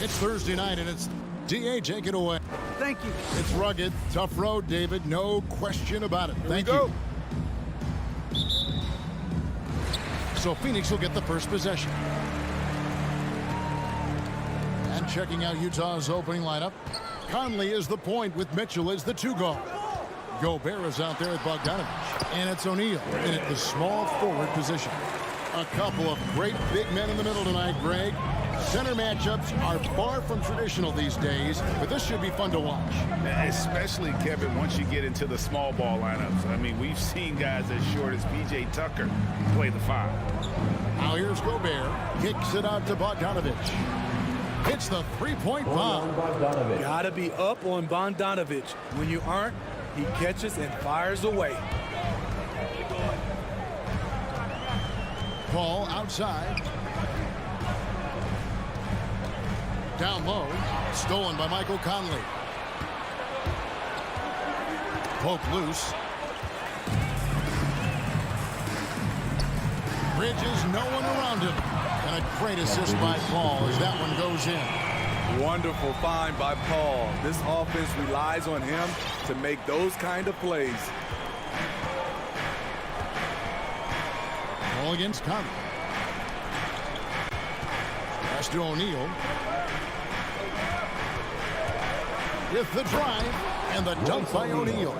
It's Thursday night, and it's D.A. Take it away. Thank you. It's rugged, tough road, David. No question about it. Thank you. So Phoenix will get the first possession. And checking out Utah's opening lineup, Conley is the point with Mitchell as the two guard. Gobert is out there with Bogdanovich. And it's O'Neal in at the small forward position. A couple of great big men in the middle tonight, Greg. Center matchups are far from traditional these days, but this should be fun to watch. Especially, Kevin, once you get into the small ball lineups. I mean, we've seen guys as short as P.J. Tucker play the 5. Now here's Gobert. Kicks it out to Bogdanovich. Hits the three-point bomb. Gotta be up on Bogdanovich. When you aren't, he catches and fires away. Ball outside. Down low. Stolen by Michael Conley. Poke loose. Bridges, no one around him. And a great assist by Paul as that one goes in. Wonderful find by Paul. This offense relies on him to make those kind of plays. Ball against Conley. Pass to O'Neal. With the drive and the dunk by O'Neal.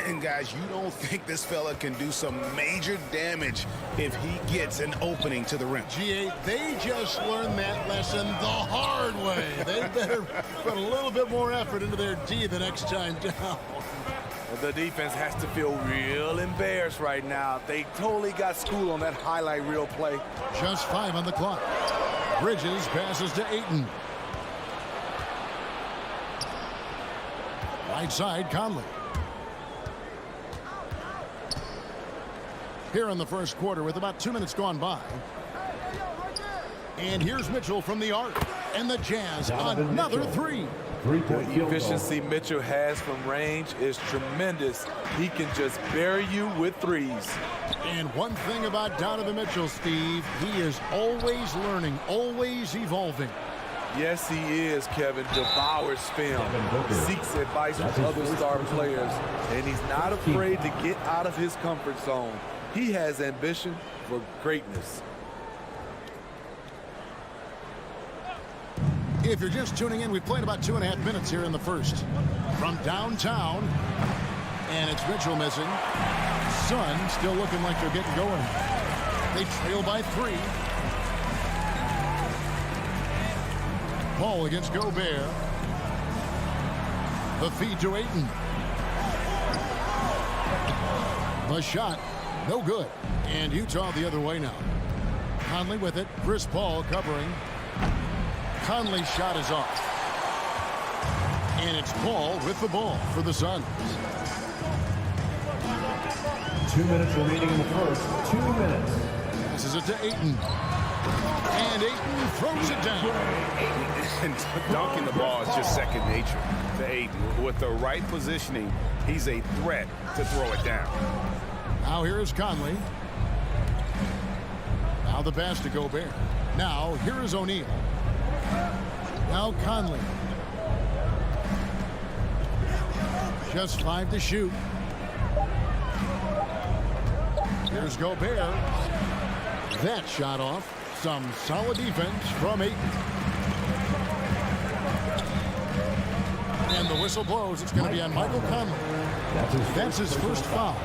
And guys, you don't think this fella can do some major damage if he gets an opening to the rim. G8, they just learned that lesson the hard way. They better put a little bit more effort into their D the next time down. The defense has to feel real embarrassed right now. They totally got schooled on that highlight reel play. Just 5 on the clock. Bridges passes to Ayton. Right side, Conley. Here in the first quarter with about 2 minutes gone by. And here's Mitchell from the arc. And the Jazz, another three. The efficiency Mitchell has from range is tremendous. He can just bury you with threes. And one thing about Donovan Mitchell, Steve, he is always learning, always evolving. Yes, he is, Kevin. Devours film, seeks advice from other star players, and he's not afraid to get out of his comfort zone. He has ambition for greatness. If you're just tuning in, we've played about 2.5 minutes here in the first. From downtown, and it's Mitchell missing. Suns still looking like they're getting going. They trail by 3. Paul against Gobert. The feed to Ayton. The shot, no good. And Utah the other way now. Conley with it. Chris Paul covering. Conley's shot is off. And it's Paul with the ball for the Suns. 2 minutes remaining in the first. 2 minutes. Passes it to Ayton. And Ayton throws it down. And dunking the ball is just second nature to Ayton. With the right positioning, he's a threat to throw it down. Now here is Conley. Now the pass to Gobert. Now here is O'Neal. Now Conley. Just 5 to shoot. Here's Gobert. That shot off. Some solid defense from Ayton. And the whistle blows. It's going to be on Michael Conley. That's his first foul.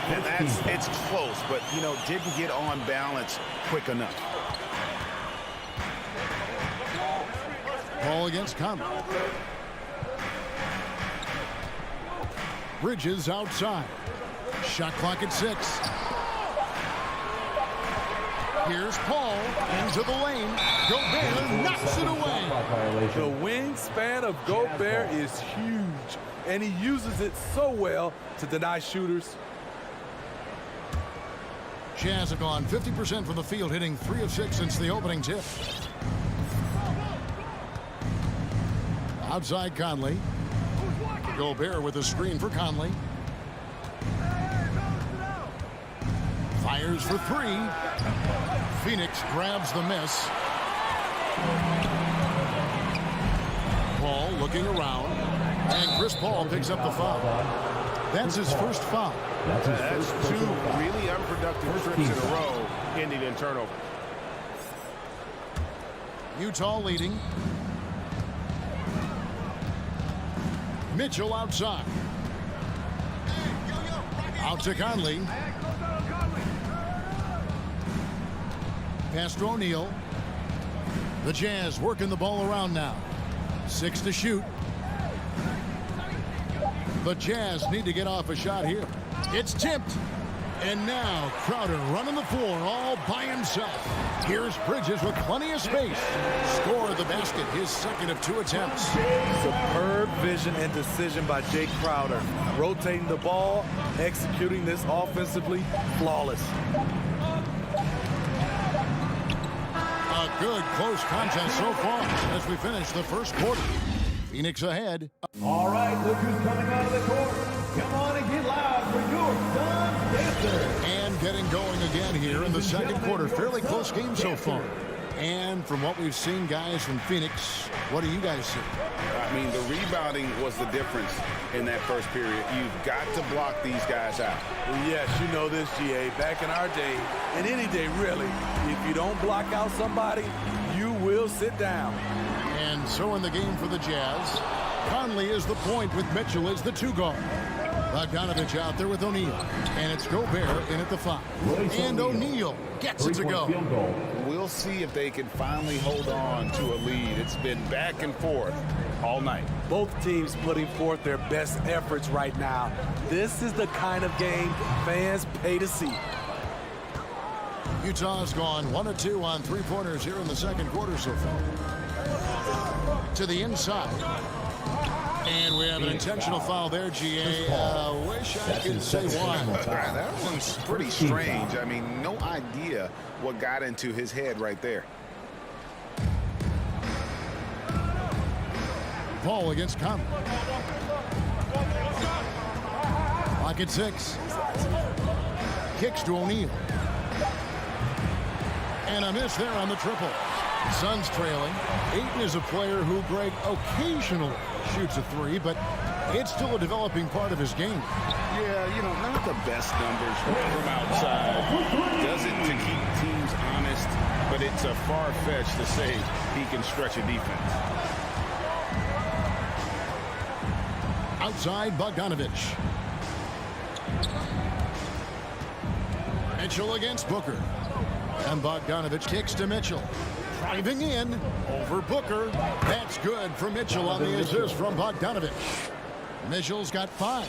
And it's close, but, you know, didn't get on balance quick enough. Ball against Conley. Bridges outside. Shot clock at 6. Here's Paul into the lane. Gobert knocks it away. The wingspan of Gobert is huge, and he uses it so well to deny shooters. Jazz have gone 50% from the field, hitting 3 of 6 since the opening tip. Outside Conley. Gobert with a screen for Conley. Fires for 3. Phoenix grabs the miss. Paul looking around, and Chris Paul picks up the foul. That's his first foul. That's two really unproductive trips in a row, ending in turnover. Utah leading. Mitchell outside. Out to Conley. Pass to O'Neal. The Jazz working the ball around now. 6 to shoot. The Jazz need to get off a shot here. It's tipped. And now Crowder running the floor all by himself. Here's Bridges with plenty of space. Score the basket, his second of 2 attempts. Superb vision and decision by Jake Crowder. Rotating the ball, executing this offensively, flawless. A good close contest so far as we finish the first quarter. Phoenix ahead. All right, look who's coming out of the court. Come on and get loud for your Suns Dancers. And getting going again here in the second quarter. Fairly close game so far. And from what we've seen, guys, from Phoenix, what do you guys see? I mean, the rebounding was the difference in that first period. You've got to block these guys out. Yes, you know this, GA. Back in our day, and any day really, if you don't block out somebody, you will sit down. And so in the game for the Jazz, Conley is the point with Mitchell as the 2 guard. Bogdanovich out there with O'Neal. And it's Gobert in at the 5. And O'Neal gets it to go. We'll see if they can finally hold on to a lead. It's been back and forth all night. Both teams putting forth their best efforts right now. This is the kind of game fans pay to see. Utah's gone 1 of 2 on 3-pointers here in the second quarter so far. To the inside. And we have an intentional foul there, GA. Wish I could say why. That one's pretty strange. I mean, no idea what got into his head right there. Paul against Conley. Lock at 6. Kicks to O'Neal. And a miss there on the triple. Suns trailing. Ayton is a player who, Greg, occasionally shoots a 3, but it's still a developing part of his game. Yeah, you know, not the best numbers from outside. Does it to keep teams honest, but it's a far-fetched to say he can stretch a defense. Outside, Bogdanovich. Mitchell against Booker. And Bogdanovich kicks to Mitchell. Driving in over Booker. That's good for Mitchell on the assist from Bogdanovich. Mitchell's got 5.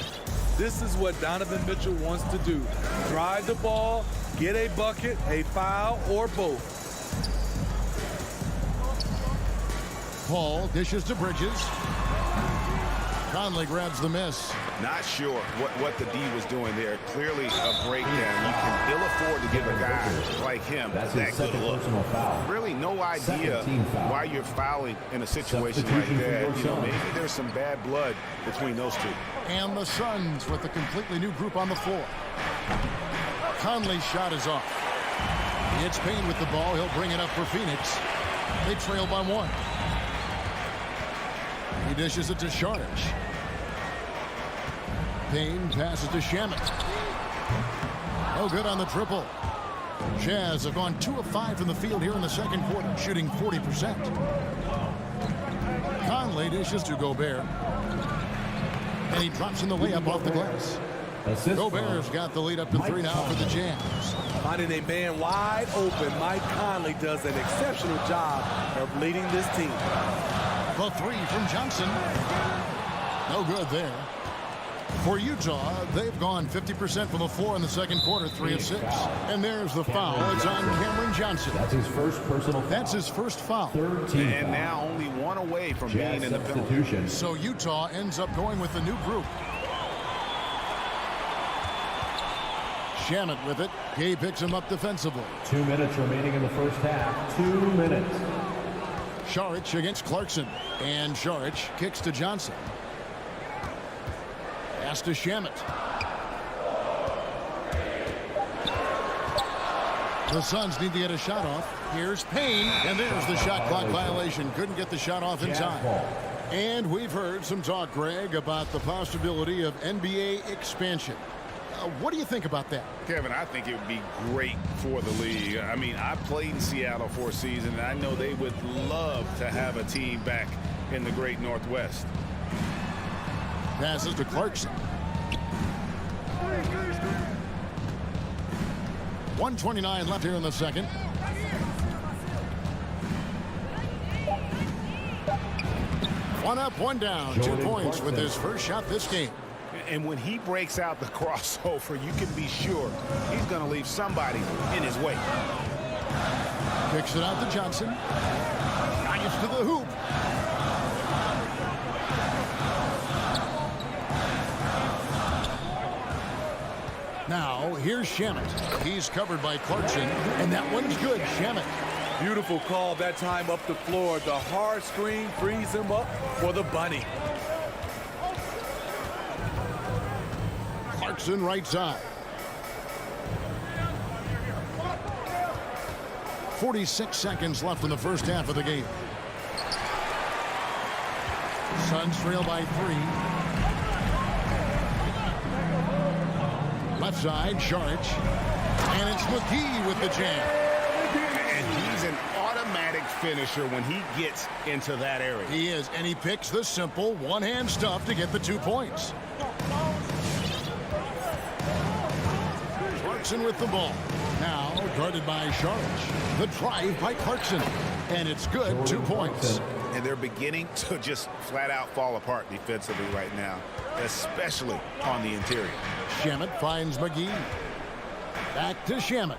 This is what Donovan Mitchell wants to do. Drive the ball, get a bucket, a foul, or both. Paul dishes to Bridges. Conley grabs the miss. Not sure what the D was doing there. Clearly a breakdown. You can ill afford to give a guy like him that good look. Really no idea why you're fouling in a situation like that. You know, maybe there's some bad blood between those two. And the Suns with a completely new group on the floor. Conley's shot is off. It's Payne with the ball. He'll bring it up for Phoenix. They trail by 1. He dishes it to Šarić. Payne passes to Shamet. No good on the triple. Jazz have gone 2 of 5 from the field here in the second quarter, shooting 40%. Conley dishes to Gobert. And he drops in the layup off the glass. Gobert's got the lead up to 3 now for the Jazz. Finding a man wide open, Mike Conley does an exceptional job of leading this team. The 3 from Johnson. No good there. For Utah, they've gone 50% from the floor in the second quarter, 3 of 6. And there's the foul. It's on Cameron Johnson. That's his first personal foul. That's his first foul. And now only 1 away from being in the penalty. So Utah ends up going with the new group. Shamet with it. Gay picks him up defensively. 2 minutes remaining in the first half. 2 minutes. Šarić against Clarkson. And Šarić kicks to Johnson. Pass to Shamet. The Suns need to get a shot off. Here's Payne. And there's the shot clock violation. Couldn't get the shot off in time. And we've heard some talk, Greg, about the possibility of NBA expansion. What do you think about that? Kevin, I think it would be great for the league. I mean, I played in Seattle for a season, and I know they would love to have a team back in the great Northwest. Passes to Clarkson. 1:29 left here in the second. One up, one down. 2 points with his first shot this game. And when he breaks out the crossover, you can be sure he's going to leave somebody in his way. Kicks it out to Johnson. Nice to the hoop. Now, here's Shamet. He's covered by Clarkson, and that one's good. Shamet. Beautiful call that time up the floor. The hard screen frees him up for the bunny. Clarkson right side. 46 seconds left in the first half of the game. Suns trail by 3. Left side, Saric. And it's McGee with the jam. And he's an automatic finisher when he gets into that area. He is, and he picks the simple one-hand stuff to get the 2 points. Clarkson with the ball. Now guarded by Saric. The drive by Clarkson. And it's good, 2 points. And they're beginning to just flat out fall apart defensively right now, especially on the interior. Shamet finds McGee. Back to Shamet.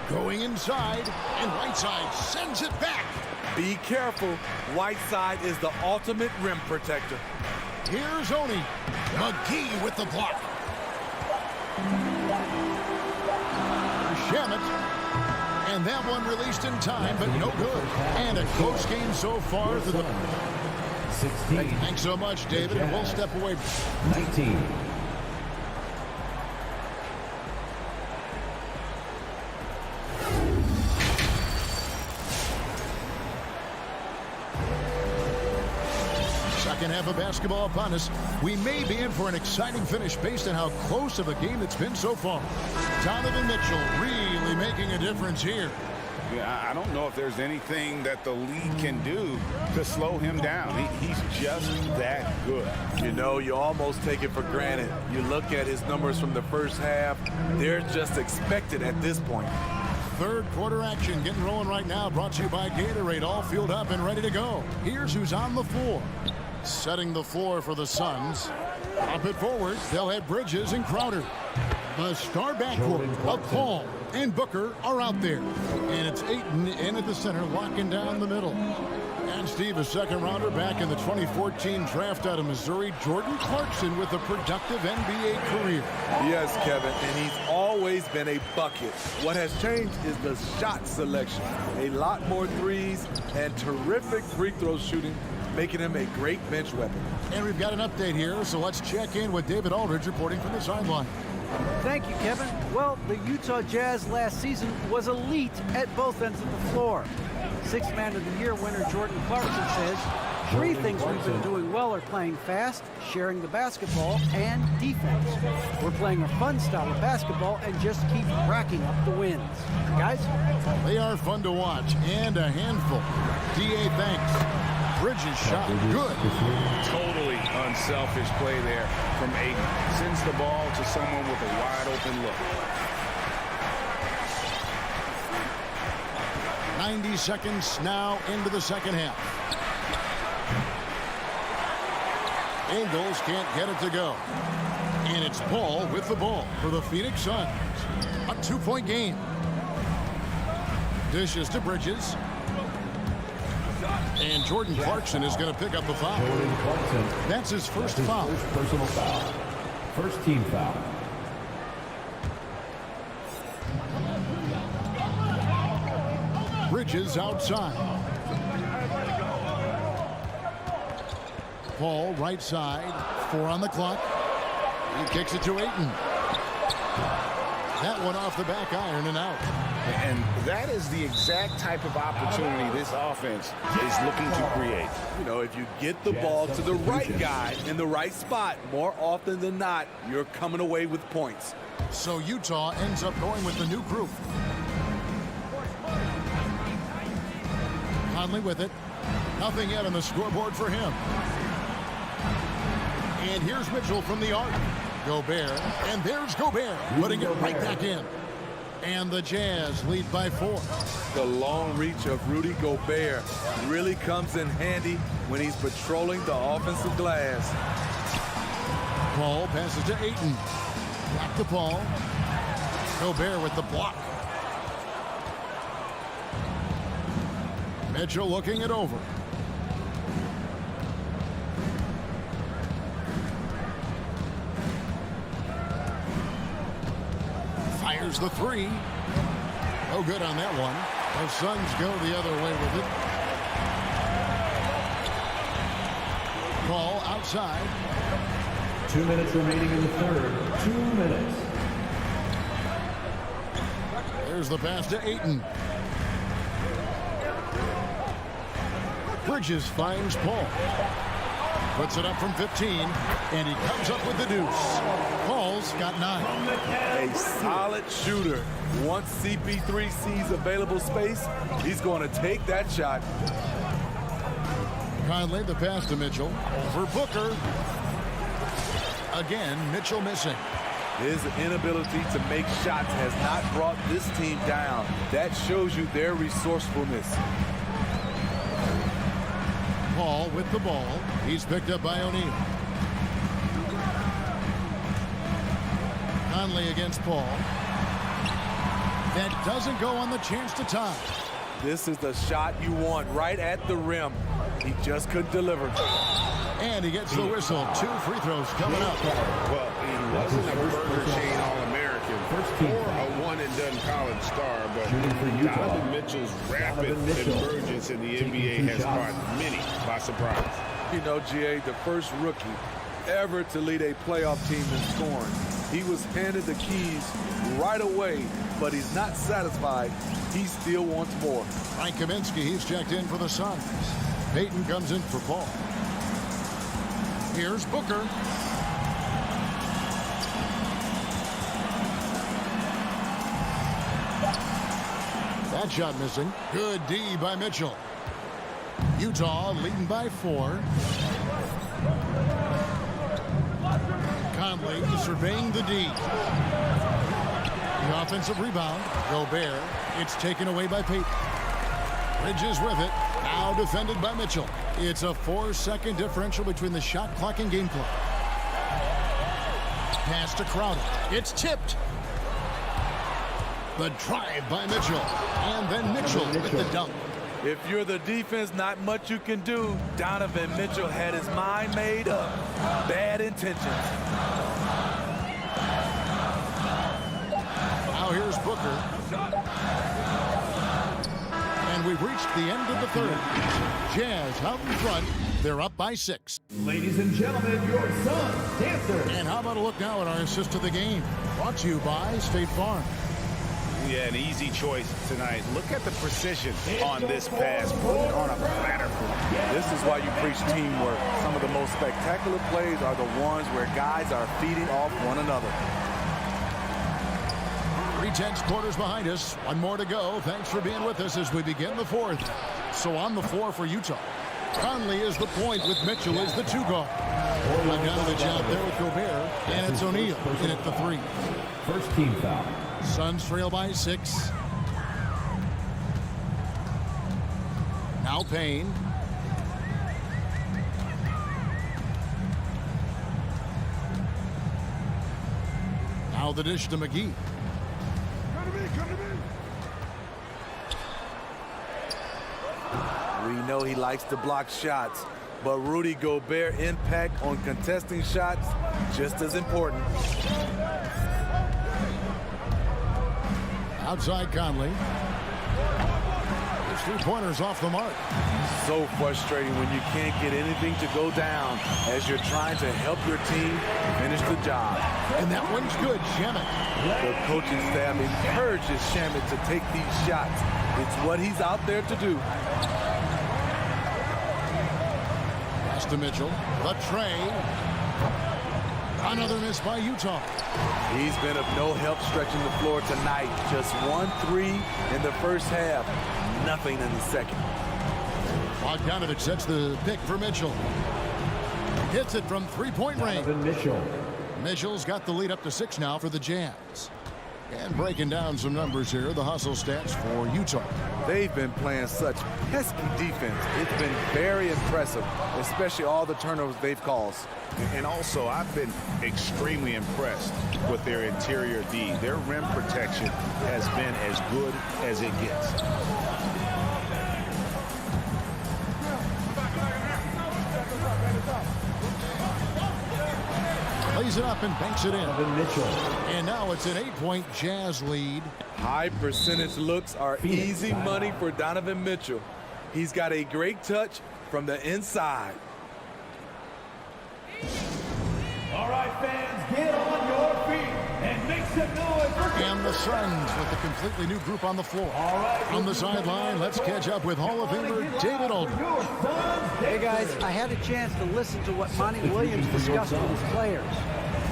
Going inside, and right side sends it back. Be careful. Whiteside is the ultimate rim protector. Here's Oni. McGee with the block. Shamet. And that one released in time, but no good. And a close game so far. 16. Thanks so much, David. And we'll step away. 19. Second half of basketball upon us. We may be in for an exciting finish based on how close of a game it's been so far. Donovan Mitchell really making a difference here. Yeah, I don't know if there's anything that the league can do to slow him down. He's just that good. You know, you almost take it for granted. You look at his numbers from the first half, they're just expected at this point. Third quarter action getting rolling right now, brought to you by Gatorade, all fueled up and ready to go. Here's who's on the floor. Setting the floor for the Suns. Up it forward, they'll have Bridges and Crowder. The star backcourt of Paul and Booker are out there. And it's Ayton in at the center, locking down the middle. And Steve, a second rounder back in the 2014 draft out of Missouri, Jordan Clarkson with a productive NBA career. Yes, Kevin, and he's always been a bucket. What has changed is the shot selection. A lot more threes and terrific free throw shooting, making him a great bench weapon. And we've got an update here, so let's check in with David Aldridge reporting from the sideline. Thank you, Kevin. Well, the Utah Jazz last season was elite at both ends of the floor. Sixth Man of the Year winner Jordan Clarkson says, 3 things we've been doing well are playing fast, sharing the basketball, and defense. We're playing a fun style of basketball and just keep racking up the wins. Guys? They are fun to watch and a handful. D.A. thanks. Bridges shot good. Totally unselfish play there from Ayton. Sends the ball to someone with a wide open look. 90 seconds now into the second half. Ingles can't get it to go. And it's Paul with the ball for the Phoenix Suns. A 2-point game. Dishes to Bridges. And Jordan Clarkson is going to pick up the foul. Jordan Clarkson. That's his first That's his foul. First personal foul. First team foul. Bridges outside. Paul right side. 4 on the clock. He kicks it to Ayton. That one off the back iron and out. And that is the exact type of opportunity this offense is looking to create. You know, if you get the ball to the right guy in the right spot, more often than not, you're coming away with points. So Utah ends up going with the new group. Conley with it. Nothing yet on the scoreboard for him. And here's Mitchell from the arc. Gobert. And there's Gobert putting it right back in. And the Jazz lead by 4. The long reach of Rudy Gobert really comes in handy when he's patrolling the offensive glass. Paul passes to Ayton. Back to Paul. Gobert with the block. Mitchell looking it over. Fires the 3. No good on that one. The Suns go the other way with it. Ball outside. 2 minutes remaining in the third. 2 minutes. There's the pass to Ayton. Bridges finds Paul. Puts it up from 15, and he comes up with the deuce. Paul's got 9. A solid shooter. Once CP3 sees available space, he's going to take that shot. Conley, the pass to Mitchell. Over Booker. Again, Mitchell missing. His inability to make shots has not brought this team down. That shows you their resourcefulness. Paul with the ball. He's picked up by O'Neal. Conley against Paul. That doesn't go on the chance to tie. This is the shot you want right at the rim. He just couldn't deliver. And he gets the whistle. 2 free throws coming up. Well, he wasn't a Burger Chain All-American or a one-and-done college star, but Donovan Mitchell's rapid emergence in the NBA has caught many by surprise. You know, GA, the first rookie ever to lead a playoff team in scoring. He was handed the keys right away, but he's not satisfied. He still wants more. Frank Kaminsky, he's checked in for the Suns. Payton comes in for Paul. Here's Booker. That shot missing. Good D by Mitchell. Utah leading by 4. Conley surveying the D. The offensive rebound. Gobert. It's taken away by Payton. Bridges with it. Now defended by Mitchell. It's a 4-second differential between the shot clock and game clock. Pass to Crowder. It's tipped. The drive by Mitchell. And then Mitchell with the dunk. If you're the defense, not much you can do. Donovan Mitchell had his mind made up. Bad intentions. Now here's Booker. And we've reached the end of the third. Jazz out in front. They're up by 6. Ladies and gentlemen, your Suns Dancers. And how about a look now at our assist of the game? Brought to you by State Farm. Yeah, an easy choice tonight. Look at the precision on this pass. Put it on a platter for him. This is why you preach teamwork. Some of the most spectacular plays are the ones where guys are feeding off one another. 3/10 quarters behind us. One more to go. Thanks for being with us as we begin the fourth. So on the floor for Utah. Conley is the point with Mitchell as the 2 guard. Bogdanovich out there with Gobert. And it's O'Neal in at the 3. First team foul. Suns trail by 6. Now Payne. Now the dish to McGee. We know he likes to block shots, but Rudy Gobert's impact on contesting shots just as important. Outside Conley. Here's 3-pointers off the mark. So frustrating when you can't get anything to go down as you're trying to help your team finish the job. And that one's good, Shamet. The coaching staff encourages Shamet to take these shots. It's what he's out there to do. Pass to Mitchell. The tray. Another miss by Utah. He's been of no help stretching the floor tonight. Just 1 3 in the first half. Nothing in the second. Bogdanovich sets the pick for Mitchell. Hits it from 3-point range. Mitchell's got the lead up to 6 now for the Jazz. And breaking down some numbers here, the hustle stats for Utah. They've been playing such pesky defense. It's been very impressive, especially all the turnovers they've caused. And also, I've been extremely impressed with their interior D. Their rim protection has been as good as it gets. Lays it up and banks it in. And now it's an 8-point Jazz lead. High percentage looks are easy money for Donovan Mitchell. He's got a great touch from the inside. All right, fans, get on your feet and make some noise for And the Suns with a completely new group on the floor. On the sideline, let's catch up with Hall of Famer David Aldridge. Hey guys, I had a chance to listen to what Monty Williams discussed with his players.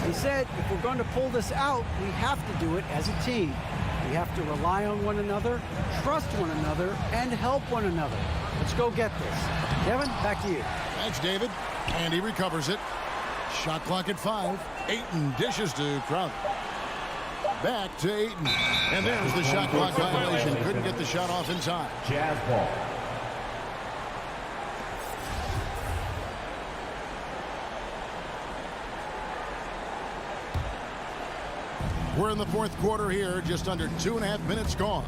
He said if we're going to pull this out, we have to do it as a team. We have to rely on one another, trust one another, and help one another. Let's go get this. Kevin, back to you. Thanks, David. And he recovers it. Shot clock at 5. Ayton dishes to Crowder. Back to Ayton. And there's the shot clock violation. Couldn't get the shot off in time. Jazz ball. We're in the fourth quarter here. Just under 2.5 minutes gone.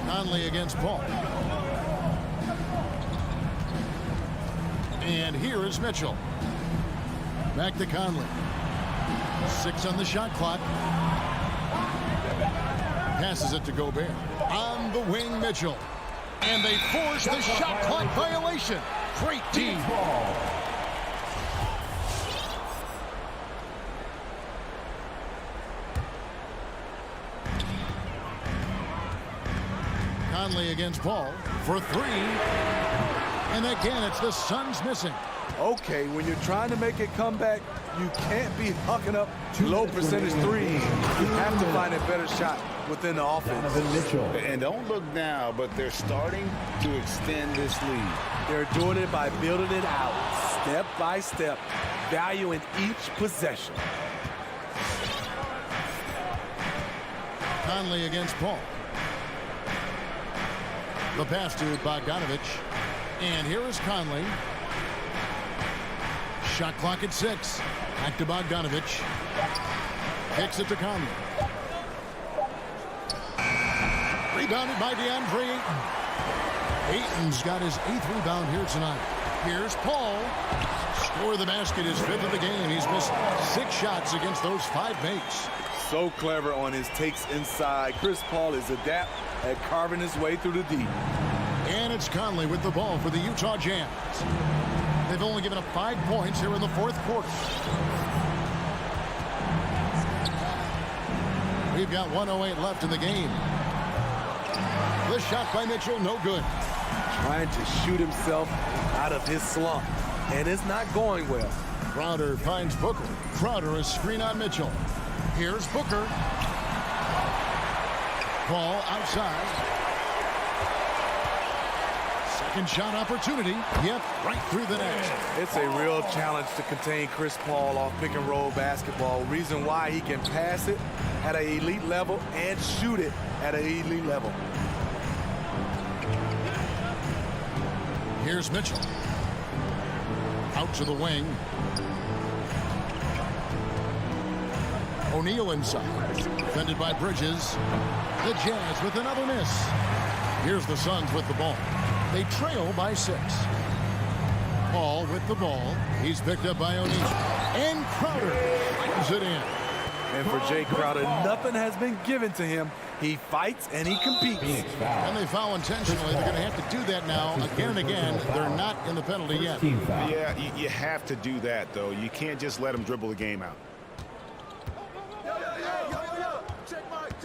Conley against Paul. And here is Mitchell. Back to Conley. 6 on the shot clock. Passes it to Gobert. On the wing, Mitchell. And they force the shot clock violation. Great team. Conley against Paul for 3. And again, it's the Suns missing. Okay, when you're trying to make a comeback, you can't be hucking up low percentage threes. You have to find a better shot within the offense. And don't look now, but they're starting to extend this lead. They're doing it by building it out, step by step, valuing each possession. Conley against Paul. The pass to Bogdanovich. And here is Conley. Shot clock at 6. Back to Bogdanovich. Kicks it to Conley. Rebounded by DeAndre Ayton. Ayton's got his 8th rebound here tonight. Here's Paul. Score of the basket is 5th of the game. He's missed 6 shots against those 5 mates. So clever on his takes inside. Chris Paul is adept at carving his way through the deep. And it's Conley with the ball for the Utah Jazz. They've only given up 5 points here in the fourth quarter. We've got 1:08 left in the game. The shot by Mitchell, no good. Trying to shoot himself out of his slump, and it's not going well. Crowder finds Booker. Crowder, a screen on Mitchell. Here's Booker. Ball outside. Second shot opportunity. Yep, right through the net. It's a real challenge to contain Chris Paul off pick and roll basketball. Reason why he can pass it at an elite level and shoot it at an elite level. Here's Mitchell. Out to the wing. O'Neal inside. Defended by Bridges. The Jazz with another miss. Here's the Suns with the ball. They trail by 6. Paul with the ball. He's picked up by O'Neal. And Crowder brings it in. And for Jay Crowder, nothing has been given to him. He fights and he competes. And they foul intentionally. They're going to have to do that now again and again. They're not in the penalty yet. Yeah, you have to do that, though. You can't just let them dribble the game out.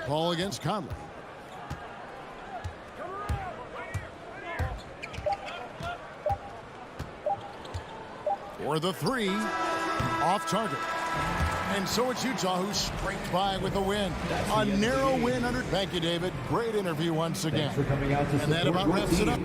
Ball against Conley. For the three, off target. And so it's Utah who scraped by with a win. A narrow win under. Thank you, David. Great interview once again. And that about wraps it up.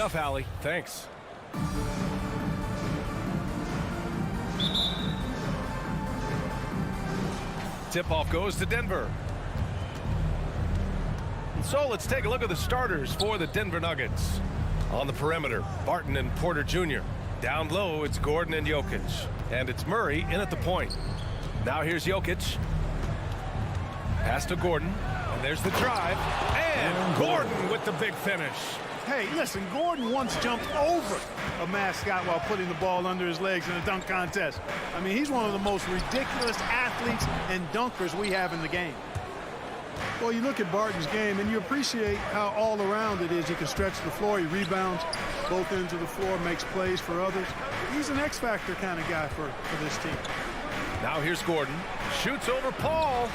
enough, Allie. Thanks. Tip-off goes to Denver. So let's take a look at the starters for the Denver Nuggets. On the perimeter, Barton and Porter Jr. Down low, it's Gordon and Jokic. And it's Murray in at the point. Now here's Jokic. Pass to Gordon. And there's the drive. And Gordon with the big finish. Hey, listen, Gordon once jumped over a mascot while putting the ball under his legs in a dunk contest. I mean, he's one of the most ridiculous athletes and dunkers we have in the game. Well, you look at Barton's game, and you appreciate how all-around it is. He can stretch the floor. He rebounds both ends of the floor, makes plays for others. He's an X-factor kind of guy for this team. Now here's Gordon. Shoots over Paul.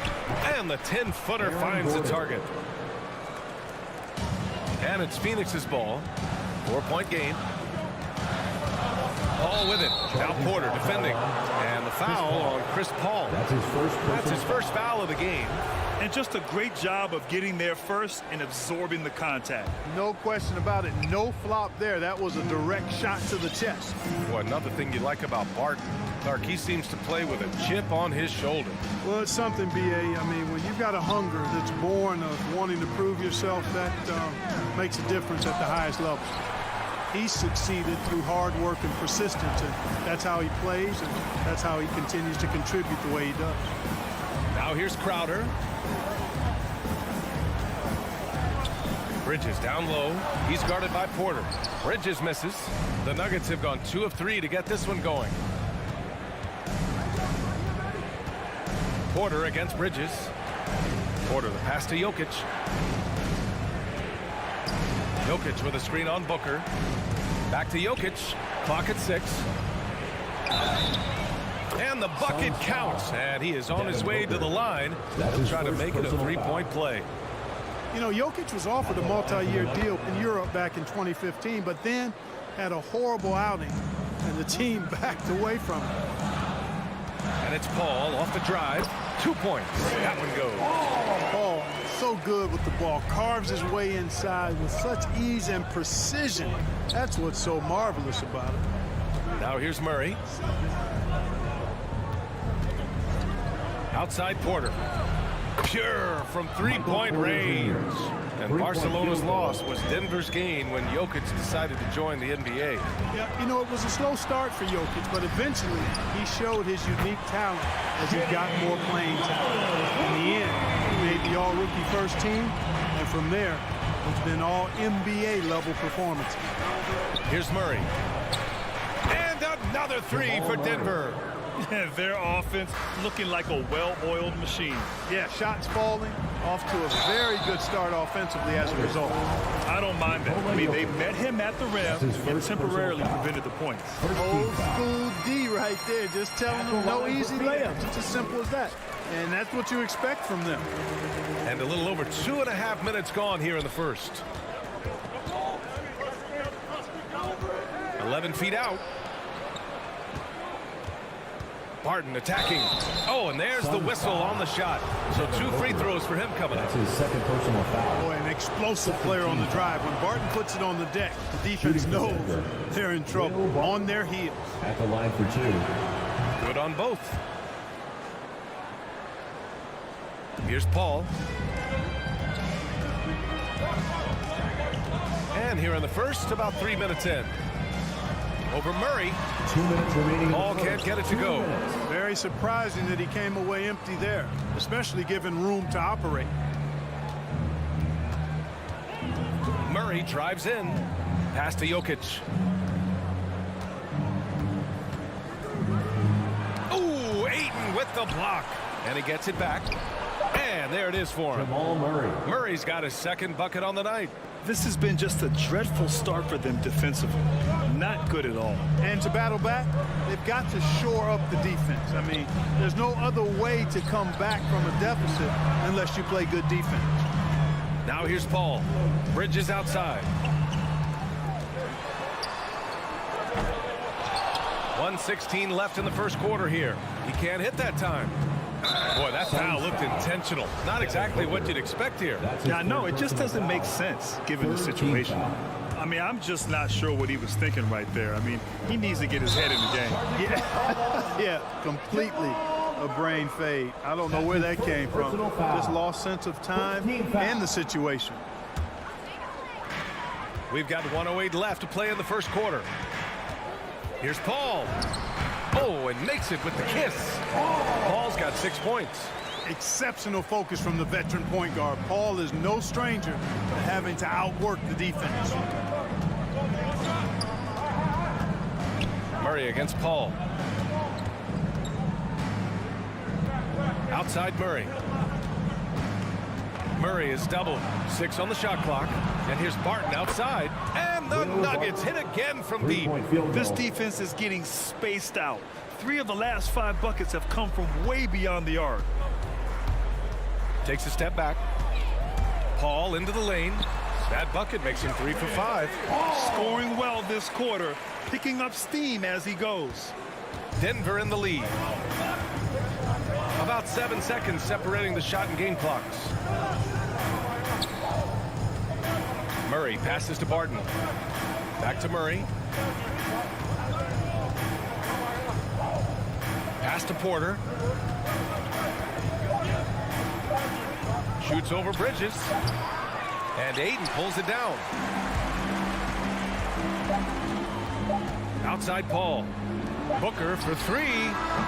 And the 10-footer finds the target. And it's Phoenix's ball. 4-point game. Paul with it. Now Porter defending. And the foul on Chris Paul. That's his first foul of the game. And just a great job of getting there first and absorbing the contact. No question about it. No flop there. That was a direct shot to the chest. Well, another thing you like about Barton, Clark, he seems to play with a chip on his shoulder. Well, it's something, B.A. I mean, when you've got a hunger that's born of wanting to prove yourself, that makes a difference at the highest levels. He succeeded through hard work and persistence, and that's how he plays, and that's how he continues to contribute the way he does. Now here's Crowder. Bridges down low. He's guarded by Porter. Bridges misses. The Nuggets have gone 2 of 3 to get this one going. Porter against Bridges. Porter, the pass to Jokic. Jokic with a screen on Booker. Back to Jokic. Clock at 6. And the bucket counts. And he is on his way to the line to try to make it a 3-point play. You know, Jokic was offered a multi-year deal in Europe back in 2015, but then had a horrible outing, and the team backed away from him. And it's Paul off the drive. 2 points. That one goes. Paul, so good with the ball. Carves his way inside with such ease and precision. That's what's so marvelous about it. Now here's Murray. Outside Porter. Pure from 3-point range. And Barcelona's loss was Denver's gain when Jokic decided to join the NBA. Yeah, you know, it was a slow start for Jokic, but eventually he showed his unique talent as he got more playing time. In the end, he made the all-rookie first team, and from there, it's been all NBA level performances. Here's Murray. And another 3 for Denver. Their offense looking like a well-oiled machine. Yeah, shots falling, off to a very good start offensively as a result. I don't mind that. I mean, they met him at the rim and temporarily prevented the points. Old school D right there, just telling them no easy layups. It's as simple as that. And that's what you expect from them. And a little over 2.5 minutes gone here in the first. 11 feet out. Barton attacking. Oh, and there's the whistle on the shot. So 2 free throws for him coming up. That's his second personal foul. Boy, an explosive player on the drive. When Barton puts it on the deck, the defense knows they're in trouble. On their heels. At the line for 2. Good on both. Here's Paul. And here in the first, about 3 minutes in. Over Murray. 2 minutes remaining. Paul can't get it to go. Very surprising that he came away empty there, especially given room to operate. Murray drives in. Pass to Jokic. Ooh, Ayton with the block. And he gets it back. And there it is for him. Jamal Murray. Murray's got his second bucket on the night. This has been just a dreadful start for them defensively. Not good at all. And to battle back, they've got to shore up the defense. I mean, there's no other way to come back from a deficit unless you play good defense. Now here's Paul. Bridges outside. 1:16 left in the first quarter here. He can't hit that time. Boy, that foul looked intentional. Not exactly what you'd expect here. Yeah, no, it just doesn't make sense given the situation. I mean, I'm just not sure what he was thinking right there. I mean, he needs to get his head in the game. Yeah, yeah, completely a brain fade. I don't know where that came from. Just lost sense of time and the situation. We've got 1:08 left to play in the first quarter. Here's Paul. Oh, and makes it with the kiss. Paul's got 6 points. Exceptional focus from the veteran point guard. Paul is no stranger to having to outwork the defense. Murray against Paul. Outside Murray. Murray is doubled. 6 on the shot clock. And here's Barton outside. And the Nuggets hit again from deep. This defense is getting spaced out. 3 of the last 5 buckets have come from way beyond the arc. Takes a step back. Paul into the lane. That bucket makes him 3 for 5. Scoring well this quarter, picking up steam as he goes. Denver in the lead. About 7 seconds separating the shot and game clocks. Murray passes to Barton. Back to Murray. Pass to Porter. Shoots over Bridges. And Ayton pulls it down. Outside Paul. Booker for 3.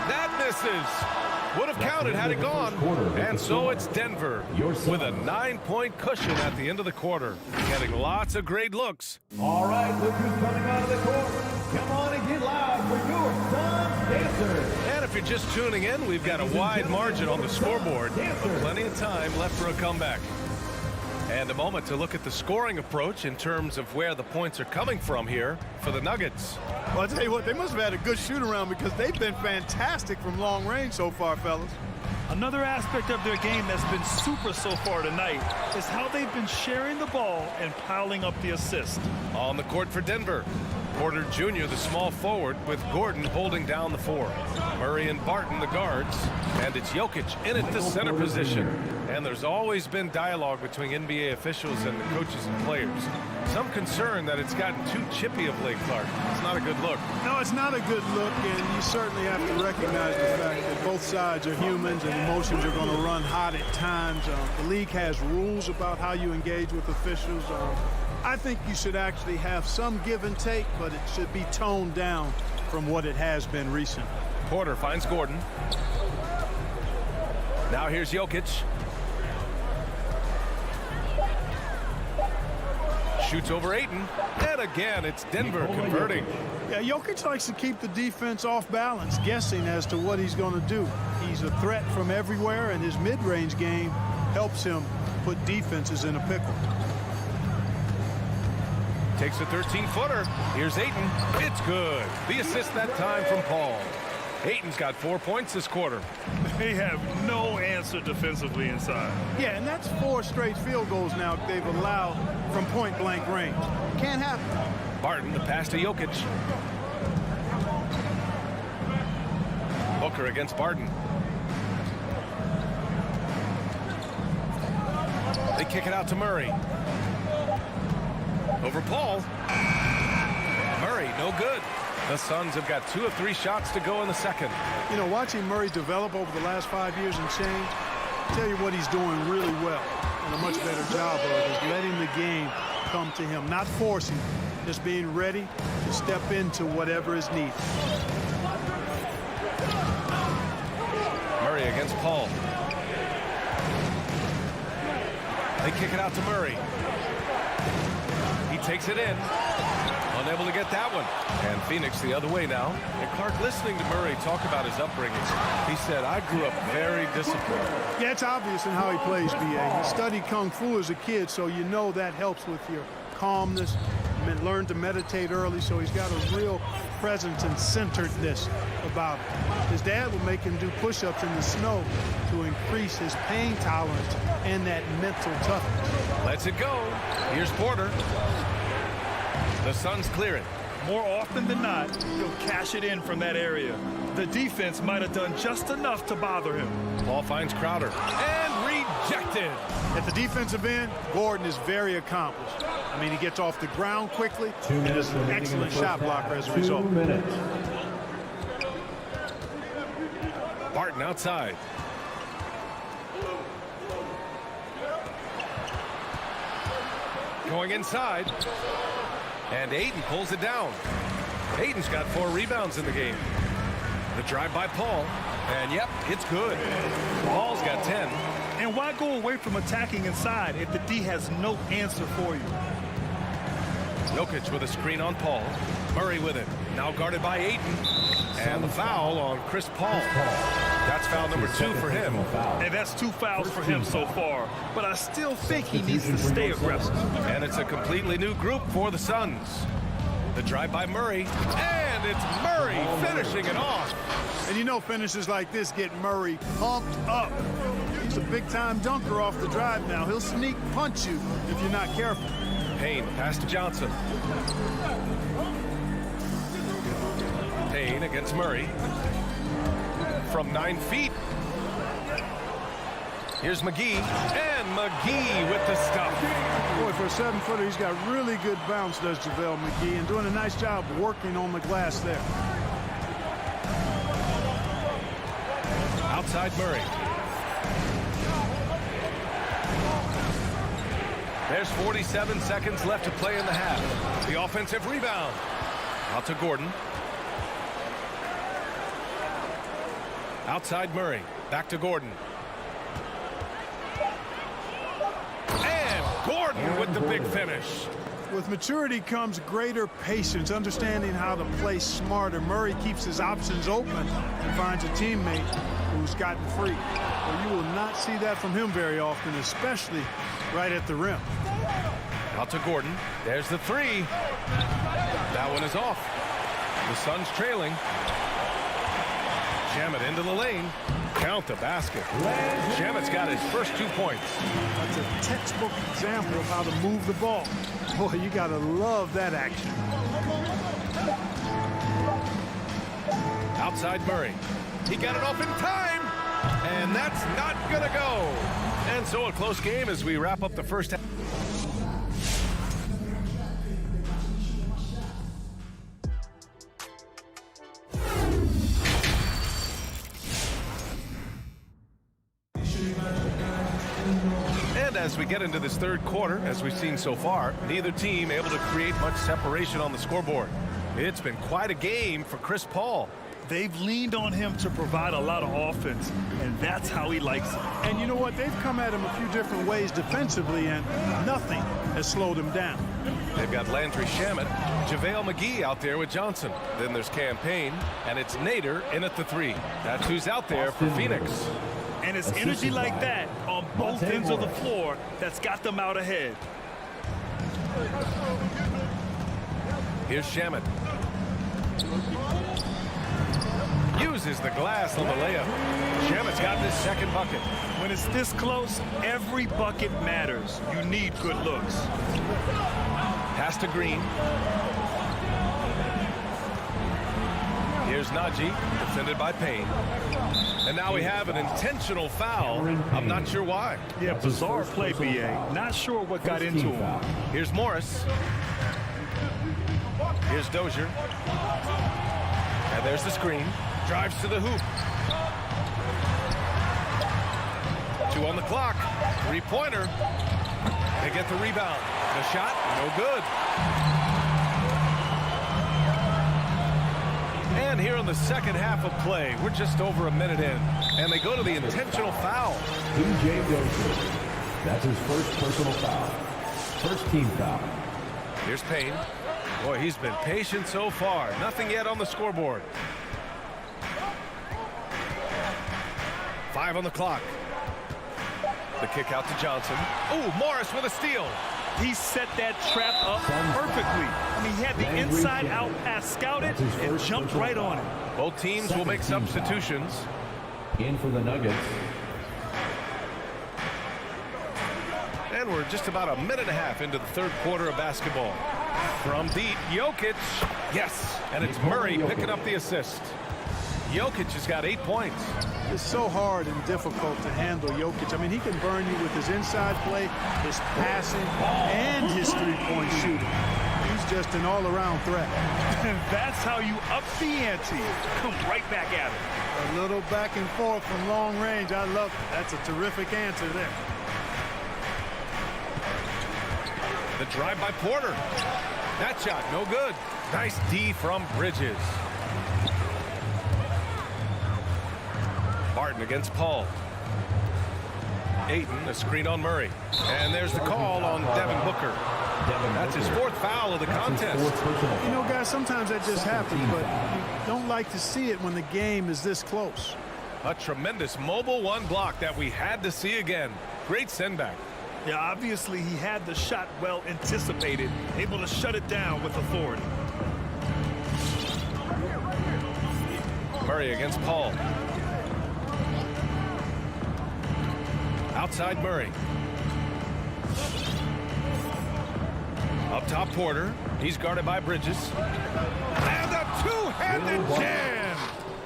That misses. Would have counted had it gone. And so it's Denver with a 9-point cushion at the end of the quarter. Getting lots of great looks. All right, look who's coming out of the court. Come on and get loud for your Suns dancers. And if you're just tuning in, we've got a wide margin on the scoreboard, but plenty of time left for a comeback. And a moment to look at the scoring approach in terms of where the points are coming from here for the Nuggets. Well, I'll tell you what, they must have had a good shoot-around because they've been fantastic from long range so far, fellas. Another aspect of their game that's been super so far tonight is how they've been sharing the ball and piling up the assist. On the court for Denver, Porter Jr., the small forward, with Gordon holding down the 4. Murray and Barton, the guards, and it's Jokic in at the center position. And there's always been dialogue between NBA officials and the coaches and players. Some concern that it's gotten too chippy of late, Clark. It's not a good look. No, it's not a good look, and you certainly have to recognize the fact that both sides are humans and emotions are going to run hot at times. The league has rules about how you engage with officials. I think you should actually have some give and take, but it should be toned down from what it has been recently. Porter finds Gordon. Now here's Jokic. Shoots over Ayton. And again, it's Denver converting. Yeah, Jokic likes to keep the defense off balance, guessing as to what he's going to do. He's a threat from everywhere, and his mid-range game helps him put defenses in a pickle. Takes a 13-footer. Here's Ayton. It's good. The assist that time from Paul. Ayton's got 4 points this quarter. They have no answer defensively inside. Yeah, and that's 4 straight field goals now they've allowed from point-blank range. Can't happen. Barton, the pass to Jokic. Booker against Barton. They kick it out to Murray. Over Paul. Murray, no good. The Suns have got 2 of 3 shots to go in the second. You know, watching Murray develop over the last 5 years and change, I'll tell you what he's doing really well and a much better job of is letting the game come to him, not forcing, just being ready to step into whatever is needed. Murray against Paul. They kick it out to Murray. He takes it in. Unable to get that one. And Phoenix the other way now. And Clark, listening to Murray talk about his upbringing, he said, I grew up very disciplined. Yeah, it's obvious in how he plays, B.A. He studied Kung Fu as a kid, so you know that helps with your calmness. Learned to meditate early, so he's got a real presence and centeredness about him. His dad would make him do push-ups in the snow to increase his pain tolerance and that mental toughness. Lets it go. Here's Porter. The Suns clear it. More often than not, he'll cash it in from that area. The defense might have done just enough to bother him. Paul finds Crowder. And rejected. At the defensive end, Gordon is very accomplished. I mean, he gets off the ground quickly 2 and minutes is an remaining in the excellent first shot half. blocker as a 2 result. minutes. Barton outside. Going inside. And Ayton pulls it down. Ayton's got 4 rebounds in the game. The drive by Paul. And yep, it's good. Paul's got 10. And why go away from attacking inside if the D has no answer for you? Jokic with a screen on Paul. Murray with it. Now guarded by Ayton. And the foul on Chris Paul. That's foul number 2 for him. And that's 2 fouls for him so far. But I still think he needs to stay aggressive. And it's a completely new group for the Suns. The drive by Murray. And it's Murray finishing it off. And you know finishes like this get Murray pumped up. He's a big-time dunker off the drive now. He'll sneak punch you if you're not careful. Payne pass to Johnson. Payne against Murray. From 9 feet. Here's McGee. And McGee with the stuff. Boy, for a 7-footer, he's got really good bounce, does JaVale McGee, and doing a nice job working on the glass there. Outside Murray. There's 47 seconds left to play in the half. The offensive rebound. Out to Gordon. Outside Murray. Back to Gordon. And Gordon with the big finish. With maturity comes greater patience, understanding how to play smarter. Murray keeps his options open and finds a teammate who's gotten free. Well, you will not see that from him very often, especially right at the rim. Out to Gordon. There's the 3. That one is off. The Suns trailing. Shamet into the lane. Count the basket. Shamet's got his first 2 points. That's a textbook example of how to move the ball. Boy, you got to love that action. Outside Murray. He got it off in time. And that's not going to go. And so a close game as we wrap up the first half. And as we get into this third quarter, as we've seen so far, neither team able to create much separation on the scoreboard. It's been quite a game for Chris Paul. They've leaned on him to provide a lot of offense, and that's how he likes it. And you know what? They've come at him a few different ways defensively, and nothing has slowed him down. They've got Landry Shamet, JaVale McGee out there with Johnson. Then there's Campaign, and it's Nader in at the 3. That's who's out there for Phoenix. And it's energy like that on both ends of the floor that's got them out ahead. Here's Shamet. Uses the glass on the layup. Shamet's got this second bucket. When it's this close, every bucket matters. You need good looks. Pass to Green. Here's Najee, defended by Payne. And now we have an intentional foul. I'm not sure why. Yeah, bizarre play, B.A. Not sure what got into him. Here's Morris. Here's Dozier. And there's the screen. Drives to the hoop. 2 on the clock. 3-pointer. They get the rebound. The shot, no good. And here in the second half of play, we're just over a minute in. And they go to the intentional foul. DJ Dozier. That's his first personal foul. First team foul. Here's Payne. Boy, he's been patient so far. Nothing yet on the scoreboard. 5 on the clock. The kick out to Johnson. Oh, Morris with a steal. He set that trap up perfectly. I mean, he had the inside-out pass scouted and jumped right on it. Both teams will make substitutions. In for the Nuggets. And we're just about a minute and a half into the third quarter of basketball. From deep, Jokic. Yes, and it's Murray picking up the assist. Jokic has got 8 points. It's so hard and difficult to handle Jokic. I mean, he can burn you with his inside play, his passing, and his three-point shooting. He's just an all-around threat. And that's how you up the ante. Come right back at it. A little back and forth from long range. I love it. That's a terrific answer there. The drive by Porter. That shot, no good. Nice D from Bridges. Barton against Paul. Ayton, a screen on Murray. And there's the call on Devin Booker. That's his 4th foul of the contest. You know, guys, sometimes that just happens, but you don't like to see it when the game is this close. A tremendous mobile 1 block that we had to see again. Great send back. Yeah, obviously he had the shot well anticipated, able to shut it down with authority. Murray against Paul. Outside Murray. Up top Porter. He's guarded by Bridges. And a two-handed jam.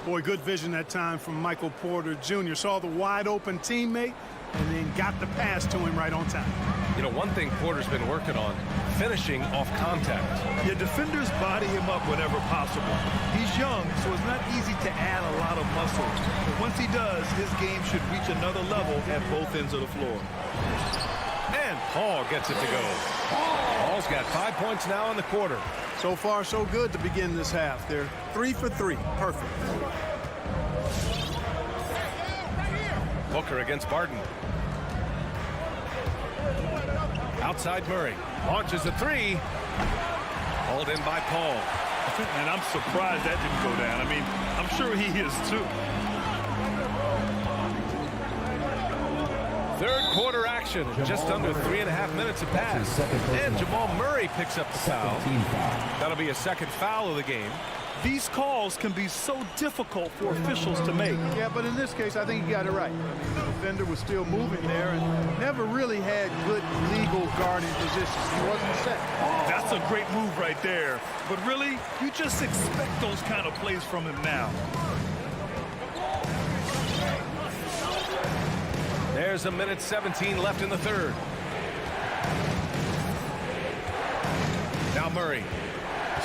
Boy, good vision that time from Michael Porter Jr. Saw the wide open teammate and then got the pass to him right on time. You know, one thing Porter's been working on, finishing off contact. Your defenders body him up whenever possible. He's young, so it's not easy to add a lot of muscle. But once he does, his game should reach another level at both ends of the floor. And Paul gets it to go. Paul's got 5 points now in the quarter. So far, so good to begin this half. They're 3 for 3. Perfect. Booker against Barton. Outside Murray. Launches a 3. Hauled in by Paul. And I'm surprised that didn't go down. I mean, I'm sure he is too. Third quarter action. Just under 3.5 minutes have passed. And Jamal Murray picks up the foul. That'll be a 2nd foul of the game. These calls can be so difficult for officials to make. Yeah, but in this case, I think he got it right. The defender was still moving there and never really had good legal guarding positions. He wasn't set. That's a great move right there. But really, you just expect those kind of plays from him now. There's 1:17 left in the third. Now Murray.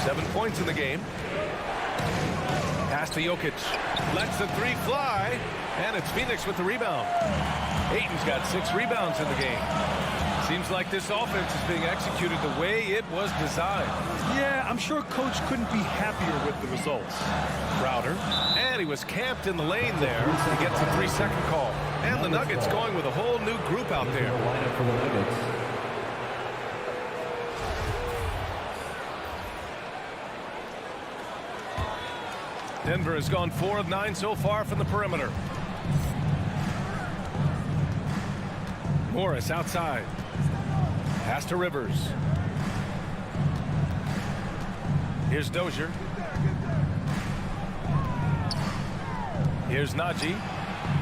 7 points in the game. Pass to Jokic. Lets the 3 fly. And it's Phoenix with the rebound. Ayton's got 6 rebounds in the game. Seems like this offense is being executed the way it was designed. Yeah, I'm sure Coach couldn't be happier with the results. Crowder. And he was camped in the lane there. He gets a 3-second call. And the Nuggets going with a whole new group out there. Lineup for the Nuggets. Denver has gone 4 of 9 so far from the perimeter. Morris outside. Pass to Rivers. Here's Dozier. Here's Najee.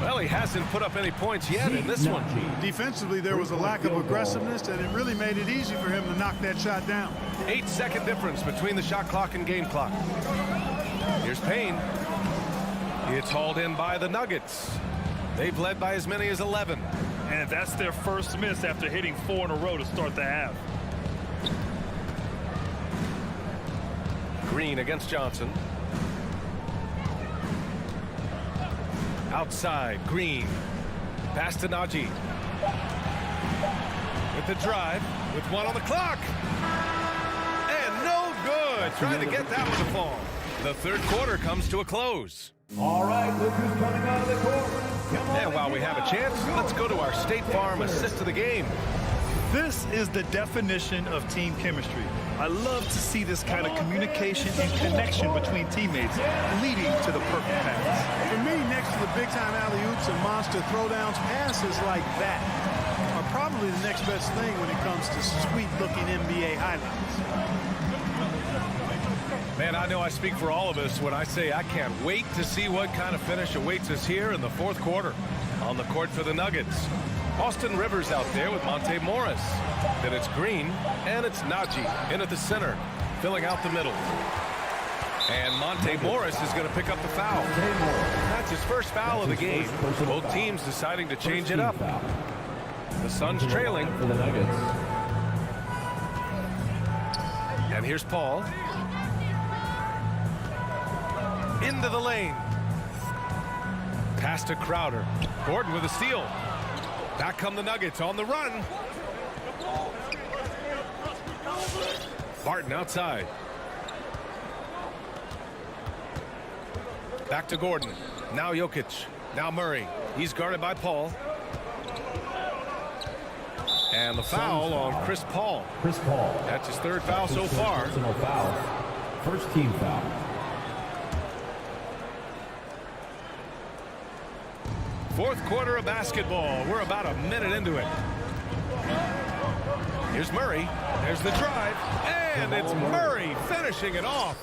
Well, he hasn't put up any points yet in this one. Defensively, there was a lack of aggressiveness, and it really made it easy for him to knock that shot down. 8-second difference between the shot clock and game clock. Here's Payne. It's hauled in by the Nuggets. They've led by as many as 11. And that's their first miss after hitting 4 in a row to start the half. Green against Johnson. Outside, Green. Pass to Najee. With the drive, with 1 on the clock. And no good. Trying to get that one to fall. The third quarter comes to a close. All right, look who's coming out of the court. And while we have a chance, let's go to our State Farm assist of the game. This is the definition of team chemistry. I love to see this kind of communication and connection between teammates leading to the perfect pass. For me, next to the big-time alley-oops and monster throwdowns, passes like that are probably the next best thing when it comes to sweet-looking NBA highlights. Man, I know I speak for all of us when I say I can't wait to see what kind of finish awaits us here in the fourth quarter. On the court for the Nuggets, Austin Rivers out there with Monte Morris. Then it's Green, and it's Najee in at the center, filling out the middle. And Monte Morris is going to pick up the foul. That's his first foul of the game. Both teams deciding to change it up. The Suns trailing. And here's Paul. Into the lane. Pass to Crowder. Gordon with a steal. Back come the Nuggets on the run. Barton outside. Back to Gordon. Now Jokic. Now Murray. He's guarded by Paul. And the foul on Chris Paul. Chris Paul. That's his third foul so far. Personal foul. First team foul. Fourth quarter of basketball. We're about a minute into it. Here's Murray. There's the drive. And it's Murray finishing it off.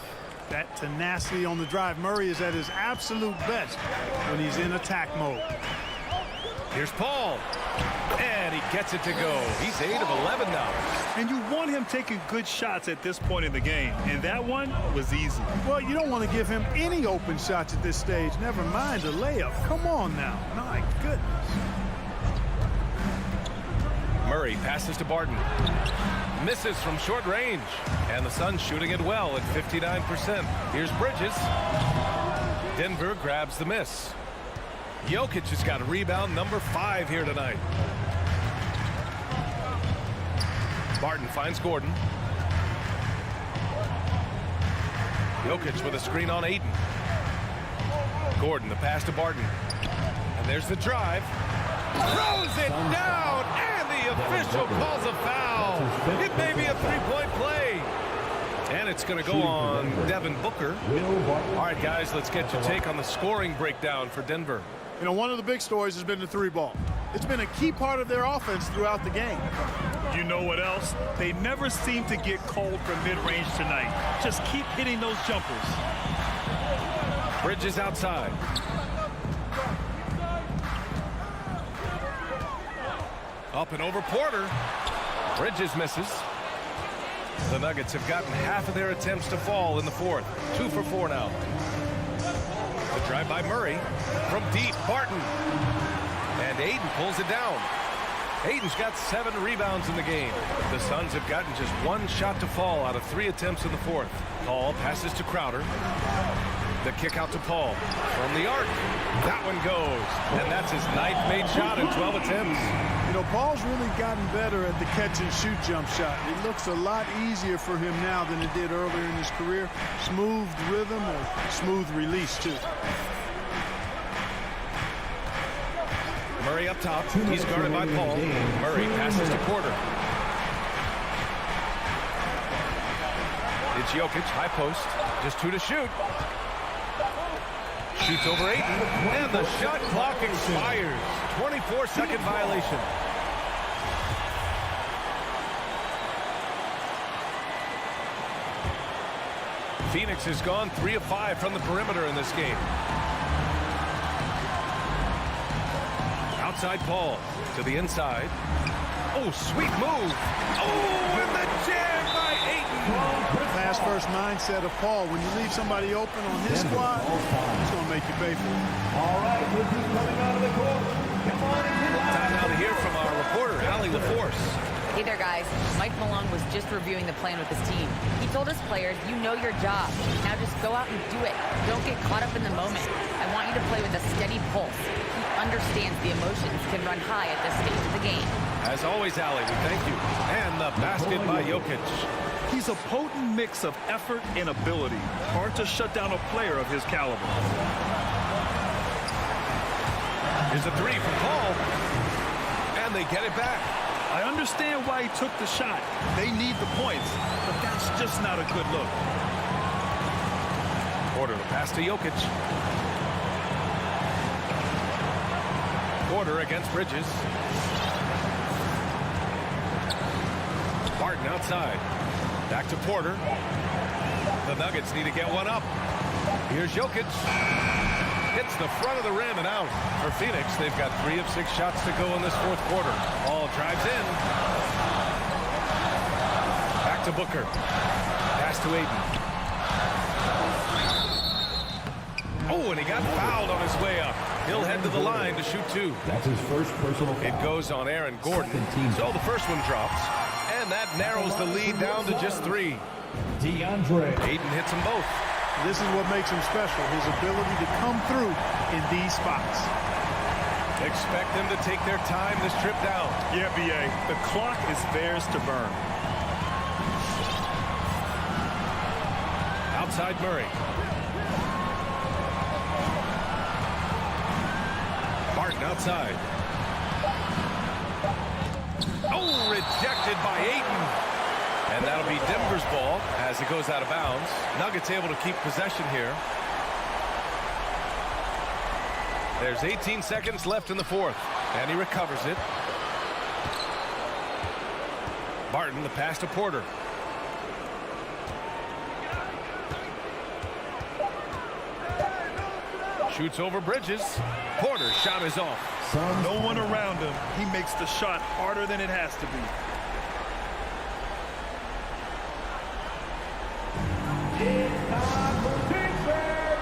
That tenacity on the drive. Murray is at his absolute best when he's in attack mode. Here's Paul. And he gets it to go. He's 8 of 11 now. And you want him taking good shots at this point in the game. And that one was easy. Well, you don't want to give him any open shots at this stage. Never mind a layup. Come on now. My goodness. Murray passes to Barton. Misses from short range. And the Suns shooting it well at 59%. Here's Bridges. Denver grabs the miss. Jokic has got a rebound number 5 here tonight. Barton finds Gordon. Jokic with a screen on Ayton. Gordon, the pass to Barton. And there's the drive. Throws it down, and the official calls a foul. It may be a three-point play. And it's going to go on Devin Booker. All right, guys, let's get your take on the scoring breakdown for Denver. You know, one of the big stories has been the three ball. It's been a key part of their offense throughout the game. You know what else? They never seem to get cold from mid-range tonight. Just keep hitting those jumpers. Bridges outside. Up and over Porter. Bridges misses. The Nuggets have gotten half of their attempts to fall in the fourth. 2 for 4 now. The drive by Murray. From deep, Barton. And Ayton pulls it down. Ayton's got 7 rebounds in the game. The Suns have gotten just 1 shot to fall out of 3 attempts in the fourth. Paul passes to Crowder. The kick out to Paul. From the arc. That one goes. And that's his 9th made shot in 12 attempts. You know, Paul's really gotten better at the catch-and-shoot jump shot. It looks a lot easier for him now than it did earlier in his career. Smooth rhythm or smooth release, too. Murray up top. He's guarded by Paul. Murray passes to Porter. It's Jokic, high post. Just 2 to shoot. Shoots over Ayton. And the shot clock expires. 24-second violation. Phoenix has gone 3 of 5 from the perimeter in this game. Outside Paul to the inside. Oh, sweet move. Oh, and the jam by Ayton. Pass first mindset of Paul. When you leave somebody open on his squad, it's going to make you pay for it. All right, this is coming out of the court. Come on and get loud. Time now to hear from our reporter, Allie LaForce. Hey there, guys. Mike Malone was just reviewing the plan with his team. He told his players, you know your job. Now just go out and do it. Don't get caught up in the moment. I want you to play with a steady pulse. He understands the emotions can run high at this stage of the game. As always, Allie, we thank you. And the basket by Jokic. He's a potent mix of effort and ability. Hard to shut down a player of his caliber. Here's a 3 from Paul. And they get it back. I understand why he took the shot. They need the points, but that's just not a good look. Porter the pass to Jokic. Porter against Bridges. Barton outside. Back to Porter. The Nuggets need to get one up. Here's Jokic. Hits the front of the rim and out. For Phoenix, they've got 3 of 6 shots to go in this fourth quarter. Ball drives in. Back to Booker. Pass to Ayton. Oh, and he got fouled on his way up. He'll head to the line to shoot 2. That's his first personal foul. It goes on Aaron Gordon. So the first one drops. And that narrows the lead down to just 3. DeAndre Ayton hits them both. This is what makes him special, his ability to come through in these spots. Expect them to take their time this trip down. Yeah, B.A. The clock is theirs to burn. Outside Murray. Barton outside. Oh, rejected by Ayton. And that'll be Denver's ball as it goes out of bounds. Nuggets able to keep possession here. There's 18 seconds left in the 4th. And he recovers it. Barton, the pass to Porter. Shoots over Bridges. Porter's shot is off. No one around him. He makes the shot harder than it has to be. It's time for Pittsburgh.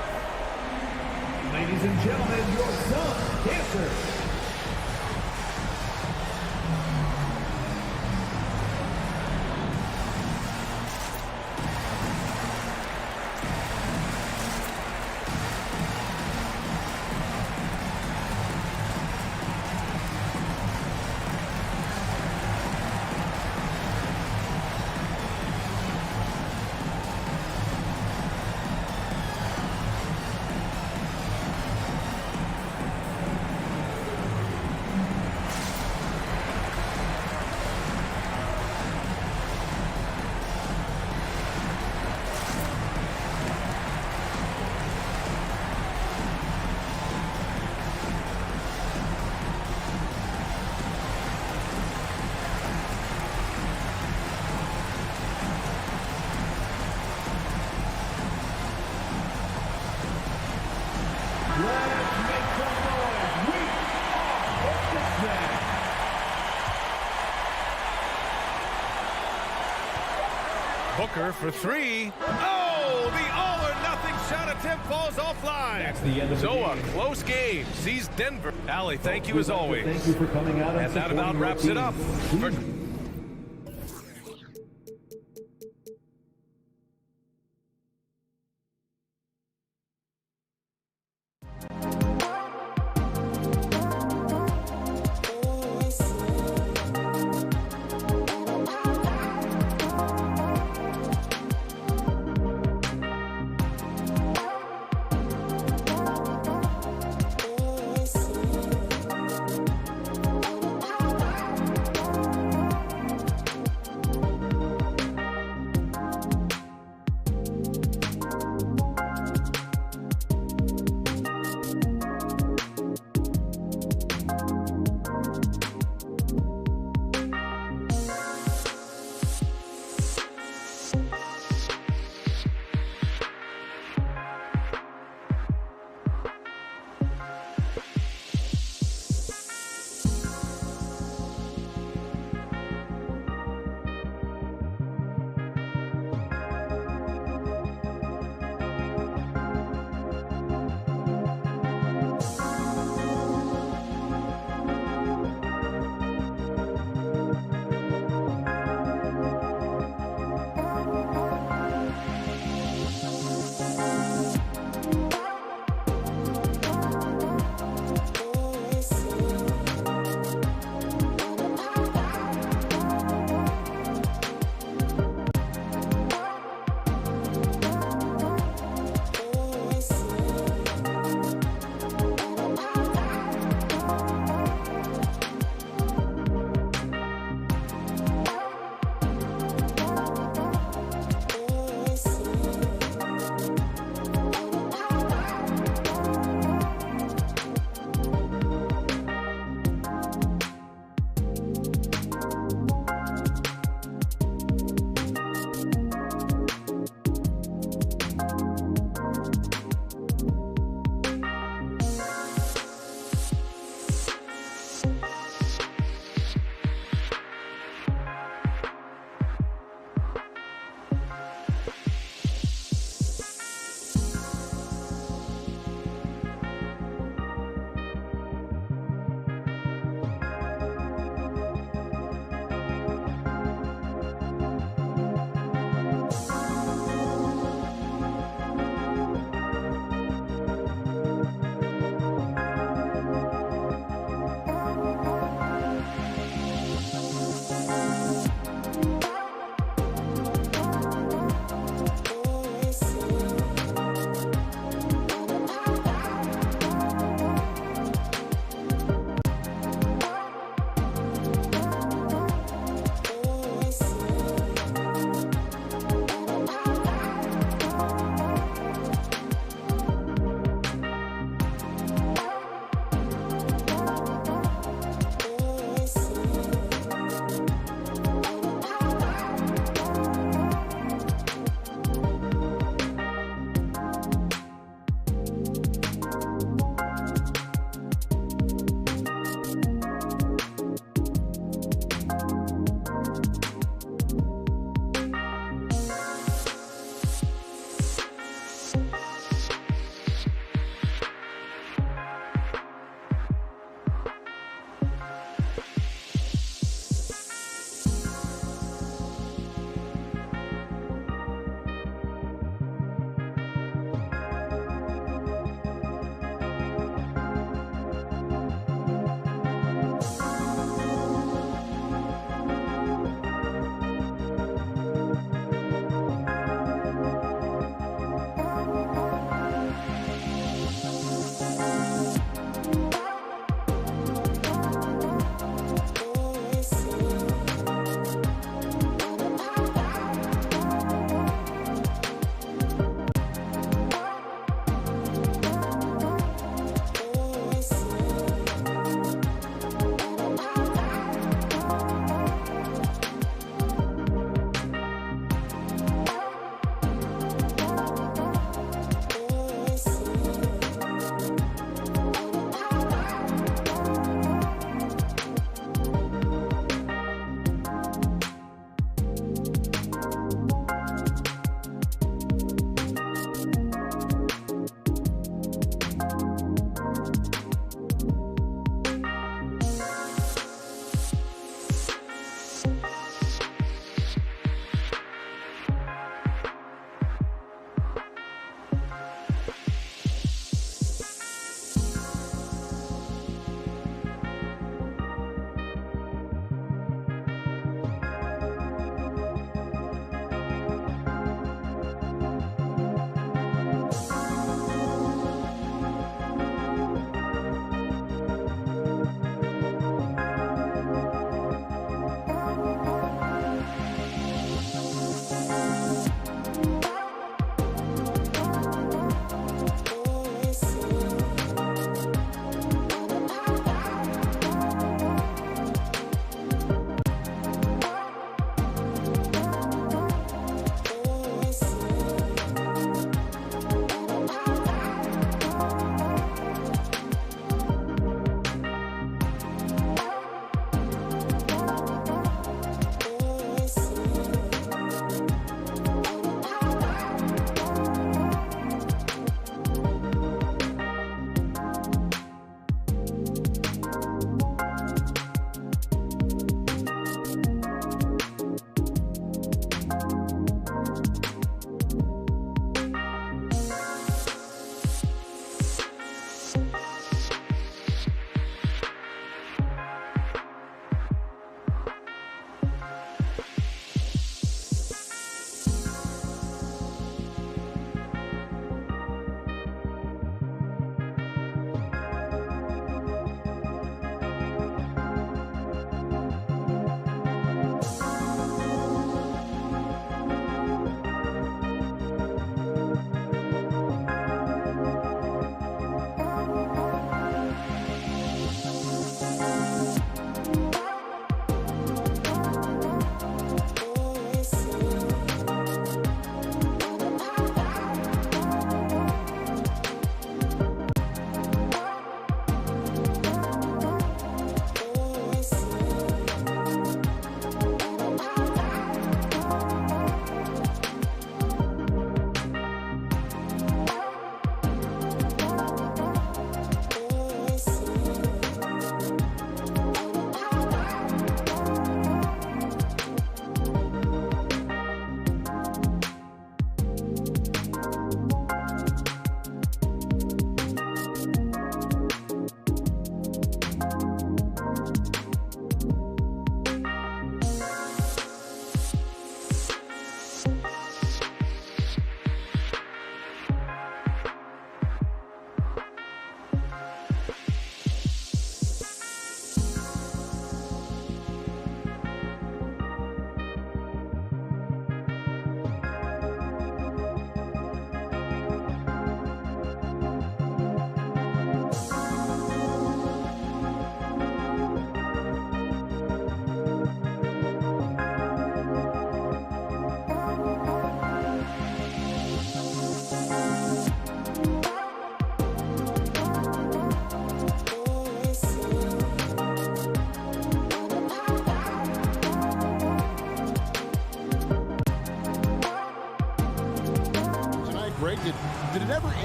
Ladies and gentlemen, your son, Cancer. Booker for 3. Oh, the all-or-nothing shot attempt falls offline. That's the end of the game. A close game sees Denver. Allie, thank you as always. Thank you for coming out And that about wraps it up.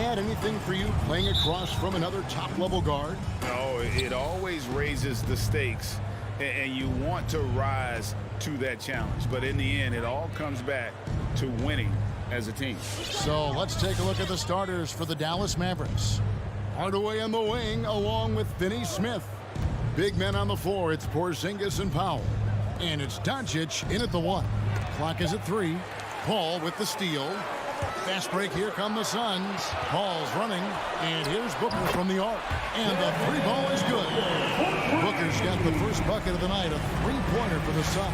add anything for you playing across from another top-level guard? No, it always raises the stakes, and you want to rise to that challenge. But in the end, it all comes back to winning as a team. So let's take a look at the starters for the Dallas Mavericks. Hardaway on the wing along with Finney Smith. Big men on the floor, it's Porzingis and Powell. And it's Doncic in at the 1. Clock is at 3. Paul with the steal. Fast break, here come the Suns. Paul's running, and here's Booker from the arc. And the 3 ball is good. Booker's got the first bucket of the night, a 3-pointer for the Suns.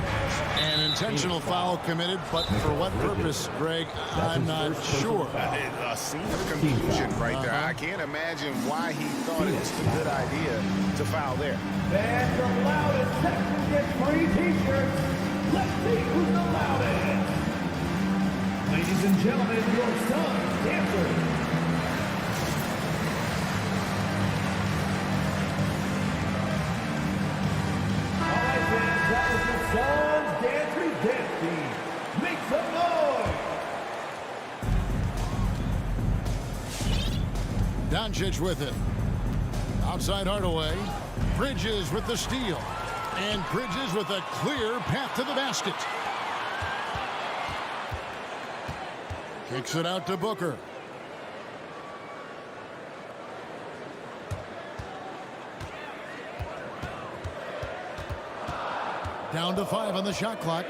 An intentional foul committed, but for what purpose, Greg? I'm not sure. A scene of confusion right there. I can't imagine why he thought it was a good idea to foul there. That's the loudest section gets free t-shirts. Let's see who's the loudest. Ladies and gentlemen, your Suns dancers. All right, fans, that was the Suns dance team. Make some noise. Doncic with it. Outside Hardaway. Bridges with the steal. And Bridges with a clear path to the basket. Kicks it out to Booker. Down to 5 on the shot clock.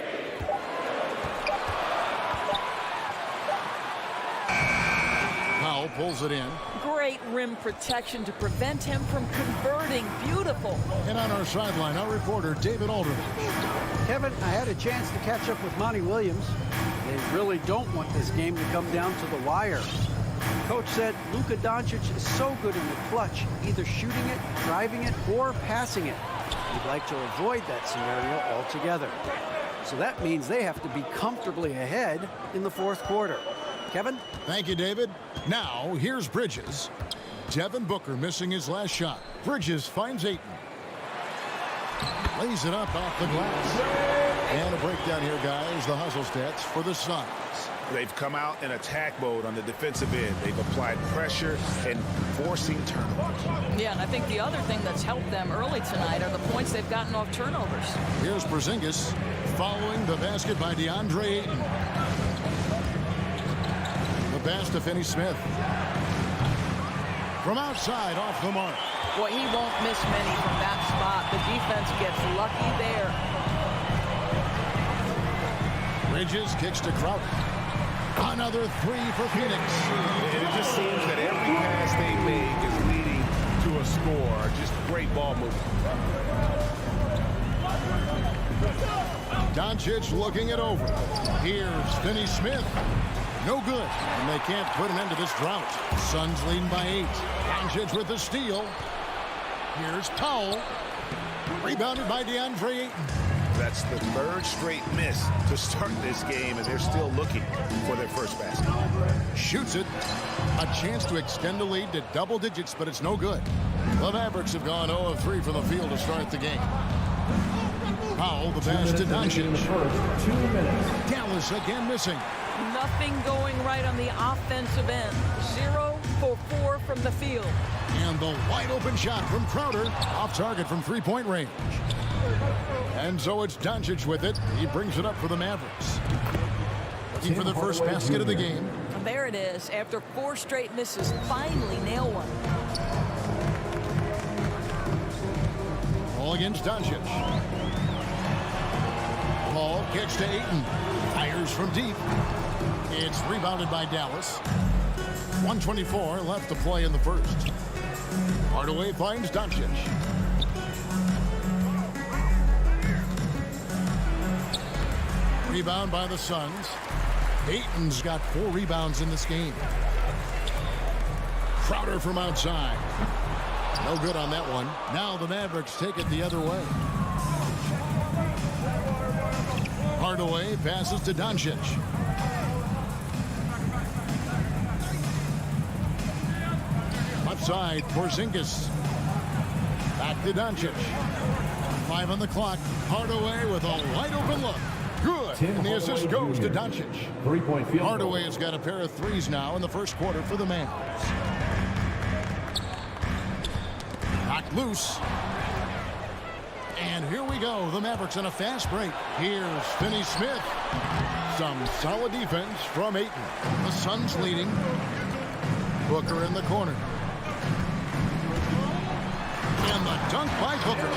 Powell pulls it in. Great rim protection to prevent him from converting. Beautiful. And on our sideline, our reporter, David Aldridge. Kevin, I had a chance to catch up with Monty Williams. They really don't want this game to come down to the wire. Coach said Luka Doncic is so good in the clutch, either shooting it, driving it, or passing it. He'd like to avoid that scenario altogether. So that means they have to be comfortably ahead in the fourth quarter. Kevin? Thank you, David. Now, here's Bridges. Devin Booker missing his last shot. Bridges finds Ayton. Lays it up off the glass. And a breakdown here, guys. The hustle stats for the Suns. They've come out in attack mode on the defensive end. They've applied pressure and forcing turnovers. Yeah, and I think the other thing that's helped them early tonight are the points they've gotten off turnovers. Here's Porzingis following the basket by DeAndre Ayton. The pass to Finney Smith. From outside, off the mark. Boy, he won't miss many from that spot. The defense gets lucky there. Bridges kicks to Crowder. Another 3 for Phoenix. It just seems that every pass they make is leading to a score. Just great ball movement. Doncic looking it over. Here's Finney Smith. No good. And they can't put an end to this drought. Suns leading by 8. Doncic with the steal. Here's Powell. Rebounded by DeAndre Ayton. That's the 3rd straight miss to start this game, and they're still looking for their first basket. Shoots it. A chance to extend the lead to double digits, but it's no good. The Mavericks have gone 0 of 3 from the field to start the game. Powell, the pass to Doncic. Dallas again missing. Nothing going right on the offensive end. 0 for 4 from the field. And the wide open shot from Crowder. Off target from 3-point range. And so it's Doncic with it. He brings it up for the Mavericks. Looking for the first basket of the game. There it is. After 4 straight misses, finally nail one. All against Doncic. Paul kicks to Ayton. Fires from deep. It's rebounded by Dallas. 1:24 left to play in the first. Hardaway finds Doncic. Rebound by the Suns. Ayton's got 4 rebounds in this game. Crowder from outside. No good on that one. Now the Mavericks take it the other way. Hardaway passes to Doncic. Left side, Porzingis. Back to Doncic. 5 on the clock. Hardaway with a wide open look. Good. And the assist goes to Doncic. 3-point field goal. Hardaway has got a pair of threes now in the first quarter for the Mavs. Knocked loose. And here we go. The Mavericks on a fast break. Here's Finney Smith. Some solid defense from Ayton. The Suns leading. Booker in the corner. And the dunk by Booker.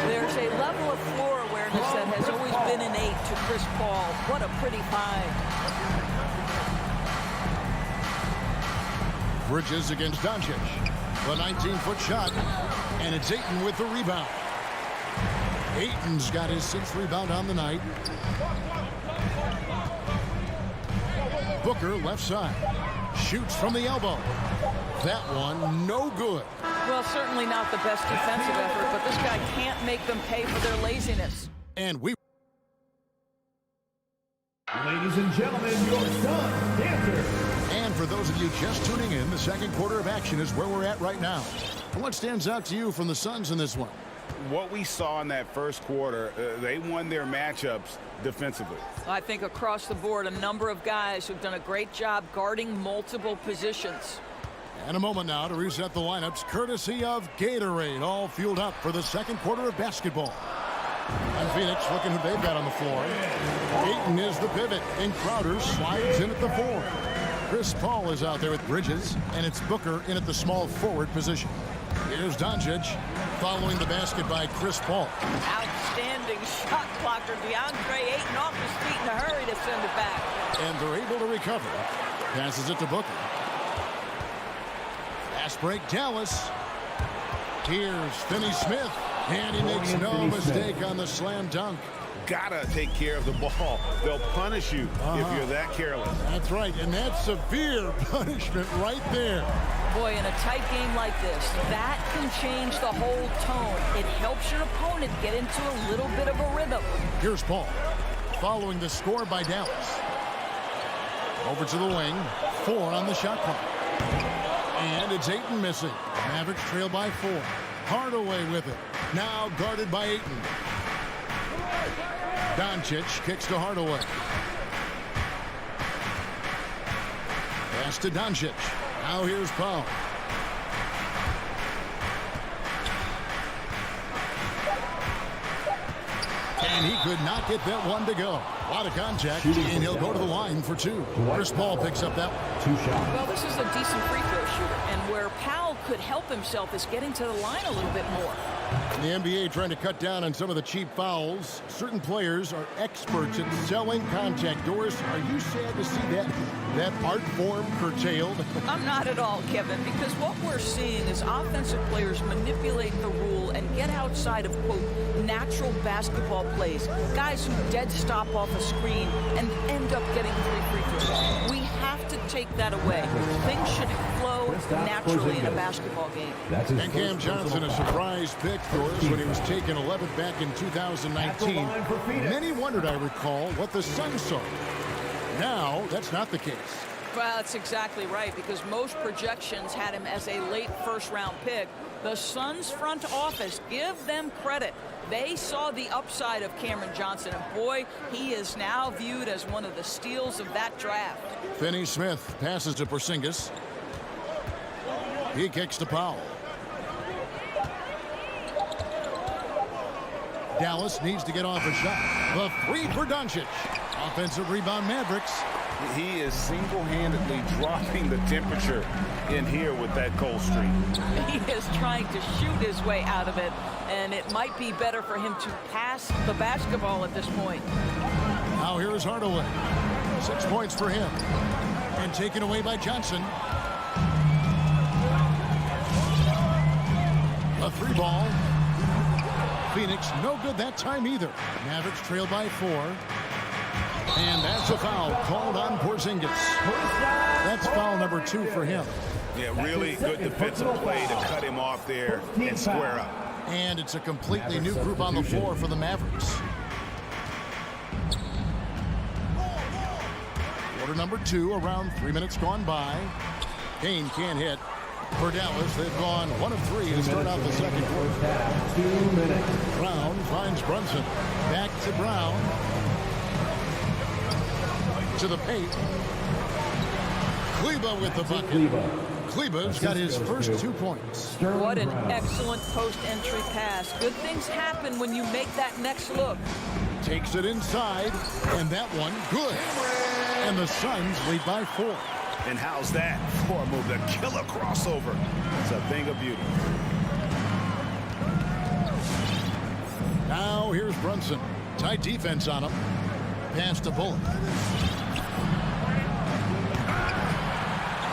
There's a level of floor awareness that has always been innate to Chris Paul. What a pretty find. Bridges against Doncic. The 19-foot shot. And it's Ayton with the rebound. Ayton's got his 6th rebound on the night. Booker left side. Shoots from the elbow. That one no good. Well, certainly not the best defensive effort, but this guy can't make them pay for their laziness. And we... Ladies and gentlemen, your Suns dancers. And for those of you just tuning in, the second quarter of action is where we're at right now. And what stands out to you from the Suns in this one? What we saw in that first quarter, they won their matchups defensively. I think across the board, a number of guys who've done a great job guarding multiple positions. And a moment now to reset the lineups, courtesy of Gatorade, all fueled up for the second quarter of basketball. And Phoenix looking who they've got on the floor. Ayton is the pivot, and Crowder slides in at the 4. Chris Paul is out there with Bridges, and it's Booker in at the small forward position. Here's Doncic, following the basket by Chris Paul. Outstanding shot blocker, DeAndre Ayton off his feet in a hurry to send it back. And they're able to recover. Passes it to Booker. Fast break, Dallas. Here's Finney Smith. And he makes no mistake on the slam dunk. Gotta take care of the ball. They'll punish you if you're that careless. That's right, and that's severe punishment right there. Boy, in a tight game like this, that can change the whole tone. It helps your opponent get into a little bit of a rhythm. Here's Paul, following the score by Dallas. Over to the wing, 4 on the shot clock. And it's Ayton missing. Mavericks trail by 4. Hardaway with it. Now guarded by Ayton. Doncic kicks to Hardaway. Pass to Doncic. Now here's Paul. And he could not get that one to go. A lot of contact, and he'll go to the line for 2. Chris Paul picks up that one. 2 shots. Well, this is a decent free throw shooter, and where Powell could help himself is getting to the line a little bit more. The NBA trying to cut down on some of the cheap fouls. Certain players are experts at selling contact. Doris, are you sad to see that art form curtailed? I'm not at all, Kevin, because what we're seeing is offensive players manipulate the rule and get outside of, quote, natural basketball plays. Guys who dead stop off a screen and end up getting 3 free throws. We have to take that away. Things should flow naturally in a basketball game. And Cam Johnson, a surprise pick for us when he was taken 11th back in 2019. Many wondered, I recall, what the Suns saw. Now, that's not the case. Well, that's exactly right, because most projections had him as a late first-round pick. The Suns front office, give them credit. They saw the upside of Cameron Johnson, and boy, he is now viewed as one of the steals of that draft. Finney Smith passes to Porzingis. He kicks to Powell. Dallas needs to get off a shot. The 3 for Doncic. Offensive rebound, Mavericks. He is single-handedly dropping the temperature in here with that cold streak. He is trying to shoot his way out of it, and it might be better for him to pass the basketball at this point. Now here is Hardaway. 6 points for him. And taken away by Johnson. A 3 ball. Phoenix no good that time either. Mavericks trail by 4. And that's a foul called on Porzingis. That's foul number 2 for him. Yeah, really good defensive play to cut him off there and square up. And it's a completely new group on the floor for the Mavericks. Quarter number 2, around 3 minutes gone by. Kane can't hit. For Dallas, they've gone 1 of 3 to start out the second quarter. 2 minutes. Brown finds Brunson. Back to Brown. To the paint. Kleba with the bucket. Kleba's got his first 2 points. What an excellent post-entry pass. Good things happen when you make that next look. Takes it inside, and that one good. And the Suns lead by 4. And how's that for a move? The killer crossover. It's a thing of beauty. Now here's Brunson. Tight defense on him. Pass to Bullock.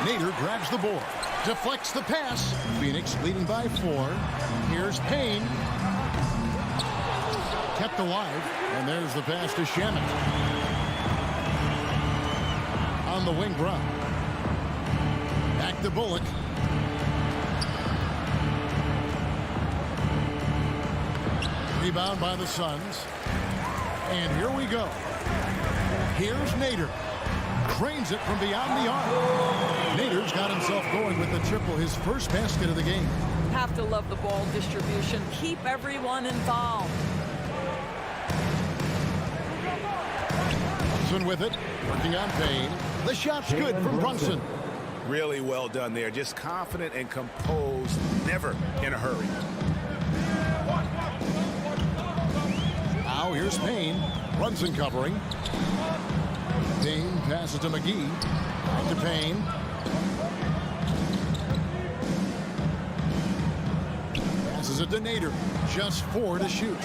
Nader grabs the board. Deflects the pass. Phoenix leading by 4. Here's Payne. Kept alive. And there's the pass to Shamet. On the wing, Brown. Back to Bullock. Rebound by the Suns. And here we go. Here's Nader. Cranes it from beyond the arc. Nader's got himself going with the triple, his first basket of the game. Have to love the ball distribution. Keep everyone involved. Brunson with it. Working on Payne. The shot's good from Brunson. Really well done there. Just confident and composed. Never in a hurry. Now here's Payne. Brunson covering. Payne passes to McGee. Back to Payne. Passes it to Nader. Just 4 to shoot.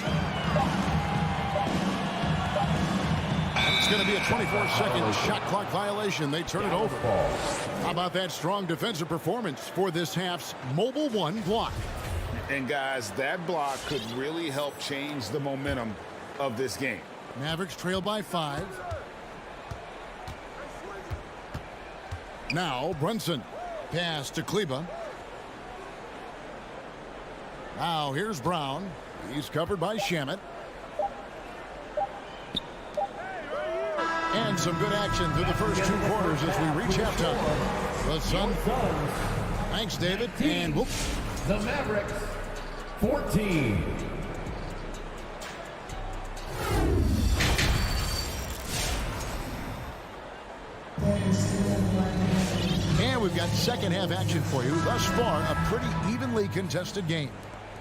It's going to be a 24-second shot clock violation. They turn it over. How about that strong defensive performance for this half's Mobile One block? And guys, that block could really help change the momentum of this game. Mavericks trail by 5. Now Brunson. Pass to Kleba. Now here's Brown. He's covered by Shamet. And some good action through the first 2 quarters as we reach halftime. The Suns. Thanks, David. And whoop. The Mavericks, 14. And we've got second half action for you. Thus far, a pretty evenly contested game.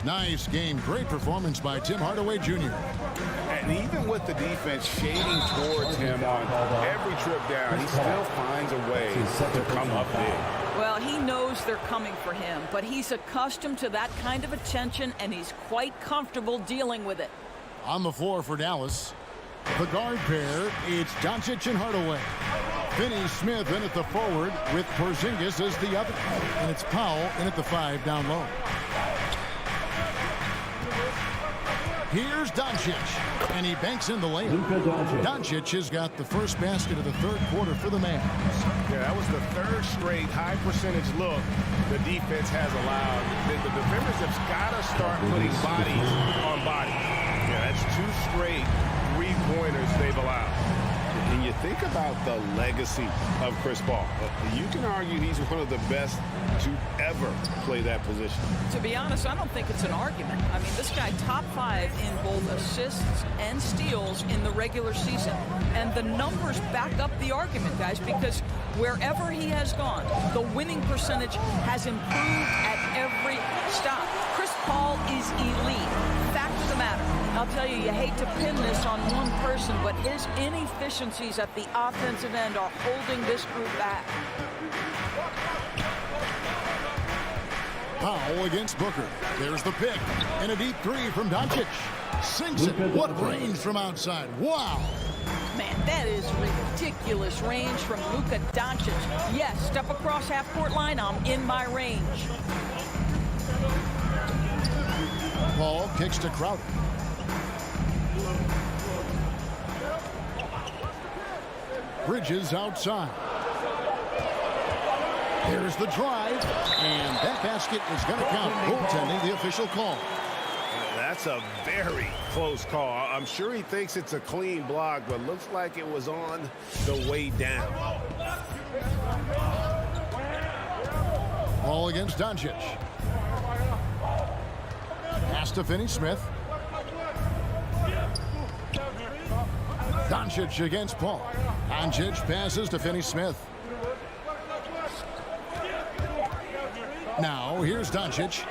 Nice game. Great performance by Tim Hardaway Jr. And even with the defense shading towards him on every trip down, he still finds a way to come up big. Well, he knows they're coming for him, but he's accustomed to that kind of attention, and he's quite comfortable dealing with it. On the floor for Dallas, the guard pair, it's Doncic and Hardaway. Finney-Smith in at the forward with Porzingis as the other. And it's Powell in at the 5 down low. Here's Doncic, and he banks in the layup. Doncic has got the first basket of the third quarter for the Mavs. Yeah, that was the third straight high-percentage look the defense has allowed. The defenders have got to start putting bodies on bodies. Yeah, that's 2 straight three-pointers they've allowed. And you think about the legacy of Chris Paul. You can argue he's one of the best to ever play that position. To be honest, I don't think it's an argument. I mean, this guy top 5 in both assists and steals in the regular season. And the numbers back up the argument, guys, because wherever he has gone, the winning percentage has improved at every stop. Chris Paul is elite. Fact of the matter. I'll tell you, you hate to pin this on one person, but his inefficiencies at the offensive end are holding this group back. Powell against Booker. There's the pick. And a deep 3 from Doncic. Sinks it. What range from outside. Wow. Man, that is ridiculous range from Luka Doncic. Yes, step across half-court line, I'm in my range. Paul kicks to Crowder. Bridges outside. Here's the drive, and that basket is going to count. Goaltending, the official call. That's a very close call. I'm sure he thinks it's a clean block, but looks like it was on the way down. Ball against Doncic. Pass to Finney-Smith. Doncic against Paul. Doncic passes to Finney-Smith. Now, here's Doncic.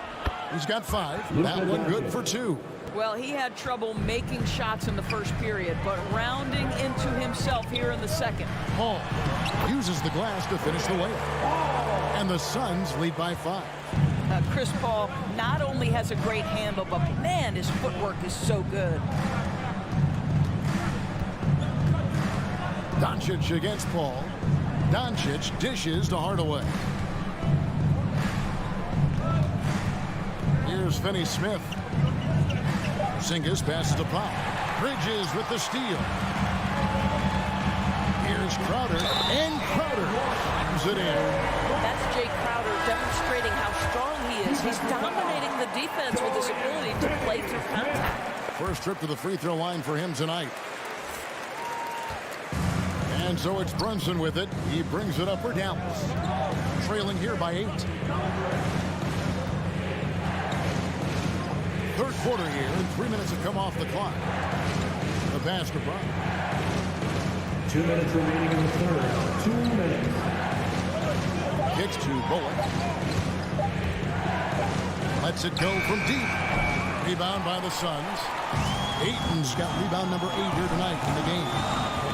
He's got 5. That one good for 2. Well, he had trouble making shots in the first period, but rounding into himself here in the second. Paul uses the glass to finish the layup. And the Suns lead by 5. Chris Paul not only has a great handle, but man, his footwork is so good. Doncic against Paul. Doncic dishes to Hardaway. Here's Finney-Smith. Porzingis passes to Paul. Bridges with the steal. Here's Crowder, and Crowder slams it in. That's Jay Crowder demonstrating how strong he is. He's dominating the defense with his ability to play through contact. First trip to the free throw line for him tonight. And so it's Brunson with it. He brings it up for Dallas. Trailing here by 8. Third quarter here, and 3 minutes have come off the clock. The pass to Brown. 2 minutes remaining in the third. 2 minutes. Kicks to Bullock. Lets it go from deep. Rebound by the Suns. Ayton's got rebound number 8 here tonight in the game.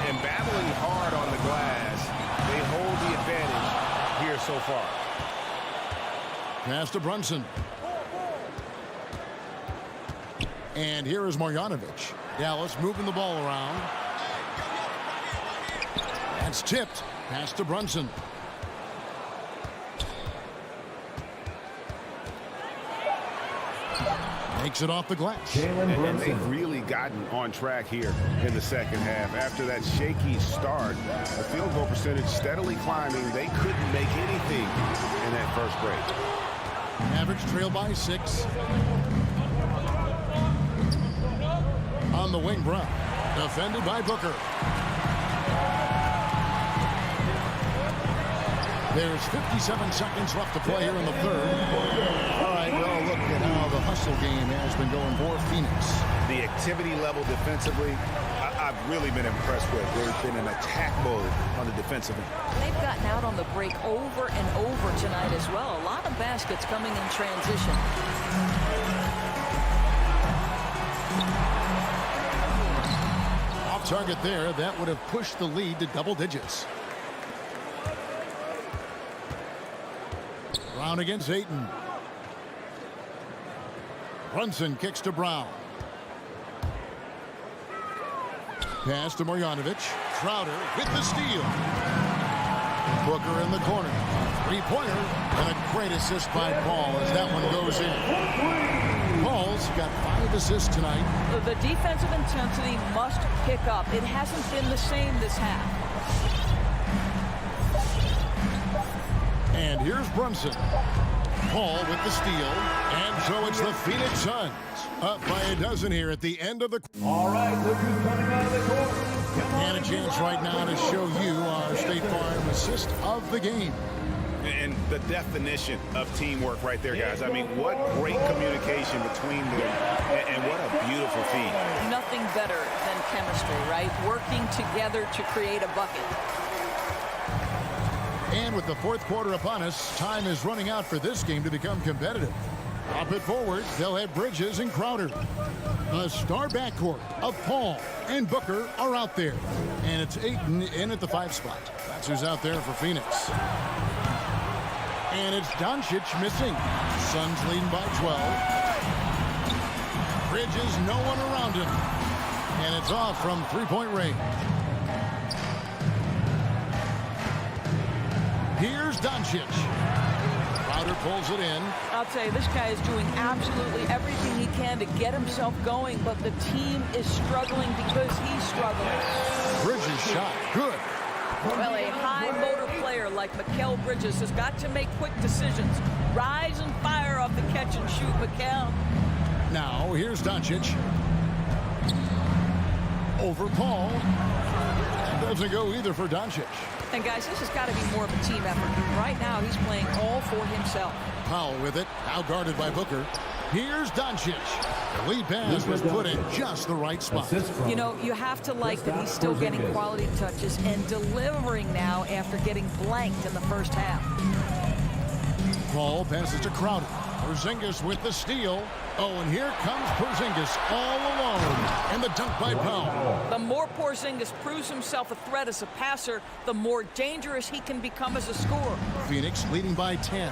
And battling hard on the glass, they hold the advantage here so far. Pass to Brunson. And here is Marjanovic. Dallas moving the ball around. That's tipped. Pass to Brunson. Makes it off the glass. And they've really gotten on track here in the second half. After that shaky start, the field goal percentage steadily climbing. They couldn't make anything in that first break. Mavericks trail by 6. On the wing, Brown. Defended by Booker. There's 57 seconds left to play here in the third. All right, well, look at how the hustle game has been going for Phoenix. The activity level defensively, I've really been impressed with. They've been in attack mode on the defensive end. They've gotten out on the break over and over tonight as well. A lot of baskets coming in transition. Off target there, that would have pushed the lead to double digits. Brown against Ayton. Brunson kicks to Brown. Pass to Marjanovic. Crowder with the steal. Booker in the corner. Three-pointer. And a great assist by Paul as that one goes in. Paul's got 5 assists tonight. The defensive intensity must pick up. It hasn't been the same this half. And here's Brunson. Paul with the steal. And so it's the Phoenix Suns up by a dozen here at the end of the... All right, look who's coming out of the court. And a chance right now to show you our State Farm assist of the game. And the definition of teamwork right there, guys. I mean, what great communication between them, and what a beautiful feed. Nothing better than chemistry, right? Working together to create a bucket. And with the fourth quarter upon us, time is running out for this game to become competitive. Up it forward, they'll have Bridges and Crowder. The star backcourt of Paul and Booker are out there. And it's Ayton in at the 5 spot. That's who's out there for Phoenix. And it's Doncic missing. Suns leading by 12. Bridges, no one around him. And it's off from three-point range. Here's Doncic. Crowder pulls it in. I'll tell you, this guy is doing absolutely everything he can to get himself going, but the team is struggling because he's struggling. Bridges shot. Good. Well, a high motor player like Mikal Bridges has got to make quick decisions. Rise and fire off the catch and shoot, Mikal. Now, here's Doncic. Over Paul. That doesn't go either for Doncic. And guys, this has got to be more of a team effort. Right now, he's playing all for himself. Powell with it. Now guarded by Booker. Here's Doncic. The lead pass was put in just the right spot. You know, you have to like that he's still getting quality touches and delivering now after getting blanked in the first half. Paul passes to Crowder. Porzingis with the steal. Oh, and here comes Porzingis all alone. And the dunk by Powell. The more Porzingis proves himself a threat as a passer, the more dangerous he can become as a scorer. Phoenix leading by 10.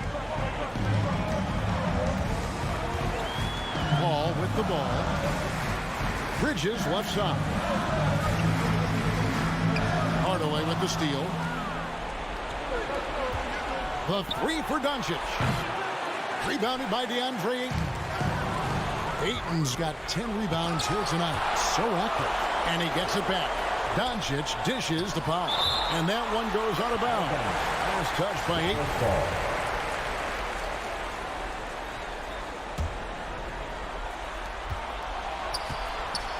Paul with the ball. Bridges left side. Hardaway with the steal. The three for Doncic. Rebounded by DeAndre Ayton. Ayton's got 10 rebounds here tonight. So active. And he gets it back. Doncic dishes to Powell. And that one goes out of bounds. Last touch by Ayton.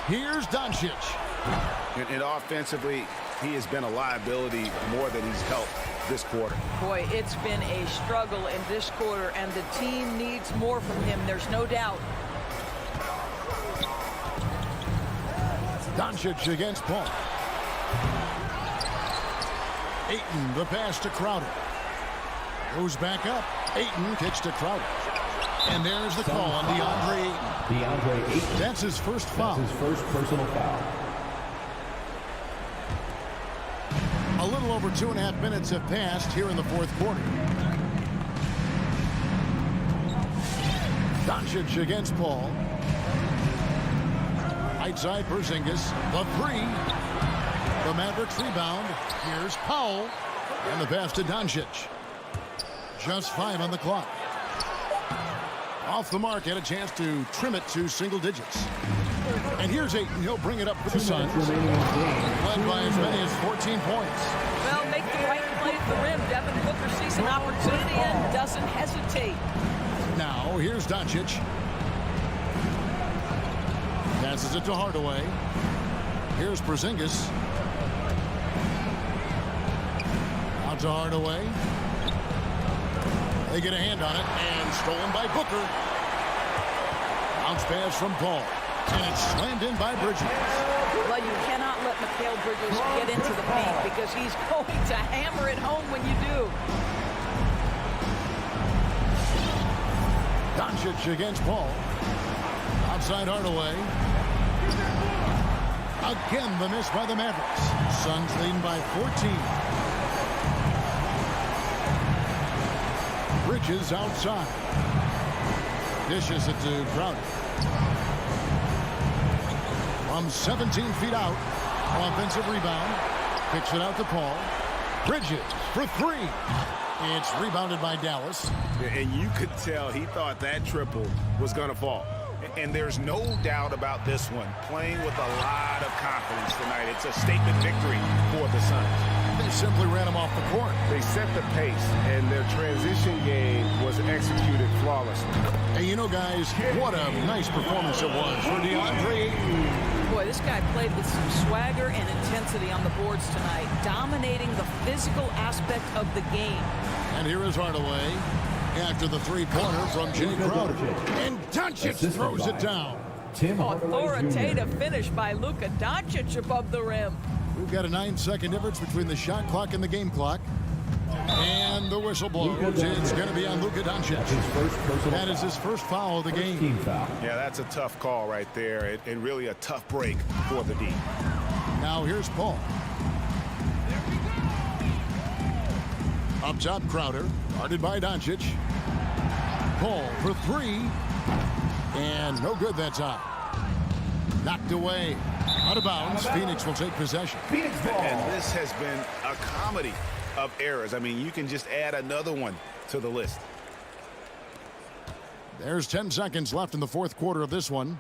Here's Doncic. And offensively, he has been a liability more than he's helped this quarter. Boy, it's been a struggle in this quarter, and the team needs more from him. There's no doubt. Doncic against Paul. Ayton, the pass to Crowder. Goes back up. Ayton kicks to Crowder. And there's the call on DeAndre Ayton. That's his first foul. That's his first personal foul. A little over 2.5 minutes have passed here in the fourth quarter. Doncic against Paul. Right side Porzingis. The three. The Mavericks rebound. Here's Powell. And the pass to Doncic. Just 5 on the clock. Off the mark, had a chance to trim it to single digits. And here's Ayton. He'll bring it up for the Suns. Led by as many as 14 points. Well, make the right play at the rim. Devin Booker sees an opportunity and doesn't hesitate. Now, here's Doncic. Passes it to Hardaway. Here's Porzingis. Out to Hardaway. They get a hand on it, and stolen by Booker. Bounce pass from Paul. And it's slammed in by Bridges. Well, you cannot let Mikal Bridges get into the paint because he's going to hammer it home when you do. Doncic against Paul. Outside Hardaway. Again, the miss by the Mavericks. Suns leading by 14. Bridges outside. Dishes it to Crowder. From 17 feet out. Offensive rebound. Kicks it out to Paul. Bridges for three. It's rebounded by Dallas. And you could tell he thought that triple was going to fall. And there's no doubt about this one. Playing with a lot of confidence tonight. It's a statement victory for the Suns. They simply ran him off the court. They set the pace, and their transition game was executed flawlessly. Hey, you know, guys, what a nice performance it was for DeAndre Ayton. Boy, this guy played with some swagger and intensity on the boards tonight, dominating the physical aspect of the game. And here is Hardaway after the three-pointer from Jay Crowder. And Doncic throws it down. Authoritative finish by Luka Doncic above the rim. We've got a 9-second difference between the shot clock and the game clock. And the whistle blows. It's going to be on Luka Doncic. That is his first foul of the game. Yeah, that's a tough call right there, and really a tough break for the D. Now here's Paul. Up top, Crowder. Guarded by Doncic. Paul for three. And no good that time. Knocked away. Out of bounds. Phoenix will take possession. And this has been a comedy of errors. I mean, you can just add another one to the list. There's 10 seconds left in the fourth quarter of this one.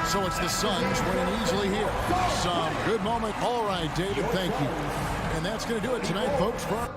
So it's the Suns winning easily here. Some good moment. All right, David, thank you. And that's going to do it tonight, folks. For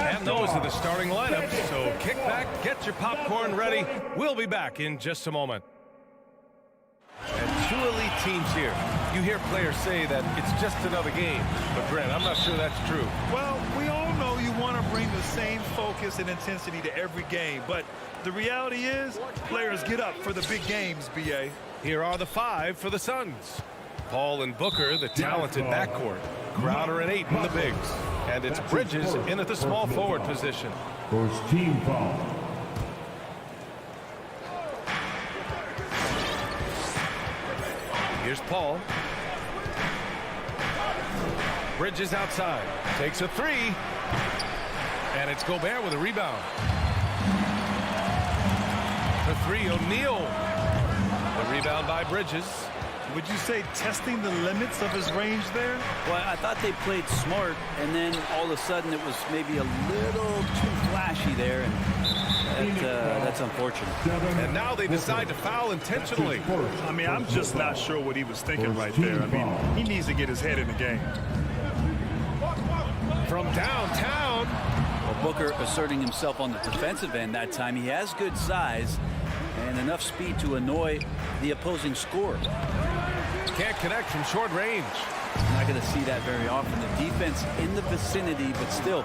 And those are the starting lineups. So kick back, get your popcorn ready. We'll be back in just a moment. And two elite teams here. You hear players say that it's just another game. But, Grant, I'm not sure that's true. Well, we all know you want to bring the same focus and intensity to every game. But the reality is, players get up for the big games, B.A. Here are the five for the Suns. Paul and Booker, the talented backcourt. Crowder and Ayton, the bigs. And it's Bridges in at the small forward position. First team foul. Here's Paul. Bridges outside. Takes a three. And it's Gobert with a rebound. The three, O'Neal. The rebound by Bridges. Would you say testing the limits of his range there? Well, I thought they played smart, and then all of a sudden it was maybe a little too flashy there, and that's unfortunate. And now they decide to foul intentionally. I mean, I'm just not sure what he was thinking right there. I mean, he needs to get his head in the game. From downtown. Well, Booker asserting himself on the defensive end that time. He has good size and enough speed to annoy the opposing scorer. Can't connect from short range. Not going to see that very often. The defense in the vicinity, but still,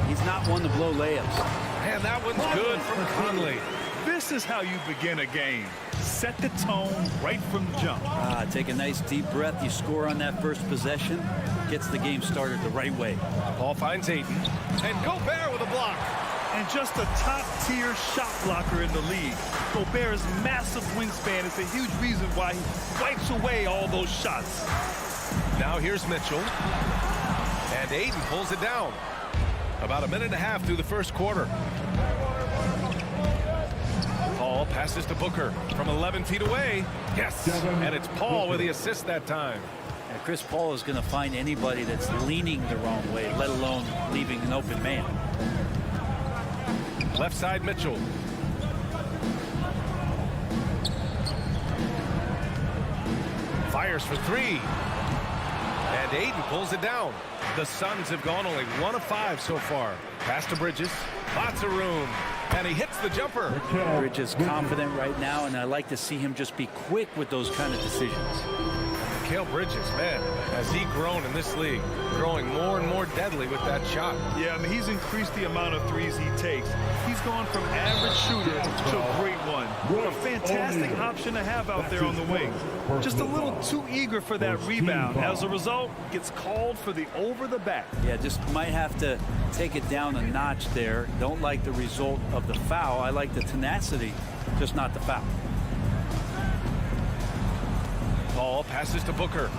he's not one to blow layups. And that one's good from Conley. This is how you begin a game. Set the tone right from the jump. Take a nice deep breath. You score on that first possession. Gets the game started the right way. Ball finds Ayton. And Gobert with a block. And just a top-tier shot blocker in the league. Gobert's massive wingspan is a huge reason why he wipes away all those shots. Now here's Mitchell. And Ayton pulls it down. About a minute and a half through the first quarter. Paul passes to Booker from 11 feet away. Yes, and it's Paul with the assist that time. And Chris Paul is going to find anybody that's leaning the wrong way, let alone leaving an open man. Left side, Mitchell. Fires for three. And Ayton pulls it down. The Suns have gone only 1 of 5 so far. Pass to Bridges. Lots of room. And he hits the jumper. Bridges confident right now, and I like to see him just be quick with those kind of decisions. Mikal Bridges, man, has he grown in this league, growing more and more deadly with that shot. Yeah, I mean, he's increased the amount of threes he takes. He's gone from average shooter to a great one. What a fantastic option to have out there on the wing. Just a little too eager for that rebound. As a result, gets called for the over the back. Yeah, just might have to take it down a notch there. Don't like the result of the foul. I like the tenacity, just not the foul. Paul passes to Booker.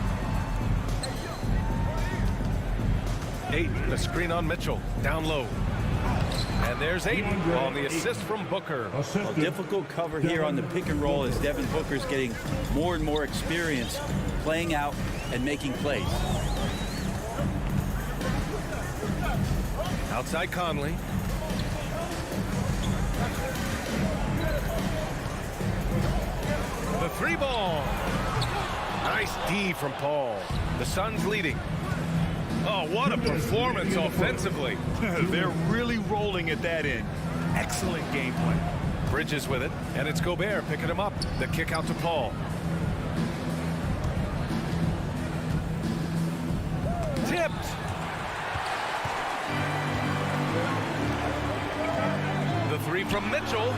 Ayton, the screen on Mitchell, down low. And there's Ayton on the assist from Booker. A difficult cover here on the pick and roll as Devin Booker's getting more and more experience playing out and making plays. Outside Conley. The three ball. Nice D from Paul. The Suns leading. Oh, what a performance offensively. They're really rolling at that end. Excellent game plan. Bridges with it, and it's Gobert picking him up. The kick out to Paul. Tipped. The three from Mitchell.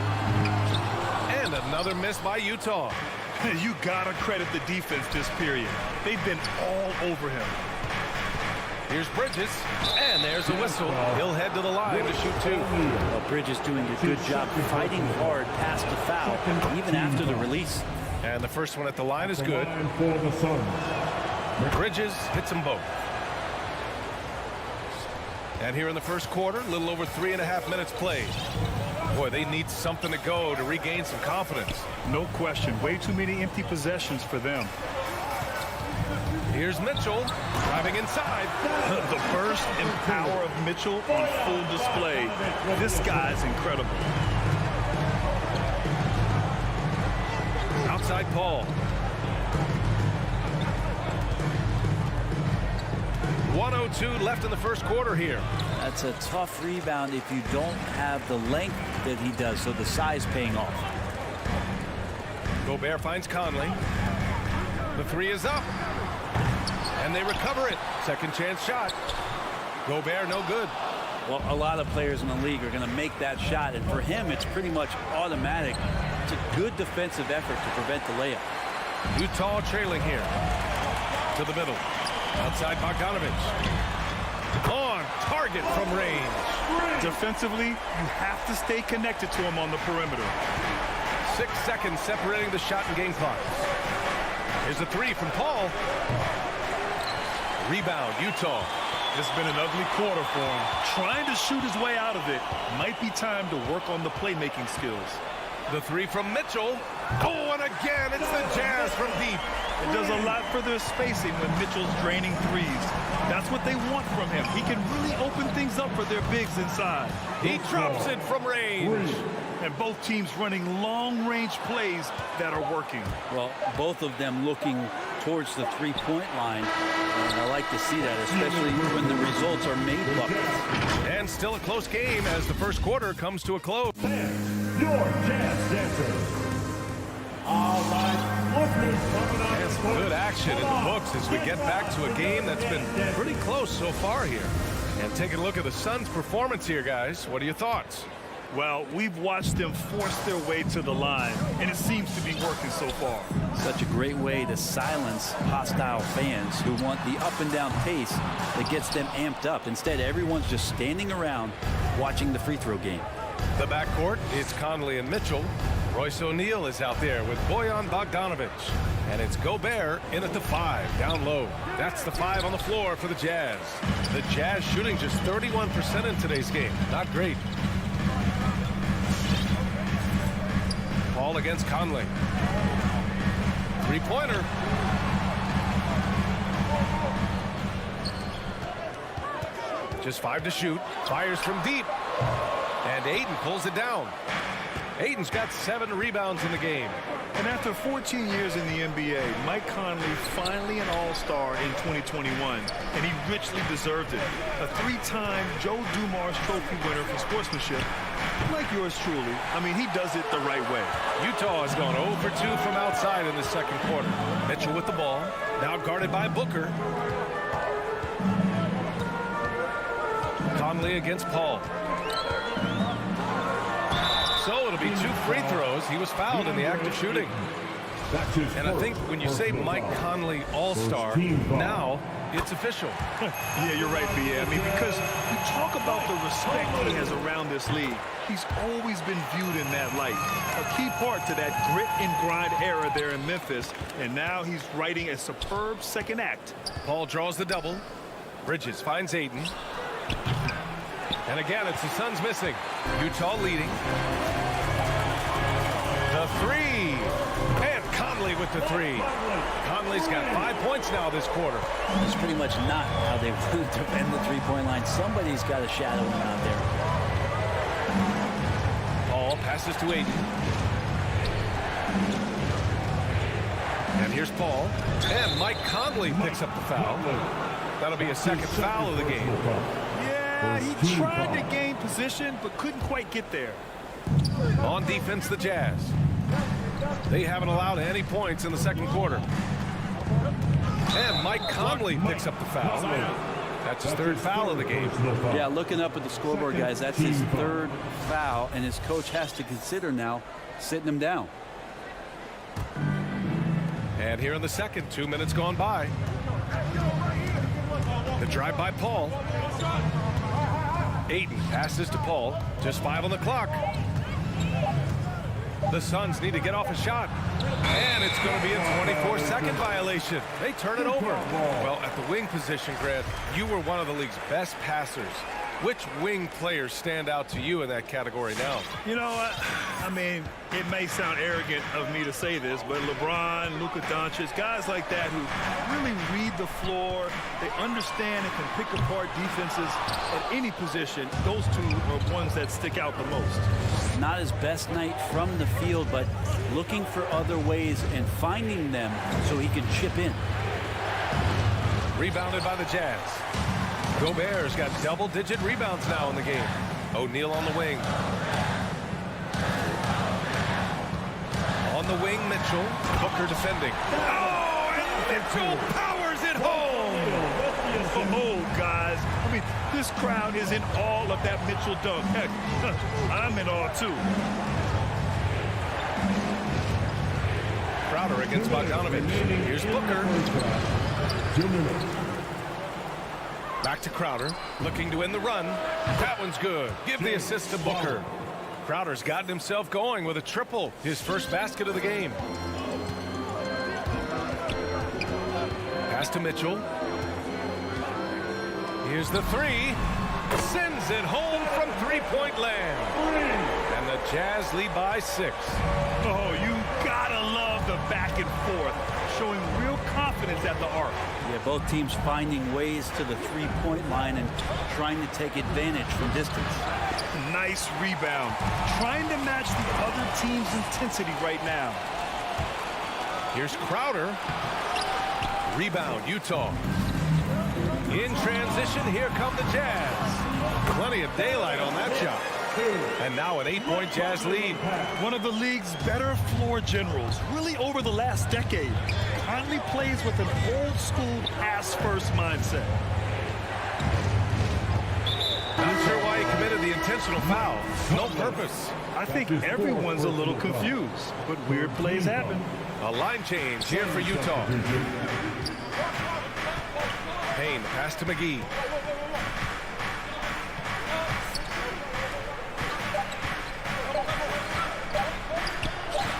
And another miss by Utah. You gotta credit the defense this period. They've been all over him. Here's Bridges, and there's a whistle. He'll head to the line to shoot two. Well, Bridges doing a good job fighting hard past the foul, even after the release. And the first one at the line is good. Bridges hits them both. And here in the first quarter, a little over 3.5 minutes played. Boy, they need something to go to regain some confidence. No question. Way too many empty possessions for them. Here's Mitchell driving inside. The burst and power of Mitchell on full display. This guy's incredible. Outside Paul. 1:02 left in the first quarter here. That's a tough rebound if you don't have the length that he does, so the size paying off. Gobert finds Conley. The three is up. And they recover it. Second chance shot. Gobert no good. Well, a lot of players in the league are going to make that shot, and for him, it's pretty much automatic. It's a good defensive effort to prevent the layup. Utah trailing here. To the middle. Outside Bogdanovich. On target from range. Defensively, you have to stay connected to him on the perimeter. 6 seconds separating the shot and game clock. Here's a three from Paul. Rebound, Utah. It's been an ugly quarter for him. Trying to shoot his way out of it. Might be time to work on the playmaking skills. The three from Mitchell. Oh, and again, it's the Jazz from deep. It does a lot for their spacing when Mitchell's draining threes. That's what they want from him. He can really open things up for their bigs inside. He drops it from range. And both teams running long-range plays that are working. Well, both of them looking towards the three-point line. And I like to see that, especially when the results are made buckets. And still a close game as the first quarter comes to a close. Your Jazz dancers. All right, and some good action in the books as we get back to a game that's been pretty close so far here. And taking a look at the Suns' performance here, guys. What are your thoughts? Well, we've watched them force their way to the line, and it seems to be working so far. Such a great way to silence hostile fans who want the up and down pace that gets them amped up. Instead, everyone's just standing around watching the free throw game. The backcourt, it's Conley and Mitchell. Royce O'Neal is out there with Bojan Bogdanovich. And it's Gobert in at the 5, down low. That's the 5 on the floor for the Jazz. The Jazz shooting just 31% in today's game. Not great. Paul against Conley. Three-pointer. Just 5 to shoot. Fires from deep. And Ayton pulls it down. Ayton's got 7 rebounds in the game. And after 14 years in the NBA, Mike Conley finally an all-star in 2021, and he richly deserved it. A 3-time Joe Dumars Trophy winner for sportsmanship, like yours truly. I mean, he does it the right way. Utah has gone 0 for 2 from outside in the second quarter. Mitchell with the ball, now guarded by Booker. Conley against Paul. So it'll be 2 free throws. He was fouled in the act of shooting. And I think when you say Mike Conley all-star, now it's official. Yeah, you're right, B.A. I mean, because you talk about the respect he has around this league. He's always been viewed in that light. A key part to that grit and grind era there in Memphis. And now he's writing a superb second act. Paul draws the double. Bridges finds Ayton. And again, it's the Suns missing. Utah leading. The 3. And Conley with the 3. Conley's got 5 points now this quarter. It's pretty much not how they would defend the three-point line. Somebody's got to shadow him out there. Paul passes to Ayton. And here's Paul. And Mike Conley picks up the foul. That'll be a second foul of the game. Yeah, he tried to gain position, but couldn't quite get there. On defense, the Jazz. They haven't allowed any points in the second quarter. And Mike Conley picks up the foul. That's his 3rd foul of the game. Yeah, looking up at the scoreboard, guys, that's his 3rd foul, and his coach has to consider now sitting him down. And here in the second, 2 minutes gone by. The drive by Paul. Ayton passes to Paul. Just 5 on the clock. The Suns need to get off a shot. And it's going to be a 24-second violation. They turn it over. Well, at the wing position, Grant, you were one of the league's best passers. Which wing players stand out to you in that category now? You know, I mean, it may sound arrogant of me to say this, but LeBron, Luka Doncic, guys like that who really read the floor, they understand and can pick apart defenses at any position. Those 2 are ones that stick out the most. Not his best night from the field, but looking for other ways and finding them so he can chip in. Rebounded by the Jazz. Gobert's got double-digit rebounds now in the game. O'Neal on the wing. On the wing, Mitchell. Booker defending. Oh, and Mitchell powers it home. Oh, guys. I mean, this crowd is in awe of that Mitchell dunk. Heck, I'm in awe, too. Crowder against Bogdanovich. Here's Booker. Back to Crowder. Looking to win the run. That one's good. Give the assist to Booker. Crowder's gotten himself going with a triple. His first basket of the game. Pass to Mitchell. Here's the three. Sends it home from three-point land. And the Jazz lead by 6. Oh, you gotta love the back and forth, showing real confidence at the arc. Yeah, both teams finding ways to the three-point line and trying to take advantage from distance. Nice rebound. Trying to match the other team's intensity right now. Here's Crowder. Rebound, Utah. In transition, here come the Jazz. Plenty of daylight on that shot. And now an 8-point Jazz lead. One of the league's better floor generals, really over the last decade. Conley plays with an old-school pass-first mindset. Not sure why he committed the intentional foul. No purpose. I think everyone's a little confused, but weird plays happen. A line change here for Utah. Payne, pass to McGee.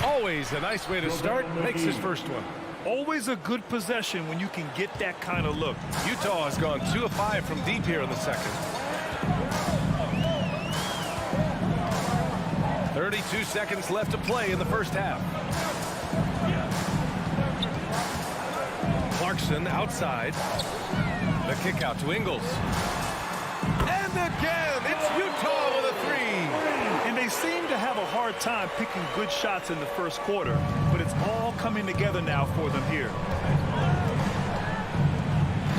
Always a nice way to start. Makes his first one. Always a good possession when you can get that kind of look. Utah has gone 2 of 5 from deep here in the second. 32 seconds left to play in the first half. Clarkson outside. The kick out to Ingles. And again, it's Utah with a 3. And they seem to have a hard time picking good shots in the first quarter, but it's all coming together now for them here.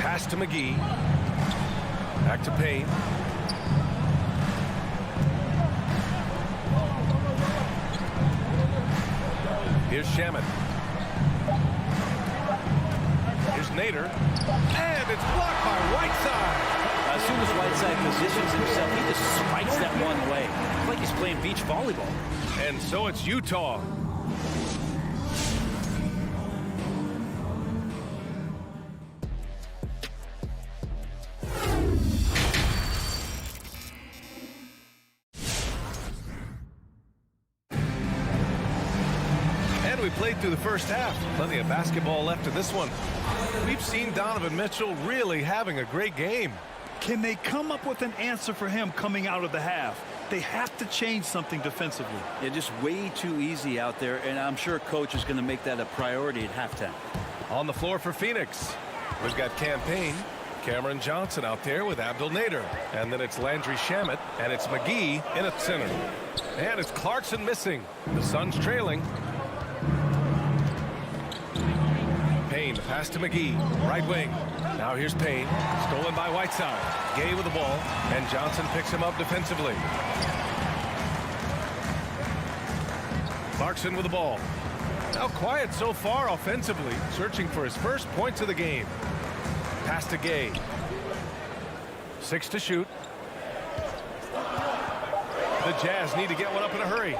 Pass to McGee. Back to Payne. Here's Shamet. Here's Nader. And it's blocked by Whiteside. As soon as Whiteside positions himself, he just spikes that one away. It's like he's playing beach volleyball. And so it's Utah. And we played through the first half. Plenty of basketball left in this one. We've seen Donovan Mitchell really having a great game. Can they come up with an answer for him coming out of the half? They have to change something defensively. Yeah, just way too easy out there, and I'm sure coach is going to make that a priority at halftime. On the floor for Phoenix, we've got Campaign, Cameron Johnson out there with Abdel Nader. And then it's Landry Shamet, and it's McGee in at center. And it's Clarkson missing. The Suns trailing. Payne, pass to McGee, right wing. Now here's Payne, stolen by Whiteside. Gay with the ball, and Johnson picks him up defensively. Clarkson with the ball. Now quiet so far offensively, searching for his first points of the game. Pass to Gay. 6 to shoot. The Jazz need to get one up in a hurry.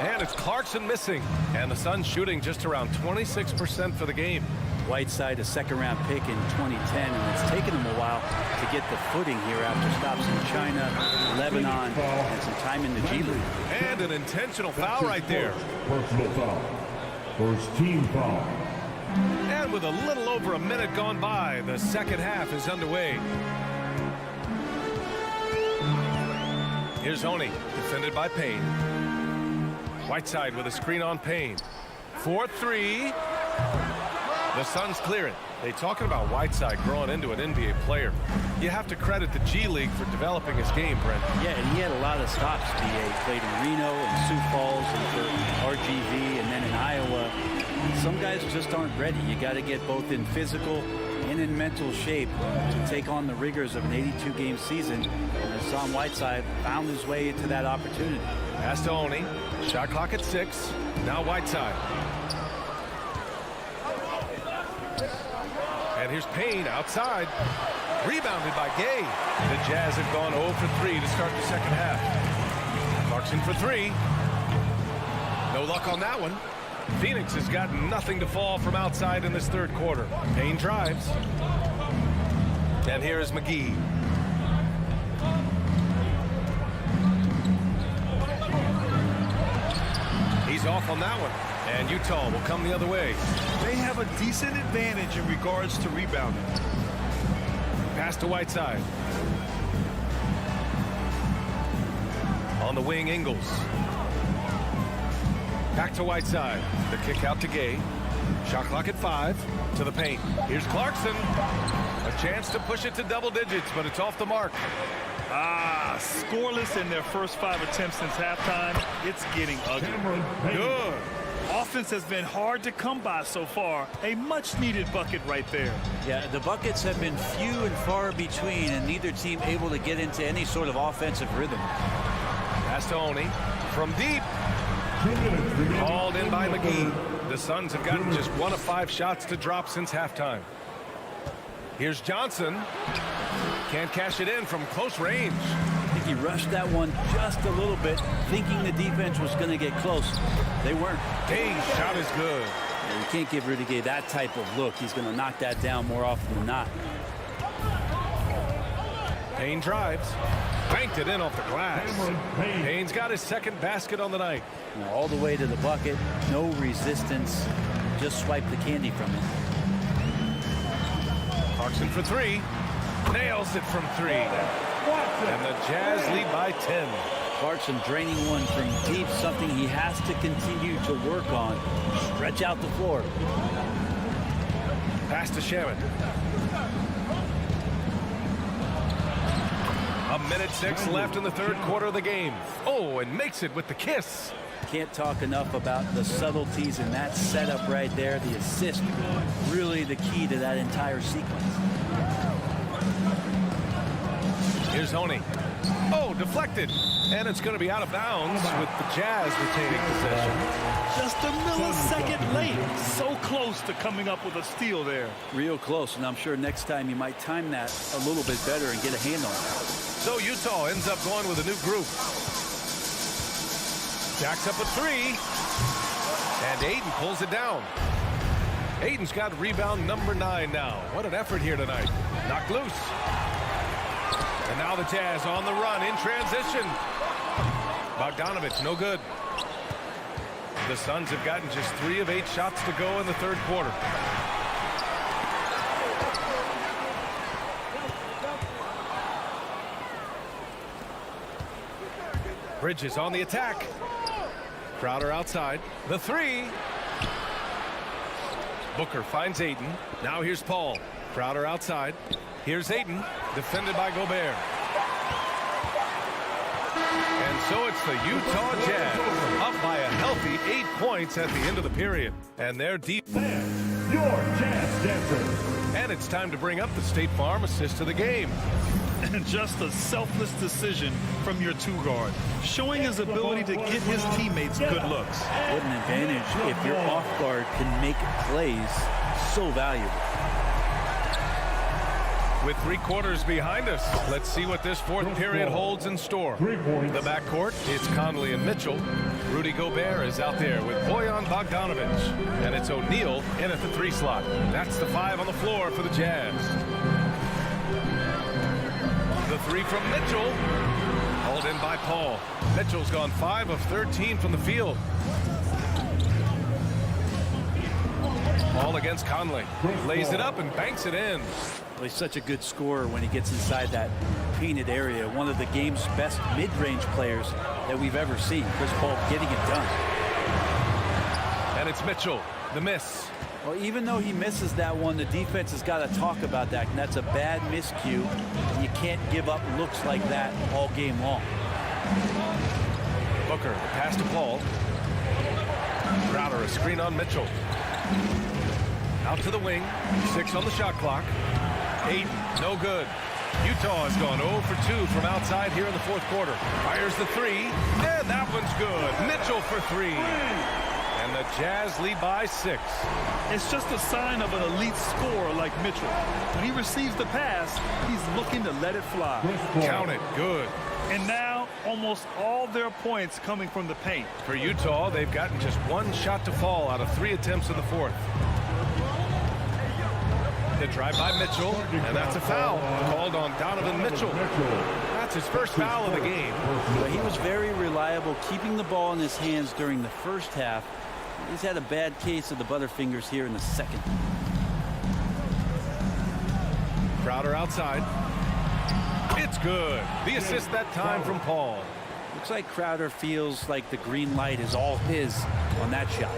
And it's Clarkson missing. And the Suns shooting just around 26% for the game. Whiteside, a second-round pick in 2010, and it's taken him a while to get the footing here after stops in China, Lebanon, and some time in the G League. And an intentional foul right there. Personal foul. First team foul. And with a little over a minute gone by, the second half is underway. Here's Oni, defended by Payne. Whiteside with a screen on Payne. 4-3. The Suns clear it. They talking about Whiteside growing into an NBA player. You have to credit the G League for developing his game, Brent. Yeah, and he had a lot of stops, B.A. Played in Reno and Sioux Falls and for RGV and then in Iowa. Some guys just aren't ready. You got to get both in physical and been in mental shape to take on the rigors of an 82-game season. And Hassan Whiteside found his way into that opportunity. Pass to Oni. Shot clock at 6. Now Whiteside. And here's Payne outside. Rebounded by Gay. The Jazz have gone 0 for 3 to start the second half. Clarkson for 3. No luck on that one. Phoenix has got nothing to fall from outside in this third quarter. Payne drives. And here is McGee. He's off on that one. And Utah will come the other way. They have a decent advantage in regards to rebounding. Pass to Whiteside. On the wing, Ingles. Back to Whiteside. The kick out to Gay. Shot clock at 5. To the paint. Here's Clarkson. A chance to push it to double digits, but it's off the mark. Scoreless in their first 5 attempts since halftime. It's getting ugly. Good. Offense has been hard to come by so far. A much-needed bucket right there. Yeah, the buckets have been few and far between, and neither team able to get into any sort of offensive rhythm. Pass to Oni. From deep. Called in by McGee. The Suns have gotten just 1 of 5 shots to drop since halftime. Here's Johnson. Can't cash it in from close range. I think he rushed that one just a little bit, thinking the defense was going to get close. They weren't. Gay's shot is good. Yeah, you can't give Rudy Gay that type of look. He's going to knock that down more often than not. Payne drives. Banked it in off the glass. Payne's got his second basket on the night. Now, all the way to the bucket. No resistance. Just swipe the candy from it. Clarkson for 3. Nails it from 3. And the Jazz lead by 10. Clarkson draining one from deep, something he has to continue to work on. Stretch out the floor. Pass to Shaman. 1:06 left in the third quarter of the game. Oh, and makes it with the kiss. Can't talk enough about the subtleties in that setup right there. The assist, really the key to that entire sequence. Here's Honey. Oh, deflected. And it's going to be out of bounds with the Jazz retaining possession. Just a millisecond late. So close to coming up with a steal there. Real close, and I'm sure next time you might time that a little bit better and get a hand on it. So Utah ends up going with a new group. Jacks up a 3. And Ayton pulls it down. Ayton's got rebound number 9 now. What an effort here tonight. Knocked loose. And now the Jazz on the run in transition. Bogdanovich, no good. The Suns have gotten just 3 of 8 shots to go in the third quarter. Bridges on the attack. Crowder outside. The 3. Booker finds Ayton. Now here's Paul. Crowder outside. Here's Ayton, defended by Gobert. And so it's the Utah Jazz, up by a healthy 8 points at the end of the period. And they're deep. Your Jazz dancers. And it's time to bring up the State Farm assist of the game. And just a selfless decision from your 2 guard, showing his ability to get his teammates good looks. What an advantage if your off guard can make plays so valuable. With 3 quarters behind us, let's see what this fourth period holds in store. The backcourt, it's Conley and Mitchell. Rudy Gobert is out there with Bojan Bogdanovich. And it's O'Neal in at the 3 slot. That's the 5 on the floor for the Jazz. The 3 from Mitchell. Hauled in by Paul. Mitchell's gone 5 of 13 from the field. Ball against Conley. Lays it up and banks it in. Well, he's such a good scorer when he gets inside that painted area. One of the game's best mid-range players that we've ever seen. Chris Paul getting it done. And it's Mitchell. The miss. Well, even though he misses that one, the defense has got to talk about that. And that's a bad miscue. You can't give up looks like that all game long. Booker, pass to Paul. Crowder, a screen on Mitchell. Out to the wing. 6 on the shot clock. Aiden, no good. Utah has gone 0 for 2 from outside here in the fourth quarter. Fires the 3, and that one's good. Mitchell for 3. And the Jazz lead by 6. It's just a sign of an elite scorer like Mitchell. When he receives the pass, he's looking to let it fly. Count it. Good. And now, almost all their points coming from the paint. For Utah, they've gotten just 1 shot to fall out of 3 attempts in the fourth. The drive by Mitchell, and that's a foul called on Donovan Mitchell. That's his first foul of the game. But he was very reliable, keeping the ball in his hands during the first half. He's had a bad case of the butterfingers here in the second. Crowder outside. It's good. The assist that time from Paul. Looks like Crowder feels like the green light is all his on that shot.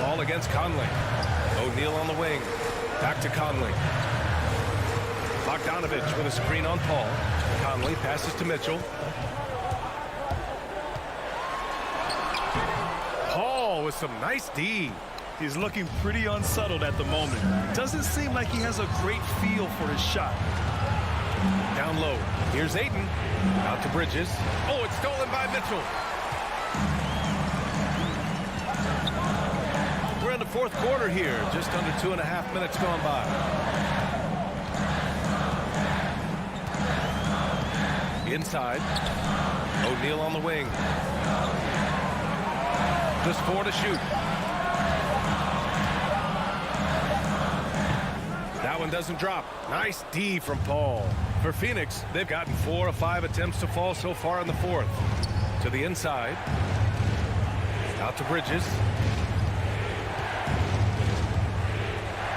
Ball against Conley. O'Neal on the wing. Back to Conley. Bogdanovich with a screen on Paul. Conley passes to Mitchell. Paul with some nice D. He's looking pretty unsettled at the moment. Doesn't seem like he has a great feel for his shot. Down low. Here's Ayton. Out to Bridges. Oh, it's stolen by Mitchell. We're in the fourth quarter here. Just under 2.5 minutes gone by. Inside. O'Neal on the wing. Just 4 to shoot. That one doesn't drop. Nice D from Paul. For Phoenix, they've gotten 4 of 5 attempts to fall so far in the fourth. To the inside. Out to Bridges.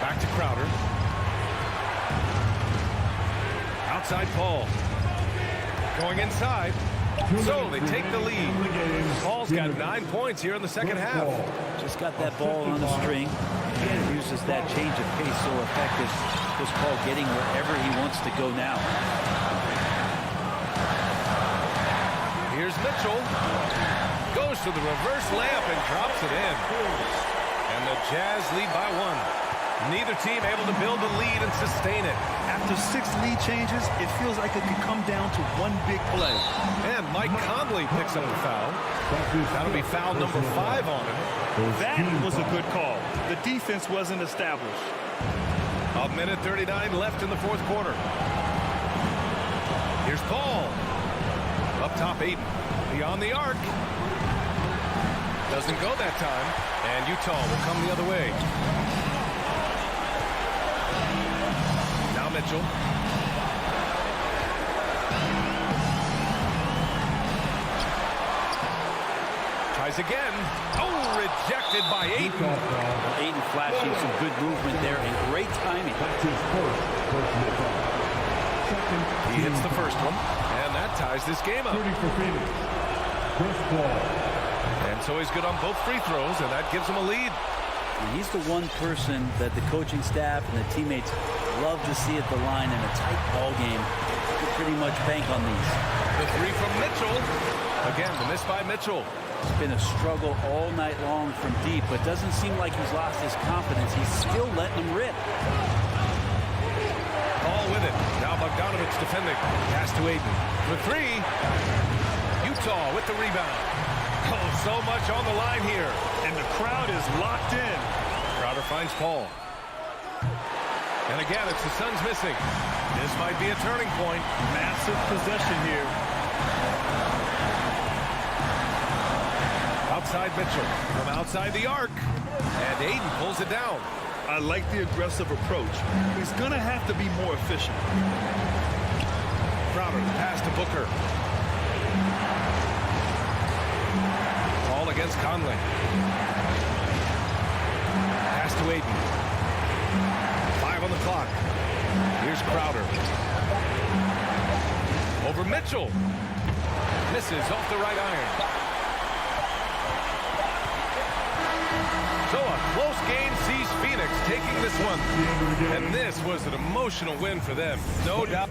Back to Crowder. Outside Paul. Going inside. So they take the lead. Paul's got 9 points here in the second half. Just got that ball on the string. And uses that change of pace so effective. Just Paul getting wherever he wants to go now. Here's Mitchell. Goes to the reverse layup and drops it in. And the Jazz lead by 1. Neither team able to build a lead and sustain it. After 6 lead changes, it feels like it could come down to one big play. And Mike Conley picks up the foul. That'll be foul number 5 on him. That was a good call. The defense wasn't established. 1:39 left in the fourth quarter. Here's Paul. Up top, Ayton. Beyond the arc. Doesn't go that time. And Utah will come the other way. Now Mitchell. Tries again. Oh, rejected by Ayton. Ayton flashing some good movement there and great timing. He hits the first one, and that ties this game up. And so he's good on both free throws, and that gives him a lead. And he's the one person that the coaching staff and the teammates love to see at the line in a tight ball game. You can pretty much bank on these. The 3 from Mitchell. Again, the miss by Mitchell. It's been a struggle all night long from deep, but doesn't seem like he's lost his confidence. He's still letting them rip. Paul with it. Now Bogdanovich defending. Pass to Ayton. For 3. Utah with the rebound. Oh, so much on the line here. And the crowd is locked in. Crowder finds Paul. And again, it's the Suns missing. This might be a turning point. Massive possession here. Outside Mitchell. From outside the arc. And Ayton pulls it down. I like the aggressive approach. He's going to have to be more efficient. Crowder, pass to Booker. Ball against Conley. Pass to Ayton. 5 on the clock. Here's Crowder. Over Mitchell. Misses off the right iron. So a close game sees Phoenix taking this one. And this was an emotional win for them. No doubt.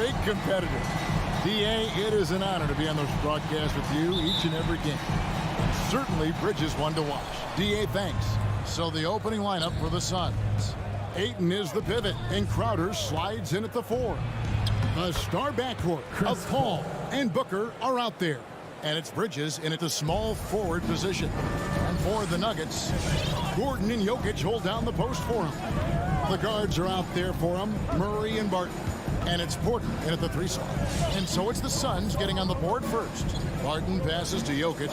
great competitor. D.A., it is an honor to be on those broadcasts with you each and every game. And certainly Bridges one to watch. D.A., thanks. So the opening lineup for the Suns. Ayton is the pivot, and Crowder slides in at the 4. The star backcourt of Paul and Booker are out there. And it's Bridges in at the small forward position. And for the Nuggets, Gordon and Jokic hold down the post for him. The guards are out there for him, Murray and Barton. And it's Porter in at the 3 slot. And so it's the Suns getting on the board first. Barton passes to Jokic.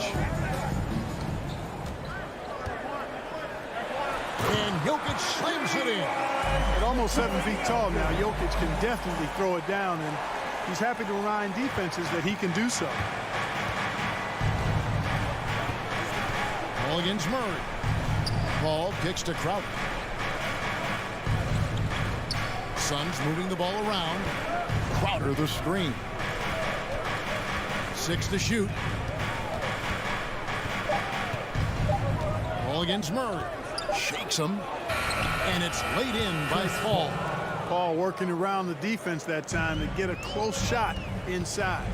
And Jokic slams it in. At almost 7 feet tall now, Jokic can definitely throw it down, and he's happy to remind defenses that he can do so. Ball against Murray. Ball kicks to Crowder. Suns moving the ball around. Crowder the screen. 6 to shoot. Ball against Murray. Shakes him. And it's laid in by Paul. Paul working around the defense that time to get a close shot inside.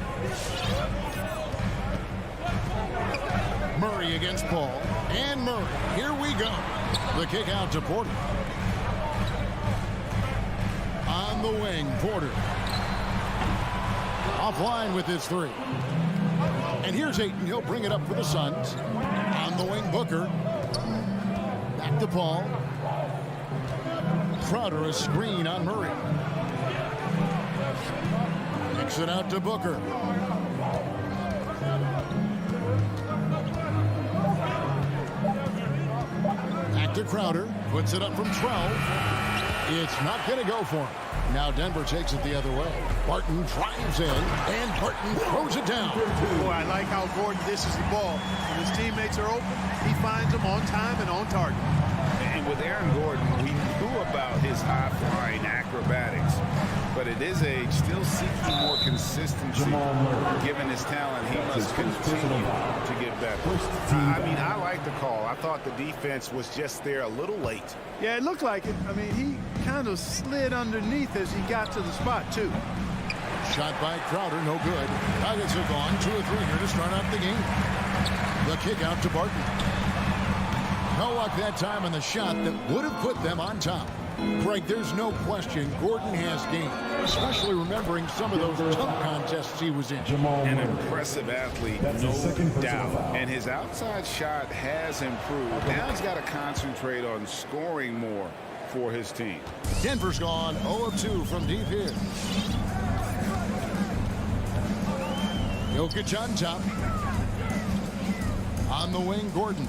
Murray against Paul. And Murray. Here we go. The kick out to Porter. On the wing, Porter. Offline with his 3. And here's Ayton. He'll bring it up for the Suns. On the wing, Booker. Back to Paul. Crowder a screen on Murray. Kicks it out to Booker. Back to Crowder. Puts it up from 12. It's not going to go for him. Now Denver takes it the other way. Barton drives in, and Barton throws it down. Boy, I like how Gordon dishes the ball. When his teammates are open, he finds them on time and on target. And with Aaron Gordon, we knew about his high-flying acrobatics. But at his age, still seeking more consistency. Given his talent, he must continue to get better. I mean, I like the call. I thought the defense was just there a little late. Yeah, it looked like it. I mean, he kind of slid underneath as he got to the spot, too. Shot by Crowder, no good. Nuggets have gone 2 of 3 here to start out the game. The kick out to Barton. No luck that time on the shot that would have put them on top. Greg, there's no question Gordon has game, especially remembering some of those tough contests he was in. An impressive athlete, no doubt. And his outside shot has improved. Now he's got to concentrate on scoring more for his team. Denver's gone 0 of 2 from deep here. Jokic on top. On the wing, Gordon.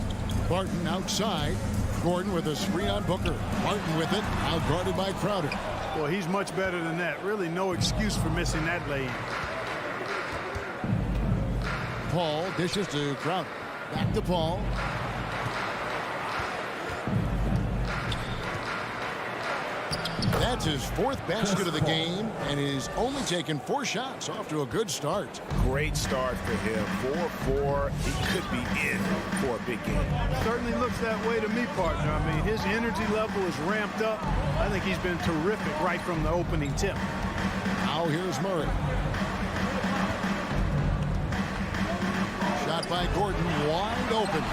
Barton outside. Gordon with a screen on Booker. Barton with it, out guarded by Crowder. Well, he's much better than that. Really no excuse for missing that lane. Paul dishes to Crowder. Back to Paul. That's his 4th basket of the game, and he's only taken 4 shots. Off to a good start. Great start for him. 4-4. He could be in for a big game. Certainly looks that way to me, partner. I mean, his energy level is ramped up. I think he's been terrific right from the opening tip. Now here's Murray. Shot by Gordon, wide open.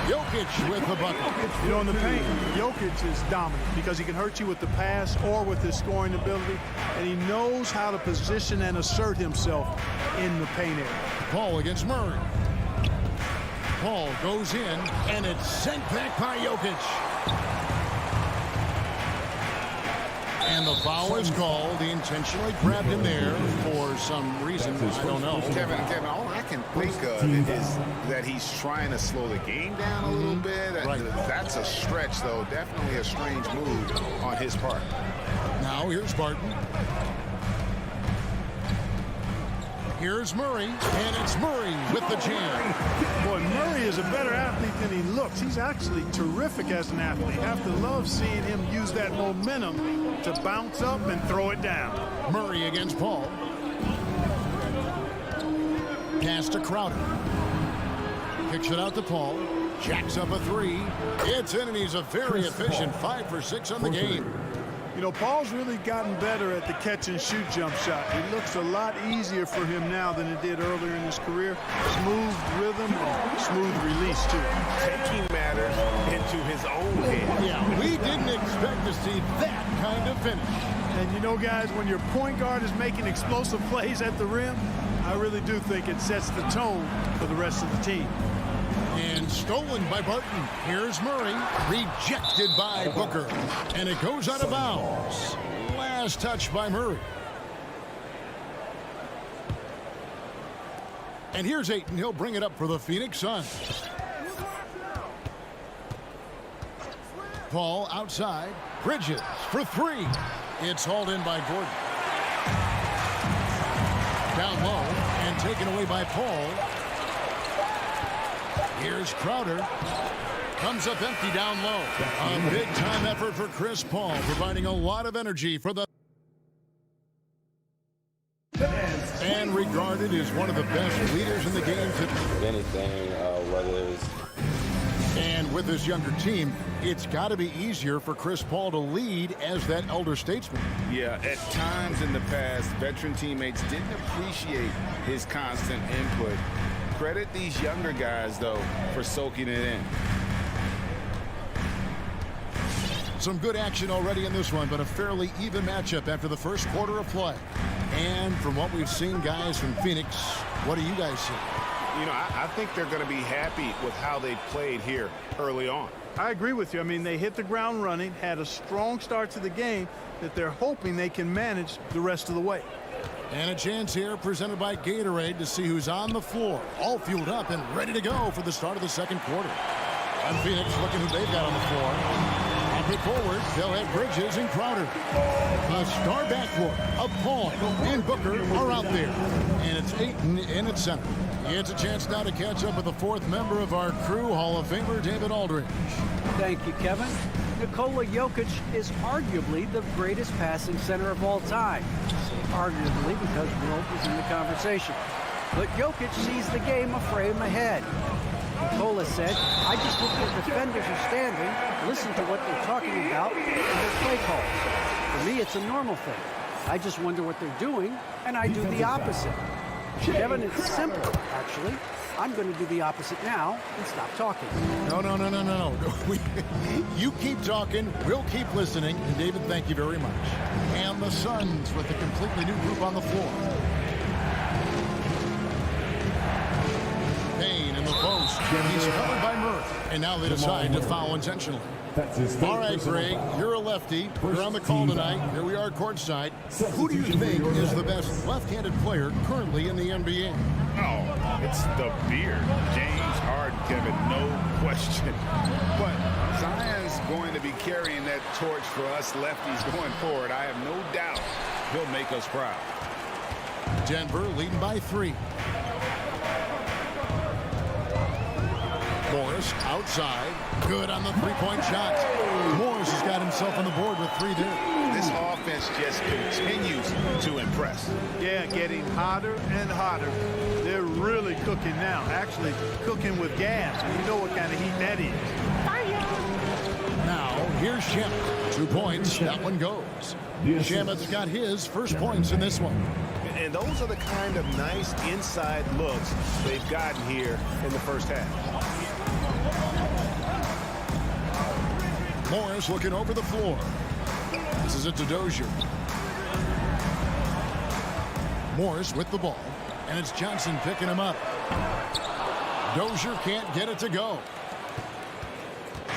Jokic with the bucket. You know, in the paint, Jokic is dominant because he can hurt you with the pass or with his scoring ability, and he knows how to position and assert himself in the paint area. Paul against Murray. Paul goes in, and it's sent back by Jokic. And the foul is called. He intentionally grabbed him there for some reason. I don't know. Kevin, all I can think of is that he's trying to slow the game down a little bit. Right. That's a stretch, though. Definitely a strange move on his part. Now here's Barton. Here's Murray, and it's Murray with the jam. Boy, Murray is a better athlete than he looks. He's actually terrific as an athlete. I have to love seeing him use that momentum to bounce up and throw it down. Murray against Paul. Pass to Crowder. Kicks it out to Paul. Jacks up a 3. It's in, and he's a very efficient 5 for 6 on the game. You know, Paul's really gotten better at the catch-and-shoot jump shot. It looks a lot easier for him now than it did earlier in his career. Smooth rhythm and smooth release, too. Taking matters into his own hand. Yeah, we didn't expect to see that kind of finish. And you know, guys, when your point guard is making explosive plays at the rim, I really do think it sets the tone for the rest of the team. And stolen by Barton. Here's Murray. Rejected by Booker. And it goes out of bounds. Last touch by Murray. And here's Ayton. He'll bring it up for the Phoenix Suns. Paul outside. Bridges for three. It's hauled in by Gordon. Down low and taken away by Paul. Here's Crowder. Comes up empty down low. A big-time effort for Chris Paul, providing a lot of energy for the... And regarded as one of the best leaders in the game. If anything, whether it's... And with this younger team, it's got to be easier for Chris Paul to lead as that elder statesman. Yeah, at times in the past, veteran teammates didn't appreciate his constant input. Credit these younger guys, though, for soaking it in. Some good action already in this one, but a fairly even matchup after the first quarter of play. And from what we've seen, guys, from Phoenix, what do you guys see? You know, I think they're going to be happy with how they played here early on. I agree with you. I mean, they hit the ground running, had a strong start to the game that they're hoping they can manage the rest of the way. And a chance here presented by Gatorade to see who's on the floor. All fueled up and ready to go for the start of the second quarter. And Phoenix looking who they've got on the floor. Up it forward, they'll have Bridges and Crowder. A star backcourt of Paul and Booker are out there. And it's Ayton in its center. It's a chance now to catch up with the fourth member of our crew, Hall of Famer David Aldridge. Thank you, Kevin. Nikola Jokic is arguably the greatest passing center of all time. Arguably because Wilt is in the conversation. But Jokic sees the game a frame ahead. Nikola said, I just look where defenders are standing, listen to what they're talking about, and their play calls. For me, it's a normal thing. I just wonder what they're doing, and I do the opposite. Kevin, it's simple, actually. I'm going to do the opposite now and stop talking. No. You keep talking, we'll keep listening. And David, thank you very much. And the Suns with a completely new group on the floor. Payne in the post. He's covered by Murray. And now they decide to foul intentionally. All right, Greg, you're a lefty. You're on the call tonight. Here we are courtside. Who do you think is the best left-handed player currently in the NBA? Oh, it's the beard. James Harden, Kevin, no question. But Zion's going to be carrying that torch for us lefties going forward. I have no doubt he'll make us proud. Denver leading by 3. Morris outside. Good on the three-point shot. Morris has got himself on the board with 3 there. This offense just continues to impress. Yeah, getting hotter and hotter. They're really cooking now. Actually, cooking with gas. And you know what kind of heat that is. Now, here's Shamet. 2 points. That one goes. Shamet's got his first points in this one. And those are the kind of nice inside looks they've gotten here in the first half. Morris looking over the floor. This is it to Dozier. Morris with the ball. And it's Johnson picking him up. Dozier can't get it to go.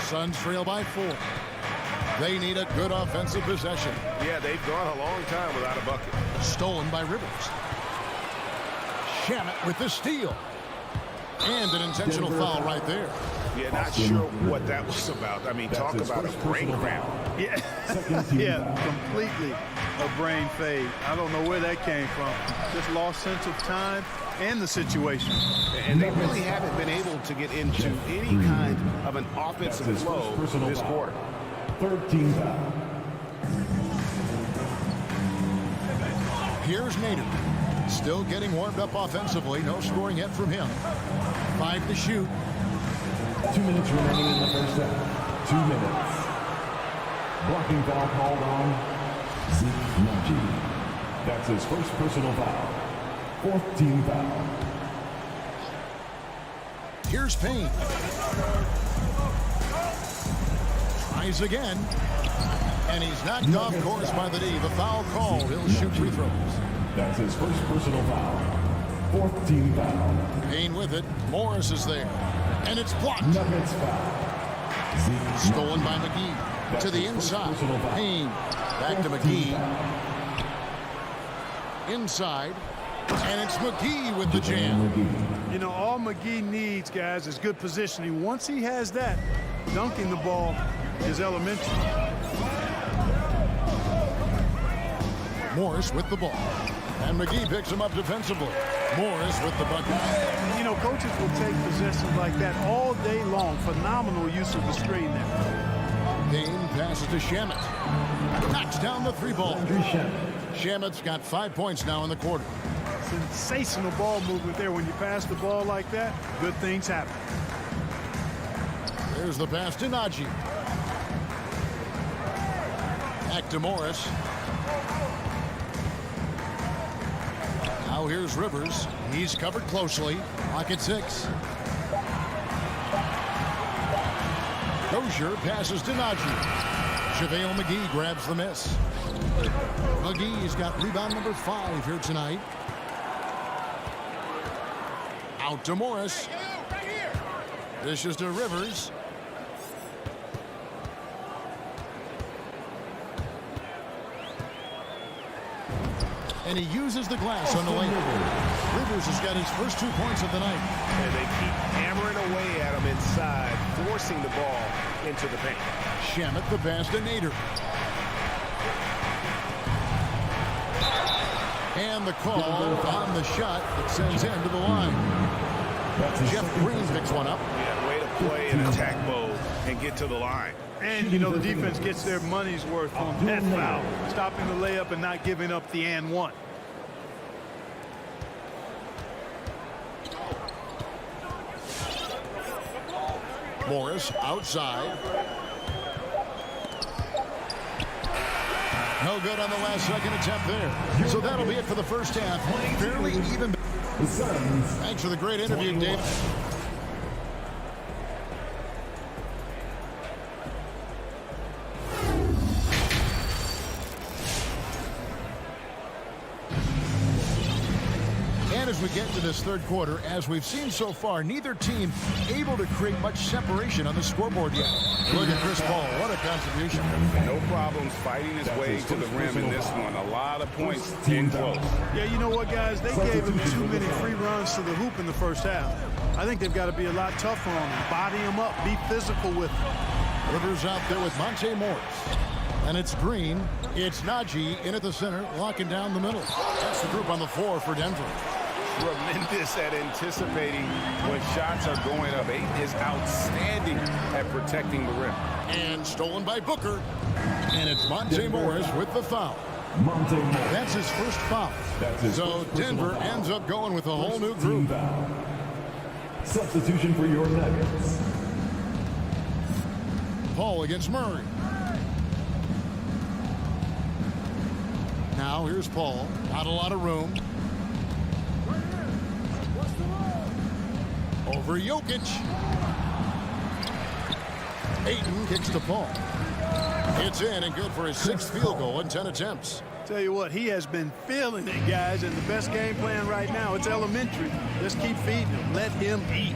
Suns trail by 4. They need a good offensive possession. Yeah, they've gone a long time without a bucket. Stolen by Rivers. Shamet with the steal. And an intentional foul right there. Yeah, not sure what that was about. I mean, talk about a brain cramp. Yeah, yeah, completely a brain fade. I don't know where that came from. Just lost sense of time and the situation. And they really haven't been able to get into any kind of an offensive flow this quarter. 13 foul. Here's Nader. Still getting warmed up offensively. No scoring yet from him. 5 to shoot. 2 minutes remaining in the first half. 2 minutes. Blocking foul called on Zeke Najee. That's his first personal foul. Fourth team foul. Here's Payne. Tries again. And he's knocked off course by the D. The foul called. He'll shoot free throws. That's his first personal foul. Fourth team foul. Payne with it. Morris is there. And it's blocked. Nuggets foul. Stolen by McGee. To the inside. Payne. Back to McGee. Inside. And it's McGee with the jam. You know, all McGee needs, guys, is good positioning. Once he has that, dunking the ball is elementary. Morris with the ball. And McGee picks him up defensively. Morris with the bucket. You know, coaches will take possessions like that all day long. Phenomenal use of the screen there. Payne passes to Shamet. Knocks down the three ball. Shamet's got 5 points now in the quarter. Sensational ball movement there. When you pass the ball like that, good things happen. There's the pass to Najee. Back to Morris. Now here's Rivers. He's covered closely. Lock at 6. Dozier passes to Najee. JaVale McGee grabs the miss. McGee's got rebound number 5 here tonight. Out to Morris. This is to Rivers. And he uses the glass on the lane. Rivers has got his first 2 points of the night. And they keep hammering away at him inside, forcing the ball into the paint. Shamet the pass to Nader. And the call on the shot that sends him to the line. Jeff Green picks one up. Yeah, way to play in attack mode and get to the line. And, you know, the defense gets their money's worth on that foul. Stopping the layup and not giving up the and one. Morris outside. No good on the last second attempt there. So that'll be it for the first half. Fairly even. Thanks for the great interview, Dave. And as we get to this third quarter, as we've seen so far, neither team able to create much separation on the scoreboard yet. Look at Chris Paul. What a contribution. No problems fighting his way to the rim in this one. A lot of points in close. Yeah, you know what, guys? They gave him too many free runs to the hoop in the first half. I think they've got to be a lot tougher on him. Body him up. Be physical with him. Rivers out there with Monte Morris. And it's Green. It's Najee in at the center, locking down the middle. That's the group on the floor for Denver. Tremendous at anticipating when shots are going up. Ayton is outstanding at protecting the rim. And stolen by Booker. And it's Monte Morris with the foul. That's his first foul. So Denver ends up going with a whole new group. Substitution for your Nuggets. Paul against Murray. Now here's Paul. Not a lot of room. Over Jokic. Ayton kicks to Paul. It's in and good for his 6th field goal in 10 attempts. Tell you what, he has been feeling it, guys, and the best game plan right now, it's elementary. Just keep feeding him. Let him eat.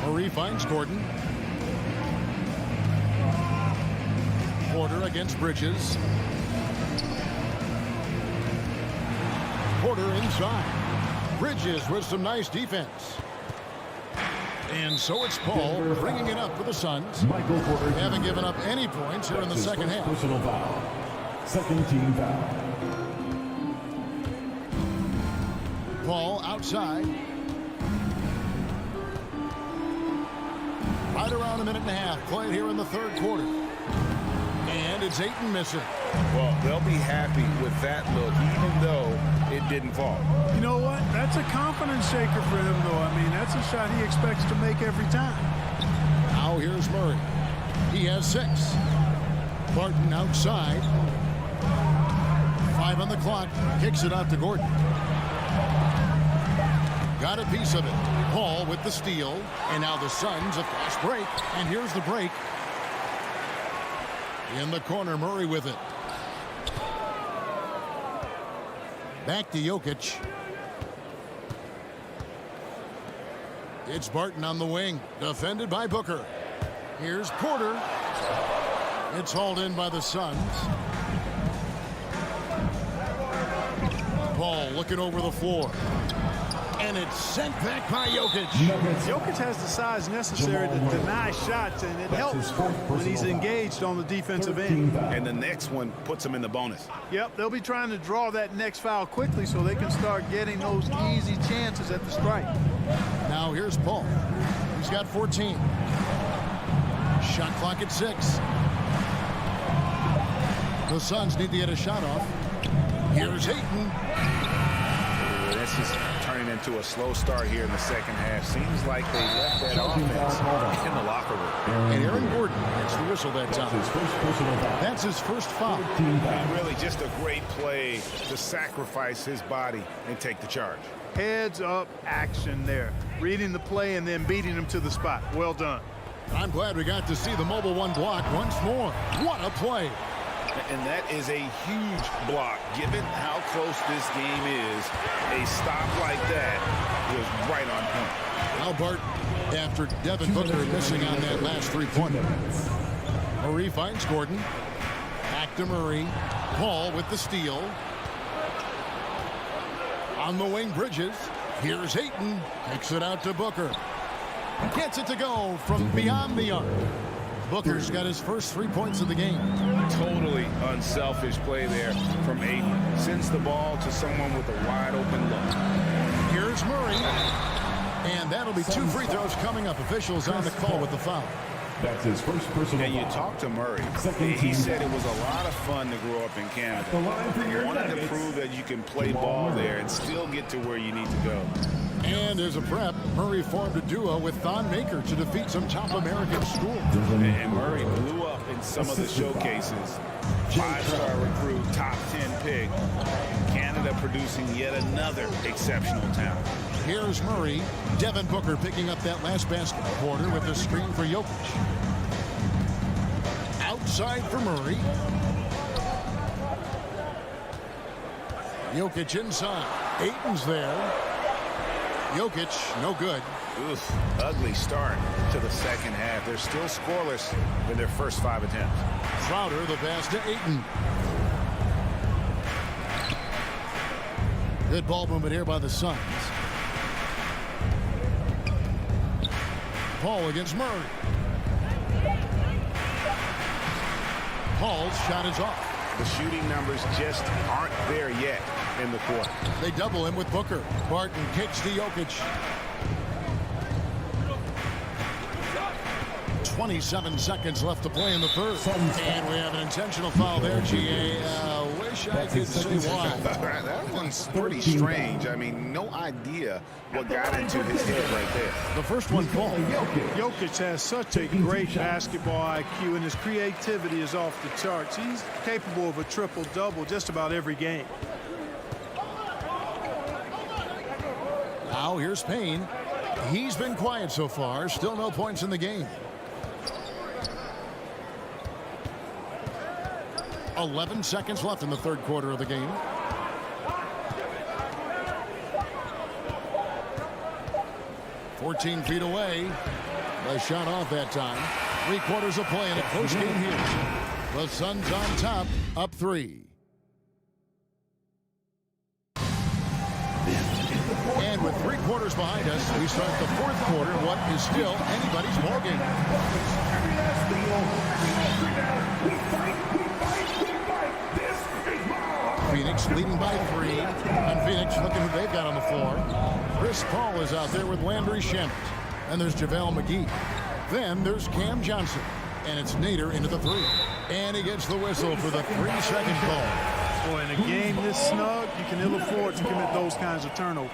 Murray finds Gordon. Porter against Bridges. Porter inside. Bridges with some nice defense. And so it's Paul bringing it up for the Suns. Michael Porter haven't given up any points here in the second half. Personal foul. Second team foul. Paul outside. Right around a minute and a half played here in the third quarter. And it's Ayton missing. Well, they'll be happy with that look, even though it didn't fall. You know what? That's a confidence shaker for him, though. I mean, that's a shot he expects to make every time. Now here's Murray. He has 6. Barton outside. 5 on the clock. Kicks it out to Gordon. Got a piece of it. Paul with the steal. And now the Suns a fast break. And here's the break. In the corner, Murray with it. Back to Jokic. It's Barton on the wing. Defended by Booker. Here's Porter. It's hauled in by the Suns. Paul looking over the floor. And it's sent back by Jokic. Jokic has the size necessary to deny shots, and it helps when he's engaged on the defensive end. And the next one puts him in the bonus. Yep, they'll be trying to draw that next foul quickly so they can start getting those easy chances at the strike. Now here's Paul. He's got 14. Shot clock at 6. The Suns need to get a shot off. Here's Ayton. This is turning into a slow start here in the second half. Seems like they left that offense in the locker room. And Aaron Gordon gets the whistle that time. That's his first foul. Really just a great play to sacrifice his body and take the charge. Heads up action there. Reading the play and then beating him to the spot. Well done. I'm glad we got to see the mobile one block once more. What a play. And that is a huge block. Given how close this game is, a stop like that was right on point. Now Bart, after Devin Booker missing on that last 3-pointer. Murray finds Gordon. Back to Murray. Paul with the steal. On the wing, Bridges. Here's Ayton. Takes it out to Booker. Gets it to go from beyond the arc. Booker's got his first 3 points of the game. Totally unselfish play there from Ayton. Sends the ball to someone with a wide open look. Here's Murray. And that'll be 2 free throws coming up. Officials on the call with the foul. That's his first personal And you talk to Murray. He said it was a lot of fun to grow up in Canada. He wanted to prove that you can play ball there and still get to where you need to go. And as a prep, Murray formed a duo with Thon Maker to defeat some top American schools. And Murray blew up in some of the showcases. 5-star recruit, top 10 pick. Canada producing yet another exceptional talent. Here's Murray. Devin Booker picking up that last basket. Porter with the screen for Jokic. Outside for Murray. Jokic inside. Ayton's there. Jokic, no good. Oof, ugly start to the second half. They're still scoreless in their first 5 attempts. Crowder, the pass to Ayton. Good ball movement here by the Suns. Paul against Murray. Paul's shot is off. The shooting numbers just aren't there yet in the quarter. They double him with Booker. Barton kicks to Jokic. 27 seconds left to play in the third. And we have an intentional foul there, GA. Wish I could say why. That one's pretty strange. I mean, no idea what got into his head right there. The first one fall. Jokic has such a great basketball IQ, and his creativity is off the charts. He's capable of a triple-double just about every game. Now here's Payne. He's been quiet so far. Still no points in the game. 11 seconds left in the third quarter of the game. "14 feet away. The shot off that time. 3 quarters of play in a close game here. The Suns on top, up 3. And with 3 quarters behind us, we start the fourth quarter, what is still anybody's ballgame. Phoenix leading by 3. And Phoenix looking who they've got on the floor. Chris Paul is out there with Landry Shamet. And there's JaVale McGee. Then there's Cam Johnson. And it's Nader into the 3. And he gets the whistle for the 3-second call. Boy, in a game this snug, you can ill afford to commit those kinds of turnovers.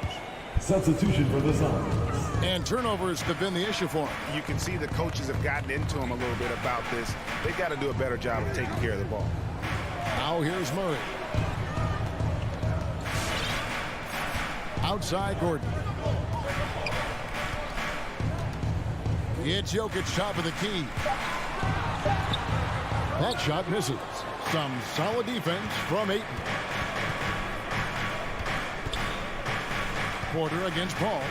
Substitution for the Suns. And turnovers have been the issue for him. You can see the coaches have gotten into him a little bit about this. They've got to do a better job of taking care of the ball. Now here's Murray. Outside Gordon. It's Jokic, top of the key. That shot misses. Some solid defense from Ayton. Porter against Paul.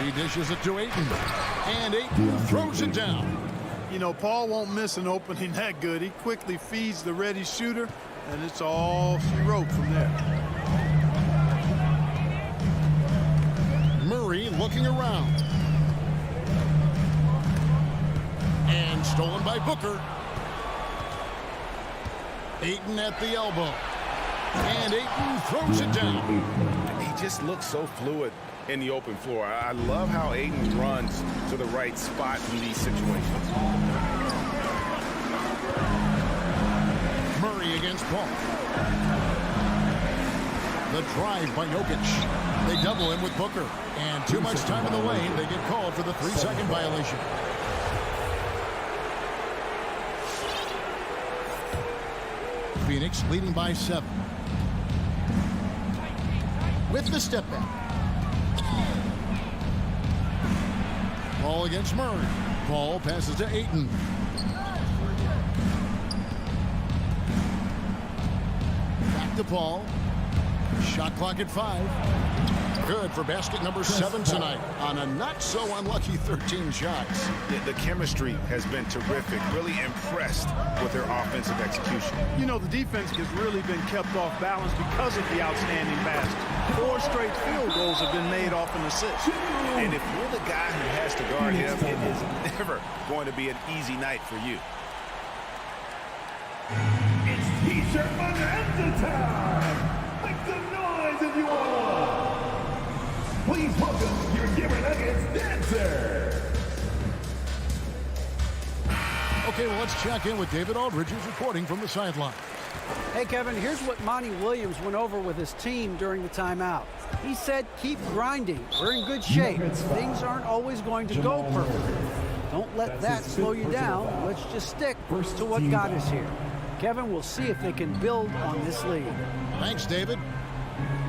He dishes it to Ayton. And Ayton throws it down. You know, Paul won't miss an opening that good. He quickly feeds the ready shooter, and it's all she wrote from there. Murray looking around. And stolen by Booker. Ayton at the elbow. And Ayton throws it down. He just looks so fluid in the open floor. I love how Ayton runs to the right spot in these situations. Murray against Paul. The drive by Jokic. They double him with Booker. And too much time in the lane. They get called for the 3-second violation. Phoenix leading by 7. With the step back. Paul against Murray. Paul passes to Ayton. Back to Paul. Shot clock at 5. Good for basket number 7 tonight on a not so unlucky 13 shots. The chemistry has been terrific. Really impressed with their offensive execution. You know, the defense has really been kept off balance because of the outstanding basket. 4 straight field goals have been made off an assist. And if you're the guy who has to guard him, it is never going to be an easy night for you. It's T-shirt bonanza time! Make some noise if you want! Please welcome your Denver Nuggets dancer! Okay, well, let's check in with David Aldridge, who's reporting from the sideline. Hey, Kevin, here's what Monty Williams went over with his team during the timeout. He said, keep grinding. We're in good shape. Things aren't always going to go perfectly. Don't let that slow you down. Let's just stick to what got us here. Kevin, we'll see if they can build on this lead. Thanks, David.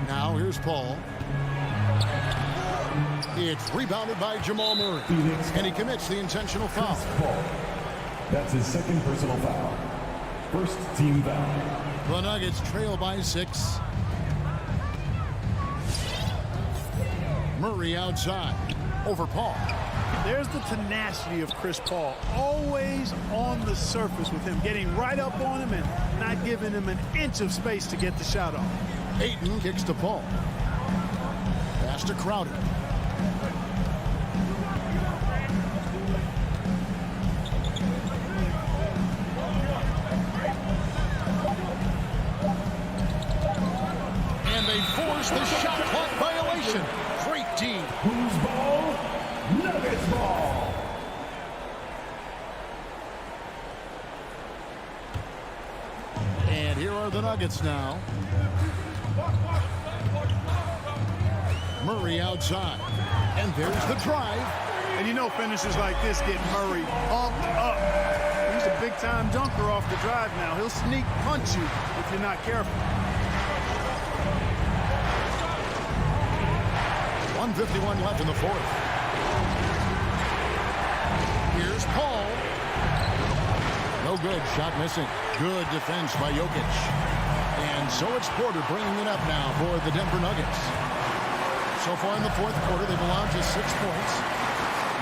Now here's Paul. It's rebounded by Jamal Murray. And he commits the intentional foul. Paul. That's his second personal foul. First team foul. The Nuggets trail by 6. Murray outside. Over Paul. There's the tenacity of Chris Paul. Always on the surface with him, getting right up on him and not giving him an inch of space to get the shot off. Ayton kicks to Paul. Pass to Crowder. And they force the shot clock violation. Great team. Whose ball? Nuggets ball. And here are the Nuggets now. Murray outside. And there's the drive. And you know finishes like this get Murray pumped up. He's a big-time dunker off the drive now. He'll sneak punch you if you're not careful. 1:51 left in the 4th. Here's Paul. No good. Shot missing. Good defense by Jokic. And so it's Porter bringing it up now for the Denver Nuggets. So far in the 4th quarter, they've allowed just 6 points.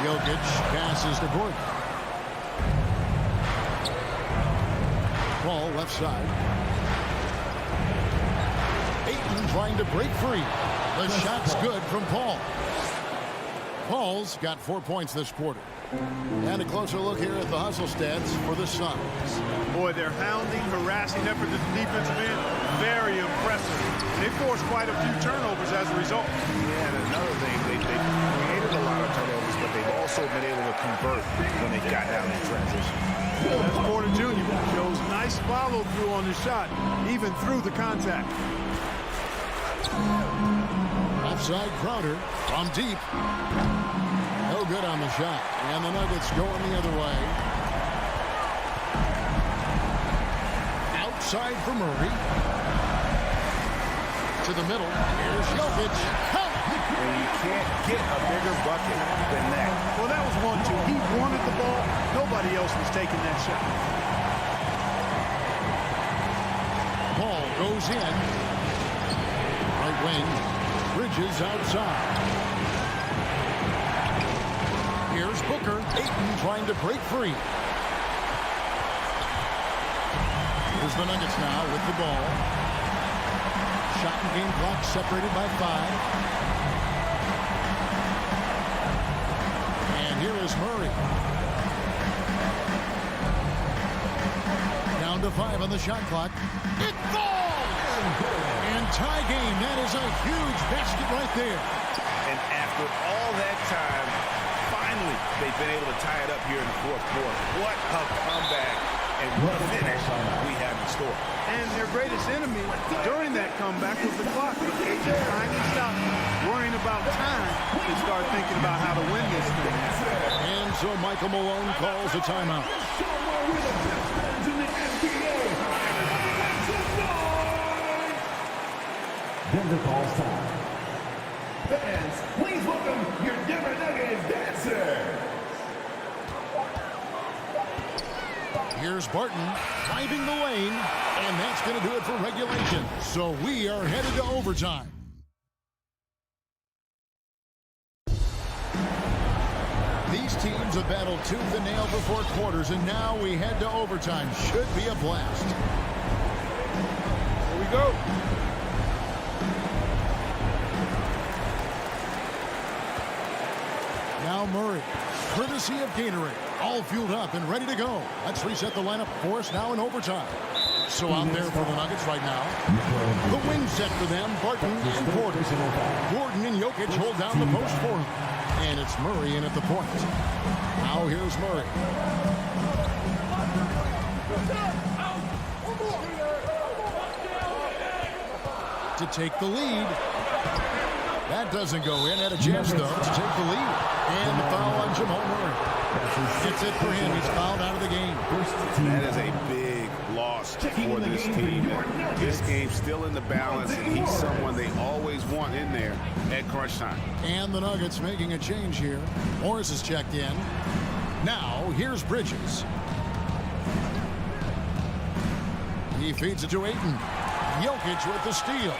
Jokic passes to Gordon. Paul left side. Ayton trying to break free. The shot's good from Paul. Paul's got 4 points this quarter. And a closer look here at the hustle stats for the Suns. Boy, their hounding, harassing effort at the defensive end, very impressive. They forced quite a few turnovers as a result. Yeah, and another thing, they created a lot of turnovers, but they've also been able to convert when they got down in transition. That's Porter Jr. Shows nice follow-through on his shot, even through the contact. Outside Crowder from deep. No good on the shot. And the Nuggets going the other way. Outside for Murray. To the middle. Here's Jokic. And you can't get a bigger bucket than that. Well, that was 1-2. He wanted the ball. Nobody else was taking that shot. Ball goes in. Right wing. Bridges outside. Here's Booker. Ayton trying to break free. Here's the Nuggets now with the ball. Shot and game clock separated by 5. And here is Murray. Down to 5 on the shot clock. It falls! And tie game. That is a huge basket right there. And after all that time, finally, they've been able to tie it up here in the fourth quarter. What a comeback and what a finish we have in store. And their greatest enemy during that comeback was the clock. They just finally stopped worrying about time and start thinking about how to win this thing. And so Michael Malone calls a timeout. Denver calls time. Fans, please welcome your Denver Nuggets dancers. Here's Barton driving the lane, and that's going to do it for regulation. So we are headed to overtime. These teams have battled tooth and nail before quarters, and now we head to overtime. Should be a blast. Here we go. Now Murray, courtesy of Gatorade, all fueled up and ready to go. Let's reset the lineup for us now in overtime. So out there for the Nuggets right now. The wing set for them, Barton and Porter. Gordon and Jokic hold down the post for him. And it's Murray in at the point. Now here's Murray. To take the lead. That doesn't go in. Had a chance, though, to take the lead. And the foul on Jamal Murray. Gets it for him. He's fouled out of the game. That is a big loss for this team. This game's still in the balance, and he's someone they always want in there at crunch time. And the Nuggets making a change here. Morris is checked in. Now, here's Bridges. He feeds it to Ayton. Jokic with the steal.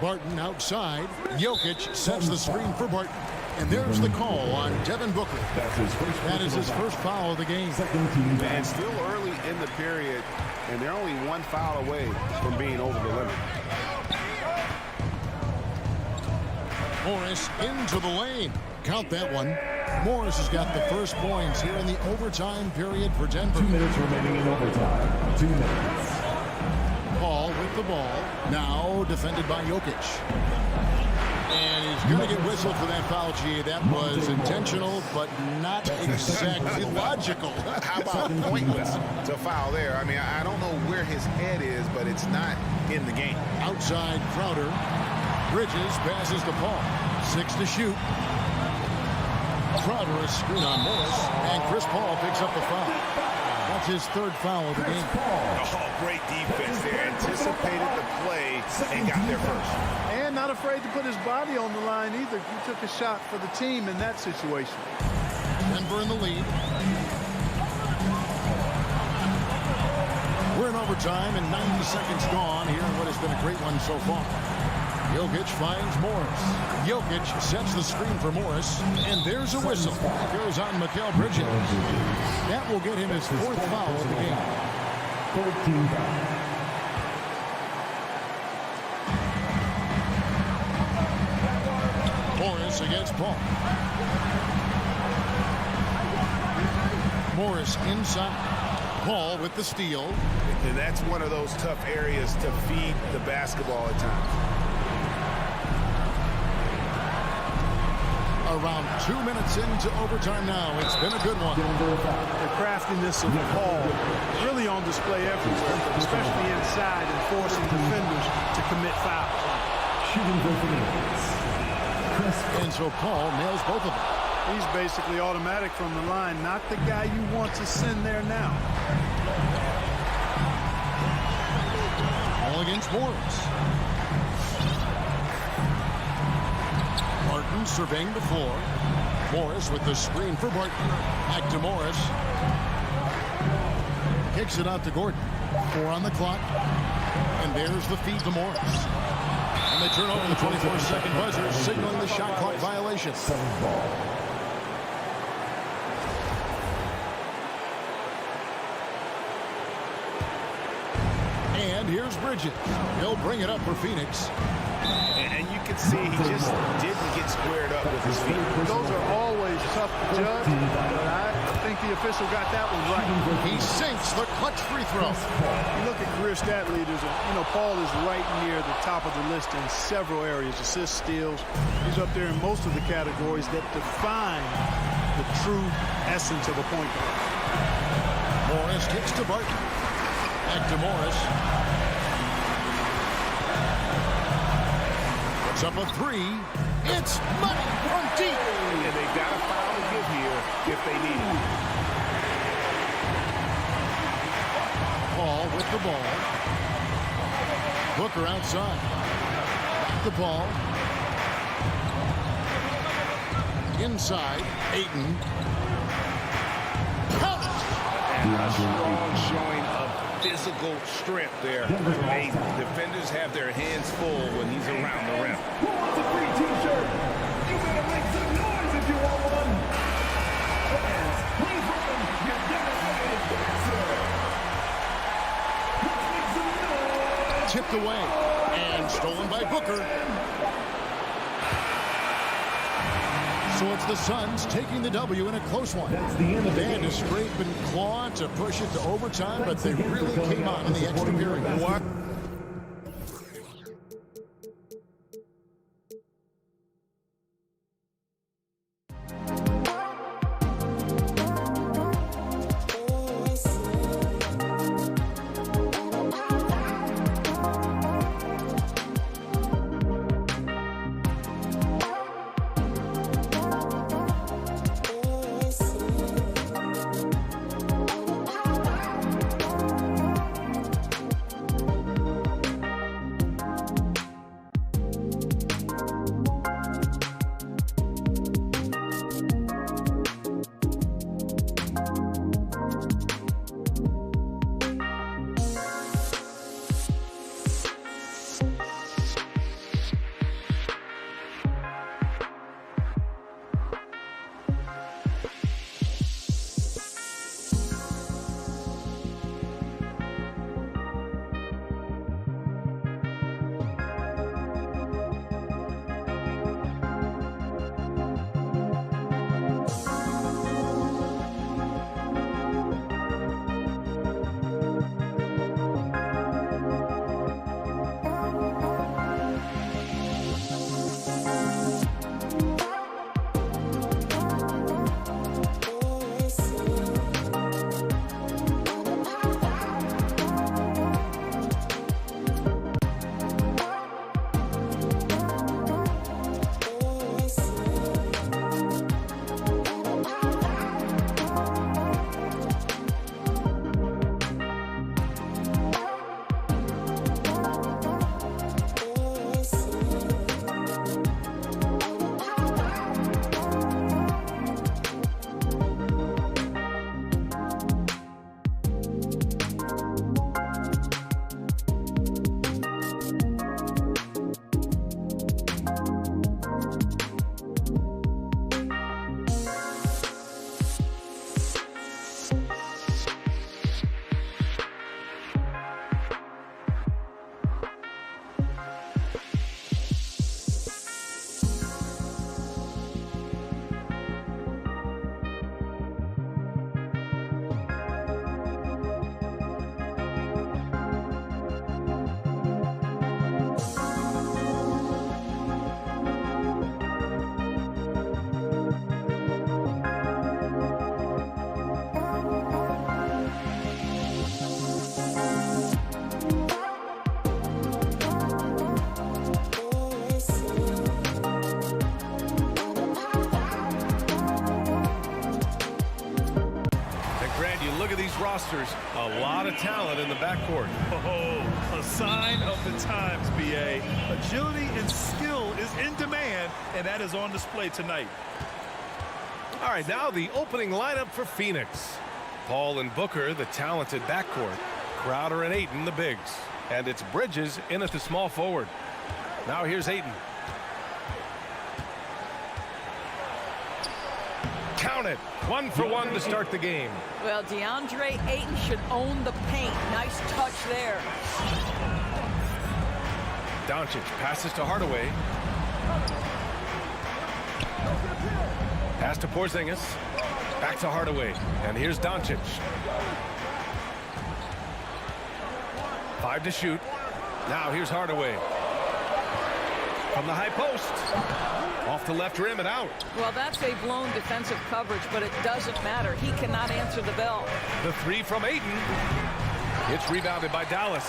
Barton outside. Jokic sets the screen for Barton. And there's the call on Devin Booker. That is his first foul of the game. And still early in the period, and they're only one foul away from being over the limit. Morris into the lane. Count that one. Morris has got the first points here in the overtime period for Denver. 2 minutes remaining in overtime. 2 minutes. Paul with the ball. Now defended by Jokic. And he's going to get whistled for that foul, G. That was intentional, but not exactly logical. How about pointless to foul there? I mean, I don't know where his head is, but it's not in the game. Outside Crowder. Bridges passes to Paul. 6 to shoot. Crowder is screwed on Morris, and Chris Paul picks up the foul. That's his third foul of the game. Oh, great defense there. Anticipated the play and got there first. And not afraid to put his body on the line either. He took a shot for the team in that situation. Denver in the lead. We're in overtime and 90 seconds gone here in what has been a great one so far. Jokic finds Morris. Jokic sets the screen for Morris. And there's a whistle. It goes on Mikal Bridges. That will get him his fourth foul of the game. 14 fouls. Morris against Paul. Morris inside. Paul with the steal. And that's one of those tough areas to feed the basketball at times. A Around 2 minutes into overtime now. It's been a good one. The craftiness of Paul really on display everywhere, especially inside and forcing defenders to commit fouls. And so Paul nails both of them. He's basically automatic from the line, not the guy you want to send there now. All against Morris. Barton surveying the floor. Morris with the screen for Barton. Back to Morris. Kicks it out to Gordon. 4 on the clock. And there's the feed to Morris. And they turn over the 24-second buzzer, signaling the shot clock violation. And here's Bridges. He'll bring it up for Phoenix. And you can see he just didn't get squared up with his feet. Those are always tough to judge, but I think the official got that one right. He sinks the clutch free throw. You look at career stat leaders, and Paul is right near the top of the list in several areas. Assists, steals. He's up there in most of the categories that define the true essence of a point guard. Morris kicks to Barton. Back to Morris. Puts up a 3. It's money from deep. And they got a foul to give here if they need it. Paul with the ball. Booker outside. The ball. Inside. Ayton. Count it. And a strong showing of physical strength there. Defenders have their hands full when he's around the rim. Who wants a free t-shirt? You better make some noise if you want one. Fans, please welcome your designated dancer. Let's make some noise. Tipped away. And stolen by Booker. So it's the Suns taking the W in a close one. They had to scrape and claw to push it to overtime, but they really came on in the extra period. Pacers, a lot of talent in the backcourt. Oh, a sign of the times, B.A. Agility and skill is in demand, and that is on display tonight. All right, now the opening lineup for Phoenix. Paul and Booker, the talented backcourt. Crowder and Ayton, the bigs. And it's Bridges in at the small forward. Now here's Ayton. Count it. 1 for 1 to start the game. Well, DeAndre Ayton should own the paint. Nice touch there. Doncic passes to Hardaway. Pass to Porzingis. Back to Hardaway. And here's Doncic. 5 to shoot. Now here's Hardaway. From the high post. Off the left rim and out. Well, that's a blown defensive coverage, but it doesn't matter. He cannot answer the bell. The 3 from Ayton. It's rebounded by Dallas.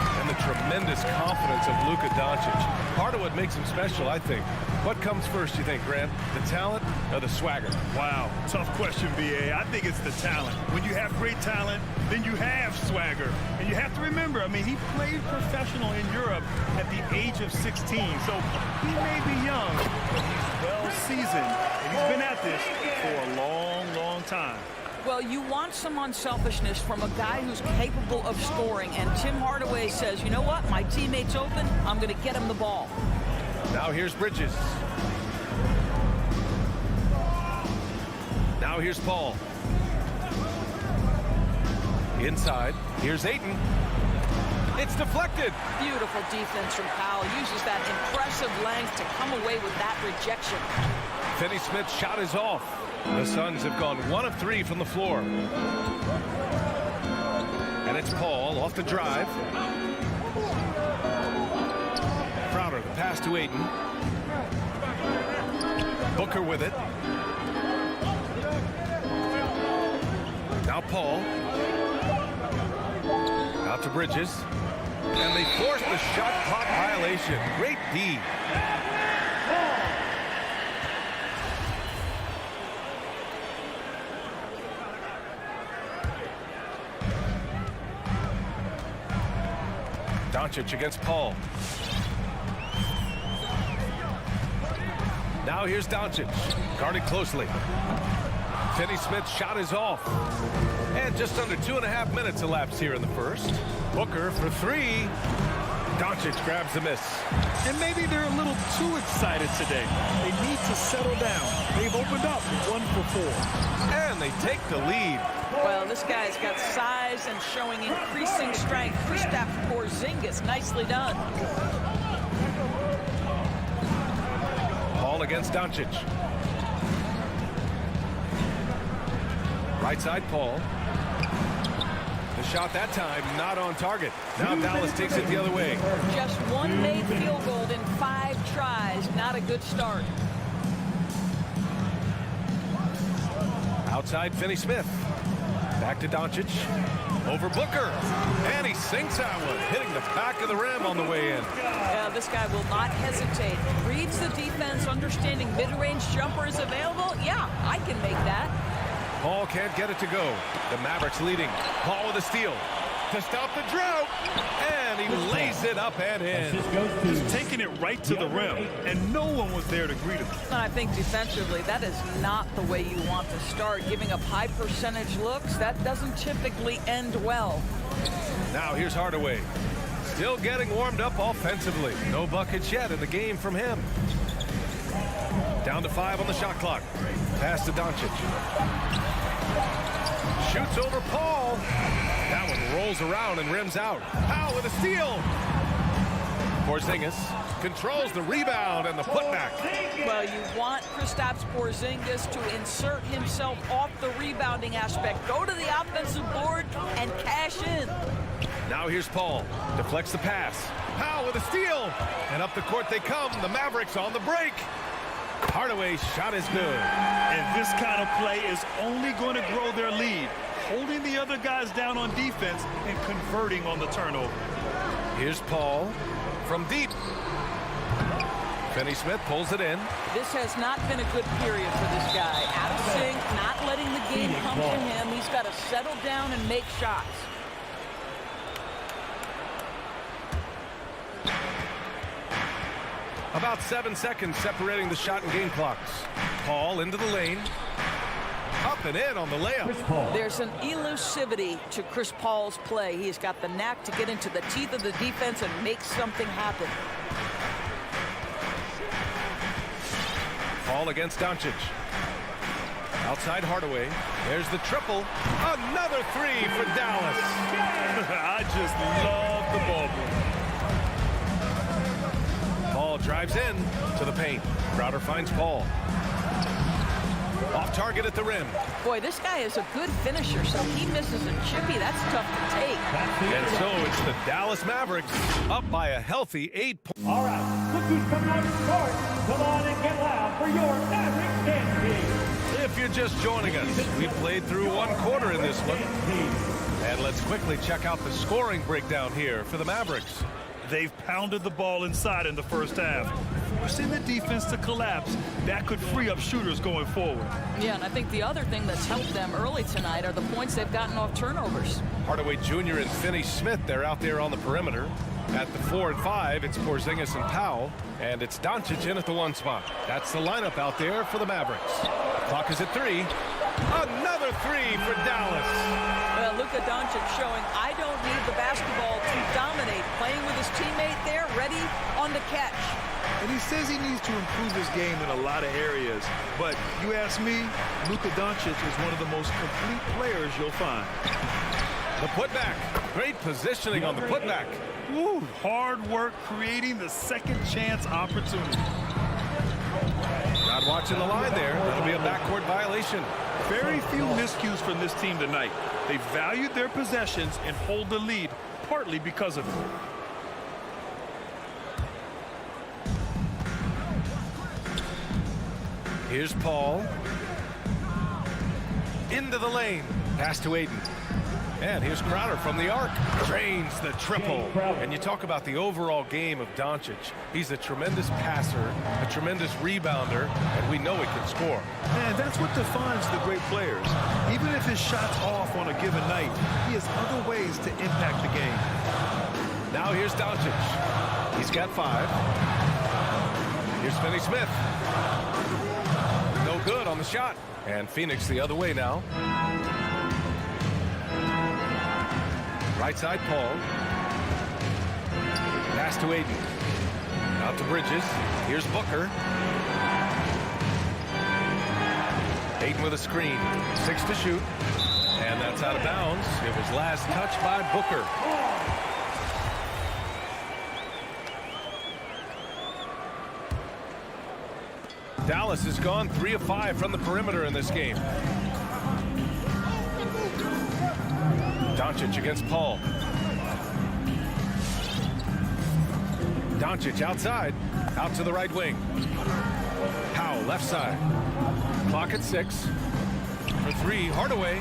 And the tremendous confidence of Luka Doncic. Part of what makes him special, I think. What comes first, you think, Grant? The talent or the swagger? Wow, tough question, B.A. I think it's the talent. When you have great talent, then you have swagger. And you have to remember, I mean, he played professional in Europe at the age of 16. So he may be young, but he's well seasoned. And he's been at this for a long, long time. Well, you want some unselfishness from a guy who's capable of scoring. And Tim Hardaway says, you know what? My teammate's open. I'm going to get him the ball. Now here's Bridges. Now here's Paul. Inside. Here's Ayton. It's deflected. Beautiful defense from Powell. Uses that impressive length to come away with that rejection. Finney-Smith's shot is off. The Suns have gone 1 of 3 from the floor. And it's Paul off the drive. Crowder, the pass to Ayton. Booker with it. Now Paul. Out to Bridges. And they force the shot clock violation. Great D. Doncic against Paul. Now here's Doncic. Guarded closely. Finney-Smith's shot is off. And just under 2.5 minutes elapsed here in the first. Booker for 3. Doncic grabs the miss. And maybe they're a little too excited today. They need to settle down. They've opened up 1 for 4. And they take the lead. Well, this guy's got size and showing increasing strength. Kristaps Porzingis, nicely done. Paul against Doncic. Right side, Paul. The shot that time not on target. Now Dallas takes it the other way. Just 1 made field goal in 5 tries. Not a good start. Outside, Finney-Smith. Back to Doncic. Over Booker. And he sinks that one, hitting the back of the rim on the way in. Yeah, this guy will not hesitate. Reads the defense, understanding mid-range jumper is available. Yeah, I can make that. Paul can't get it to go. The Mavericks leading. Paul with a steal to stop the drought. And he lays it up and in. He's taking it right to the rim, and no one was there to greet him. And I think defensively, that is not the way you want to start. Giving up high percentage looks, that doesn't typically end well. Now here's Hardaway. Still getting warmed up offensively. No buckets yet in the game from him. Down to 5 on the shot clock. Pass to Doncic. Shoots over Paul. That one rolls around and rims out. Powell with a steal. Porzingis controls the rebound and the putback. Well, you want Kristaps Porzingis to insert himself off the rebounding aspect. Go to the offensive board and cash in. Now here's Paul. Deflects the pass. Powell with a steal. And up the court they come. The Mavericks on the break. Hardaway's shot is good. And this kind of play is only going to grow their lead. Holding the other guys down on defense and converting on the turnover. Here's Paul from deep. Finney-Smith pulls it in. This has not been a good period for this guy. Out of sync, not letting the game come to him. He's got to settle down and make shots. About 7 seconds separating the shot and game clocks. Paul into the lane. Up and in on the layup. There's an elusivity to Chris Paul's play. He's got the knack to get into the teeth of the defense and make something happen. Paul against Doncic. Outside Hardaway. There's the triple. Another three for Dallas. I just love the ball movement. Paul drives in to the paint. Crowder finds Paul. Off target at the rim. Boy, this guy is a good finisher, so he misses a chippy. That's tough to take. And so it's the Dallas Mavericks up by a healthy 8 points. All right, look who's coming out to start. Come on and get loud for your Mavericks dance team. If you're just joining us, we played through one quarter in this one. And let's quickly check out the scoring breakdown here for the Mavericks. They've pounded the ball inside in the first half, forcing the defense to collapse. That could free up shooters going forward. Yeah, and I think the other thing that's helped them early tonight are the points they've gotten off turnovers. Hardaway Jr. and Finney-Smith, they're out there on the perimeter. At the 4 and 5, it's Porzingis and Powell, and it's Doncic in at the 1 spot. That's the lineup out there for the Mavericks. Clock is at 3. Another three for Dallas. Well, Luka Doncic showing I don't need the basketball to dominate. Playing with his teammate there, ready on the catch. And he says he needs to improve his game in a lot of areas. But you ask me, Luka Doncic is one of the most complete players you'll find. The putback. Great positioning on the putback. Woo, hard work creating the second chance opportunity. Not watching the line there. That'll be a backcourt violation. Very few miscues from this team tonight. They valued their possessions and hold the lead, partly because of it. Here's Paul. Into the lane. Pass to Aiden. And here's Crowder from the arc. Drains the triple. And you talk about the overall game of Doncic. He's a tremendous passer, a tremendous rebounder, and we know he can score. Man, that's what defines the great players. Even if his shot's off on a given night, he has other ways to impact the game. Now here's Doncic. He's got 5. Here's Finney-Smith. No good on the shot. And Phoenix the other way now. Right side, Paul. Pass to Aiden. Out to Bridges. Here's Booker. Aiden with a screen. 6 to shoot. And that's out of bounds. It was last touched by Booker. Dallas has gone 3 of 5 from the perimeter in this game. Doncic against Paul. Doncic outside. Out to the right wing. Powell left side. Clock at 6. For 3, Hardaway.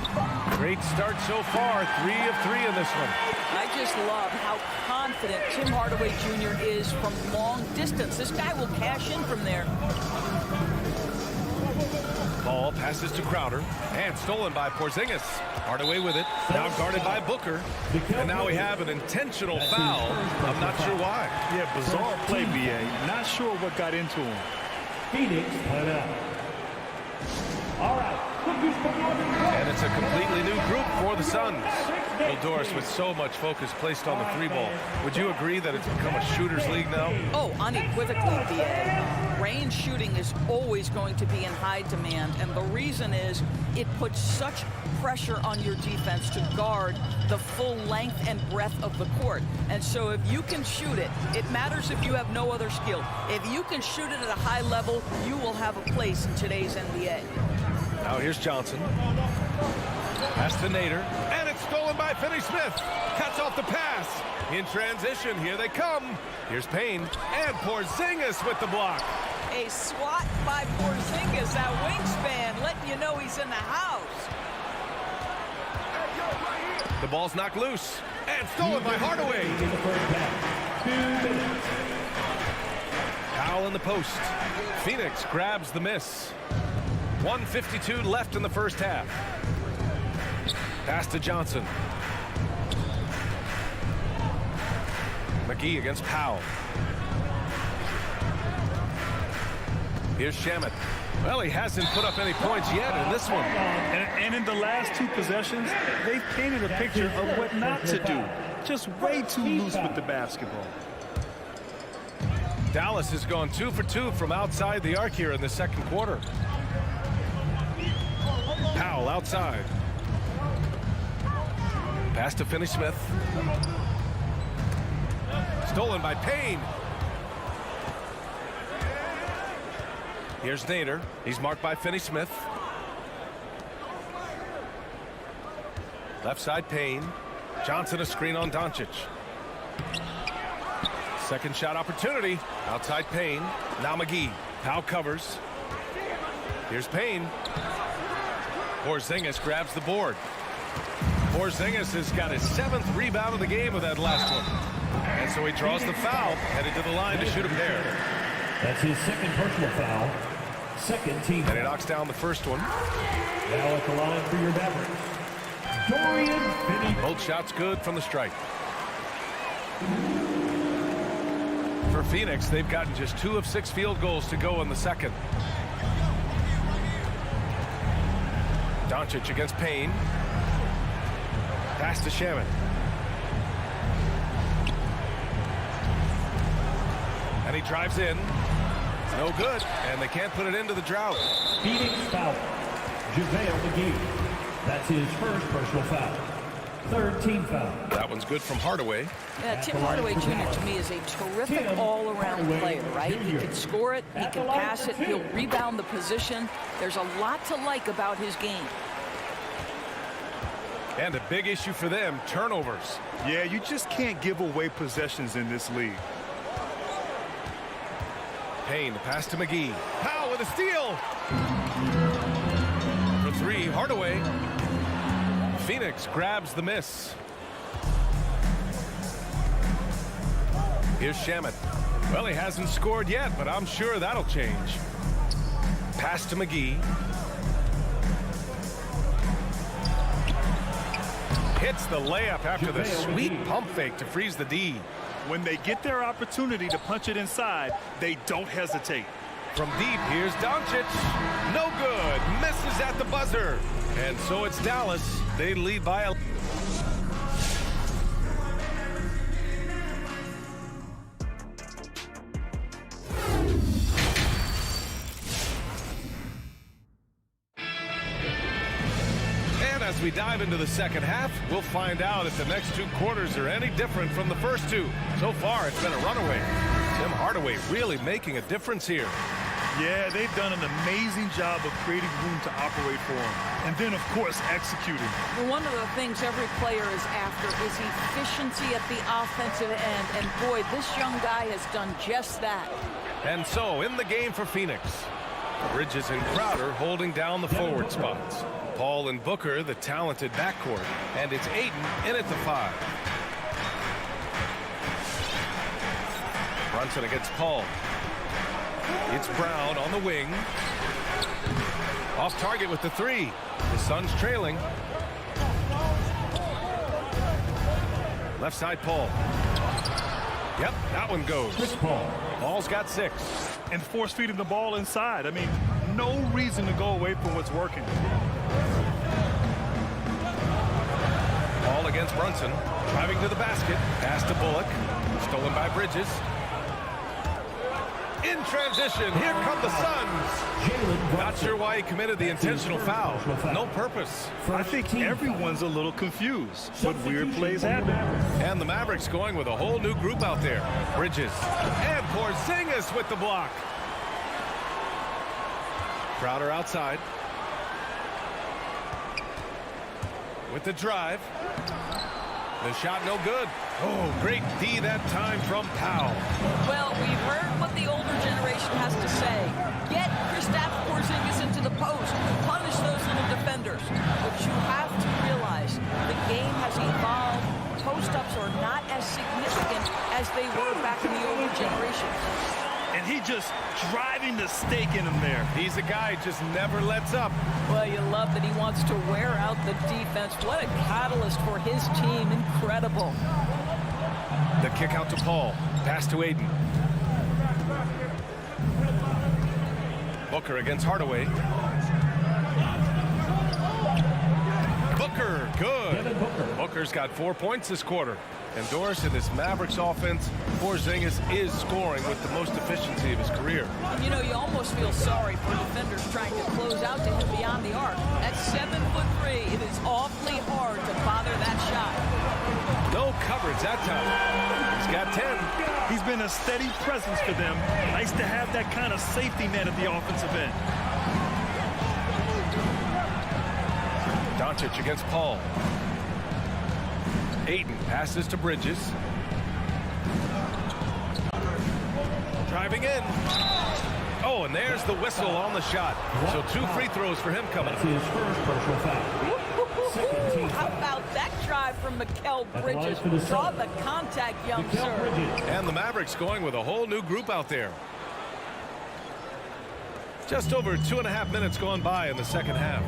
Great start so far. 3 of 3 in this one. I just love how confident Tim Hardaway Jr. is from long distance. This guy will cash in from there. Ball passes to Crowder. And stolen by Porzingis. Hardaway with it. Now guarded by Booker. And now we have an intentional foul. I'm not sure why. Yeah, bizarre play, B.A. Not sure what got into him. Phoenix, timeout. All right. And it's a completely new group for the Suns. Well, Doris, with so much focus placed on the 3-ball, would you agree that it's become a shooter's league now? Oh, unequivocally, B.A. Range shooting is always going to be in high demand, and the reason is it puts such pressure on your defense to guard the full length and breadth of the court. And so if you can shoot it, it matters if you have no other skill. If you can shoot it at a high level, you will have a place in today's NBA. Now here's Johnson. Pass to Nader. And it's stolen by Finney-Smith. Cuts off the pass. In transition, here they come. Here's Payne. And Porzingis with the block. A swat by Porzingis, that wingspan, letting you know he's in the house. The ball's knocked loose. And stolen by Hardaway. Foul in the post. Phoenix grabs the miss. 1:52 left in the first half. Pass to Johnson. McGee against Powell. Here's Shamet. Well, he hasn't put up any points yet in this one. And in the last two possessions, they've painted a picture of what not to do. Just way too loose with the basketball. Dallas has gone 2 for 2 from outside the arc here in the second quarter. Powell outside. Pass to Finney-Smith. Stolen by Payne. Here's Nader. He's marked by Finney-Smith. Left side Payne. Johnson a screen on Doncic. Second shot opportunity. Outside Payne. Now McGee. Powell covers. Here's Payne. Porzingis grabs the board. Porzingis has got his 7th rebound of the game with that last one. And so he draws the foul, headed to the line to shoot a pair. That's his second personal foul. Second team. And he knocks down the first one. Now at the line for your Mavericks, Dorian Finney. Both shots good from the strike. For Phoenix, they've gotten just 2 of 6 field goals to go in the second. Doncic against Payne. Pass to Shamet. And he drives in. No good. And they can't put it into the drought. Phoenix foul. JaVale McGee. That's his first personal foul. Third team foul. That one's good from Hardaway. Yeah, Tim Hardaway Jr. to me is a terrific all-around player, right? He can score it, he can pass it, he'll rebound the position. There's a lot to like about his game. And a big issue for them, turnovers. Yeah, you just can't give away possessions in this league. Payne, the pass to McGee. Powell with a steal. For 3, Hardaway. Phoenix grabs the miss. Here's Shamet. Well, he hasn't scored yet, but I'm sure that'll change. Pass to McGee. Hits the layup after the sweet pump fake to freeze the D. When they get their opportunity to punch it inside, they don't hesitate. From deep, here's Doncic. No good. Misses at the buzzer. And so it's Dallas. They lead by a... As we dive into the second half, we'll find out if the next 2 quarters are any different from the first 2. So far, it's been a runaway. Tim Hardaway really making a difference here. Yeah, they've done an amazing job of creating room to operate for him. And then, of course, executing. Well, one of the things every player is after is efficiency at the offensive end. And boy, this young guy has done just that. And so, in the game for Phoenix, Bridges and Crowder holding down the forward spots. Paul and Booker, the talented backcourt. And it's Ayton in at the 5. Brunson against Paul. It's Brown on the wing. Off target with the 3. The Suns trailing. Left side, Paul. Yep, that one goes. Paul's got 6. And force feeding the ball inside. I mean, no reason to go away from what's working. Paul against Brunson. Driving to the basket. Pass to Bullock. Stolen by Bridges. In transition, here come the Suns. Not sure why he committed the intentional foul. No purpose. I think everyone's a little confused, but weird plays happen. And the Mavericks going with a whole new group out there. Bridges. And Porzingis with the block. Crowder outside. With the drive. The shot no good. Oh, great D that time from Powell. Well, we've heard what the older generation has to say. Get Kristaps Porzingis into the post. Punish those little defenders. But you have to realize the game has evolved. Post-ups are not as significant as they were back in the older generation. and he just driving the stake in him there. He's a guy who just never lets up. Well, you love that he wants to wear out the defense. What a catalyst for his team. Incredible. The kick out to Paul. Pass to Aiden. Booker against Hardaway. Booker, good. Booker's got 4 points this quarter. And Doris, in this Mavericks offense, Porzingis is scoring with the most efficiency of his career. And you know, you almost feel sorry for defenders trying to close out to him beyond the arc. At 7'3", it is awfully hard to bother that shot. No coverage that time. He's got 10. He's been a steady presence for them. Nice to have that kind of safety net at the offensive end. Doncic against Paul. Aiden passes to Bridges. Driving in. Oh, and there's the whistle on the shot. So 2 free throws for him coming up. His first personal foul. How about that drive from Mikal Bridges? Draw the contact, young sir. And the Mavericks going with a whole new group out there. Just over 2.5 minutes gone by in the second half.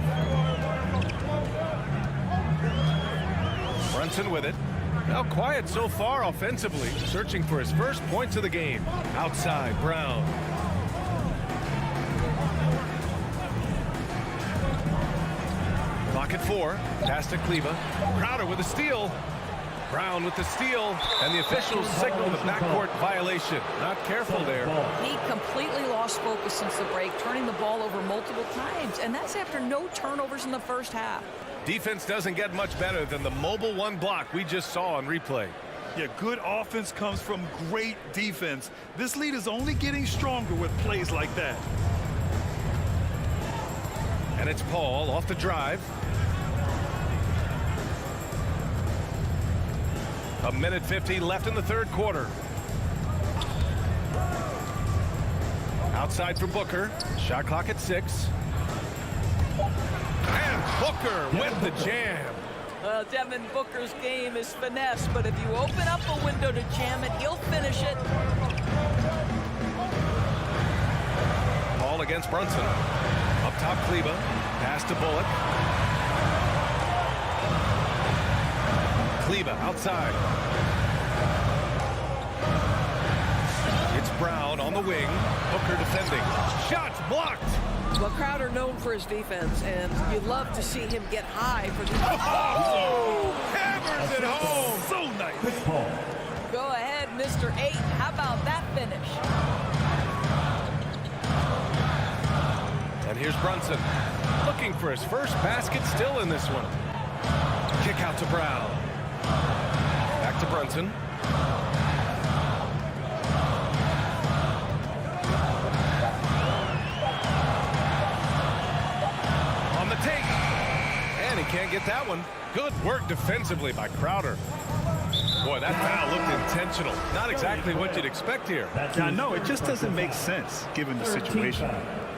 Brunson with it. Now quiet so far offensively, searching for his first points of the game. Outside, Brown. Clock at 4. Pass to Kleba. Crowder with a steal. Brown with the steal, and the officials signal the backcourt violation. Not careful there. He completely lost focus since the break, turning the ball over multiple times, and that's after no turnovers in the first half. Defense doesn't get much better than the mobile 1 block we just saw on replay. Yeah, good offense comes from great defense. This lead is only getting stronger with plays like that. And it's Paul off the drive. A minute 50 left in the third quarter. Outside for Booker. Shot clock at 6. And Booker with the jam. Well, Devin Booker's game is finesse, but if you open up a window to jam it, he'll finish it. Ball against Brunson. Up top, Kleba. Pass to Bullock. Kleba outside. It's Brown on the wing. Booker defending. Shot blocked. Well, Crowder known for his defense, and you love to see him get high for the. Oh! Hammers it home. So nice. Go ahead, Mr. 8. How about that finish? And here's Brunson. Looking for his first basket still in this one. Kick out to Brown. Back to Brunson. On the take. And he can't get that one. Good work defensively by Crowder. Boy, that foul looked intentional. Not exactly what you'd expect here. I know, it just doesn't make sense given the situation.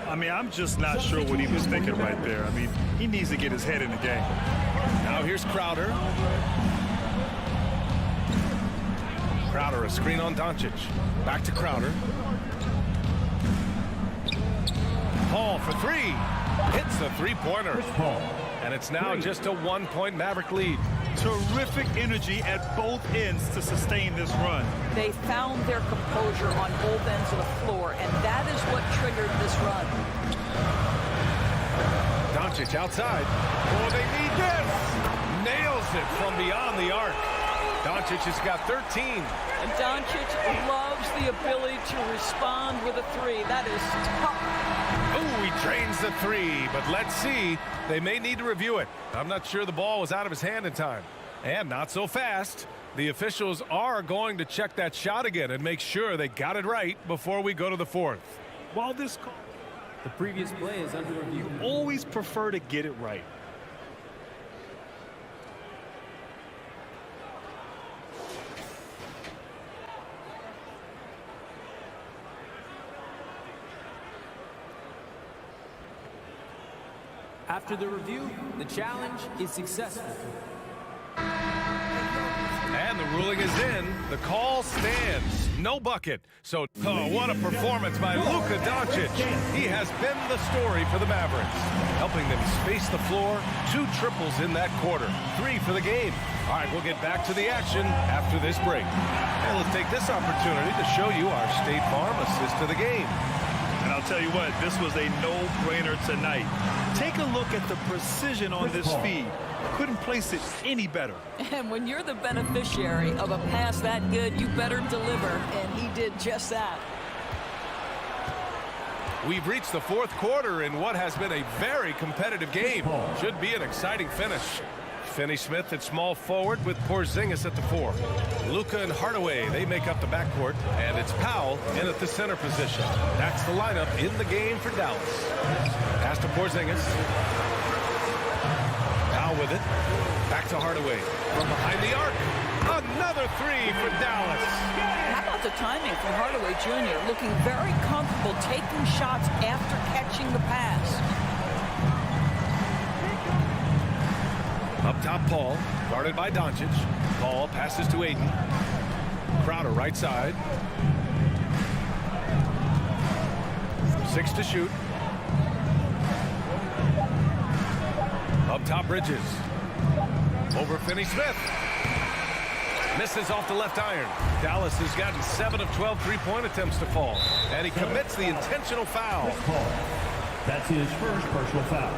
I mean, I'm just not sure what he was thinking right there. I mean, he needs to get his head in the game. Now here's Crowder. Crowder, a screen on Doncic. Back to Crowder. Paul for 3. Hits the 3-pointer. And it's now just a 1-point Maverick lead. Terrific energy at both ends to sustain this run. They found their composure on both ends of the floor, and that is what triggered this run. Doncic outside. Oh, they need this. Nails it from beyond the arc. Doncic has got 13. And Doncic loves the ability to respond with a 3. That is tough. Oh, he drains the 3, but let's see. They may need to review it. I'm not sure the ball was out of his hand in time. And not so fast. The officials are going to check that shot again and make sure they got it right before we go to the 4th. While this call, the previous play is under review. Always prefer to get it right. After the review, the challenge is successful. And the ruling is in. The call stands. No bucket. So, what a performance by Luka Doncic. He has been the story for the Mavericks, helping them space the floor. 2 triples in that quarter. 3 for the game. All right, we'll get back to the action after this break. And let's take this opportunity to show you our State Farm assist to the game. And I'll tell you what, this was a no-brainer tonight. Take a look at the precision on this feed. Couldn't place it any better. And when you're the beneficiary of a pass that good, you better deliver. And he did just that. We've reached the 4th quarter in what has been a very competitive game. Should be an exciting finish. Finney-Smith at small forward with Porzingis at the 4. Luka and Hardaway, they make up the backcourt. And it's Powell in at the center position. That's the lineup in the game for Dallas. Pass to Porzingis. Powell with it. Back to Hardaway. From behind the arc. Another 3 for Dallas. How about the timing from Hardaway Jr. looking very comfortable taking shots after catching the pass. Up top, Paul, guarded by Doncic. Paul passes to Ayton. Crowder right side. 6 to shoot. Up top, Bridges. Over Finney-Smith. Misses off the left iron. Dallas has gotten 7 of 12 three-point attempts to fall. And he commits the intentional foul. That's his first personal foul.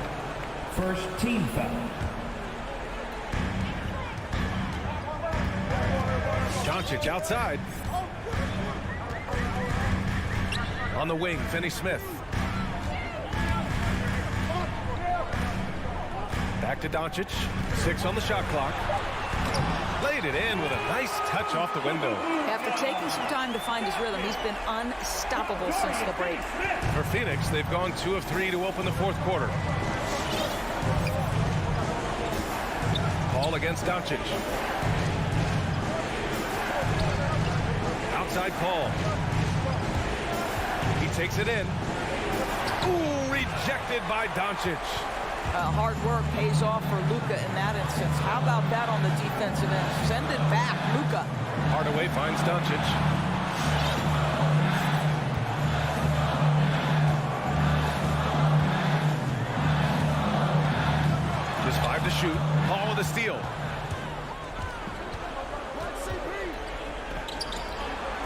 First team foul. Doncic outside. On the wing, Finney-Smith. Back to Doncic. 6 on the shot clock. Laid it in with a nice touch off the window. After taking some time to find his rhythm, he's been unstoppable since the break. For Phoenix, they've gone 2 of 3 to open the 4th quarter. Ball against Doncic. Outside Paul. He takes it in. Ooh, rejected by Doncic. Hard work pays off for Luka in that instance. How about that on the defensive end? Send it back, Luka. Hardaway finds Doncic. Just 5 to shoot. Paul with a steal.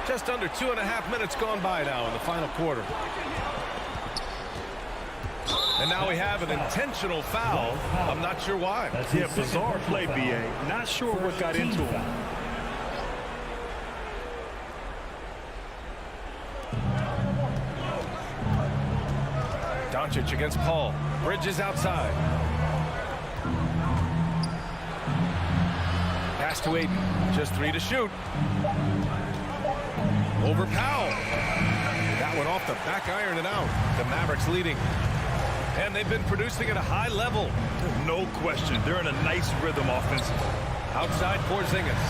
Just under 2.5 minutes gone by now in the final quarter. And now we have an intentional foul. I'm not sure why. Yeah, bizarre play, B.A. Not sure what got into him. Doncic against Paul. Bridges outside. Pass to Ayton. Just 3 to shoot. Over Powell. That one off the back iron and out. The Mavericks leading. And they've been producing at a high level. No question. They're in a nice rhythm offensively. Outside Porzingis.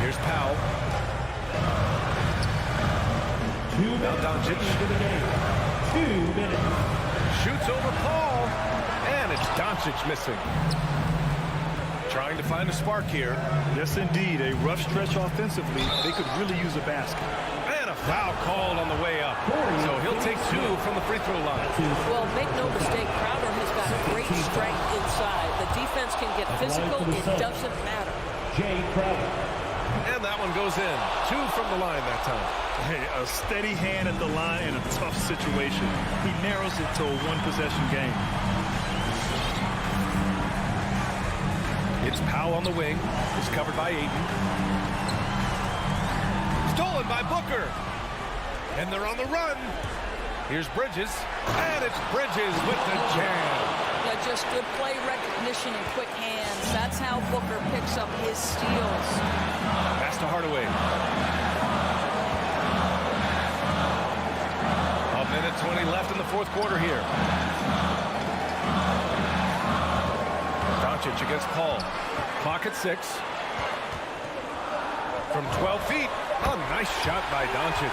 Here's Powell. Now Doncic. 2 minutes. Shoots over Paul. And it's Doncic missing. Trying to find a spark here. Yes, indeed. A rough stretch offensively. They could really use a basket. And a foul called on the way up. So he'll take 2 from the free throw line. Well, make no mistake, Crowder has got great strength inside. The defense can get physical. It doesn't matter. Jay Crowder. And that one goes in. 2 from the line that time. Hey, a steady hand at the line in a tough situation. He narrows it to a one-possession game. It's Powell on the wing. It's covered by Ayton. Stolen by Booker. And they're on the run. Here's Bridges. And it's Bridges with the jam. Yeah, just good play recognition and quick hands. That's how Booker picks up his steals. Pass to Hardaway. A minute 20 left in the 4th quarter here. Doncic against Paul. Clock at 6. From 12 feet. A nice shot by Doncic.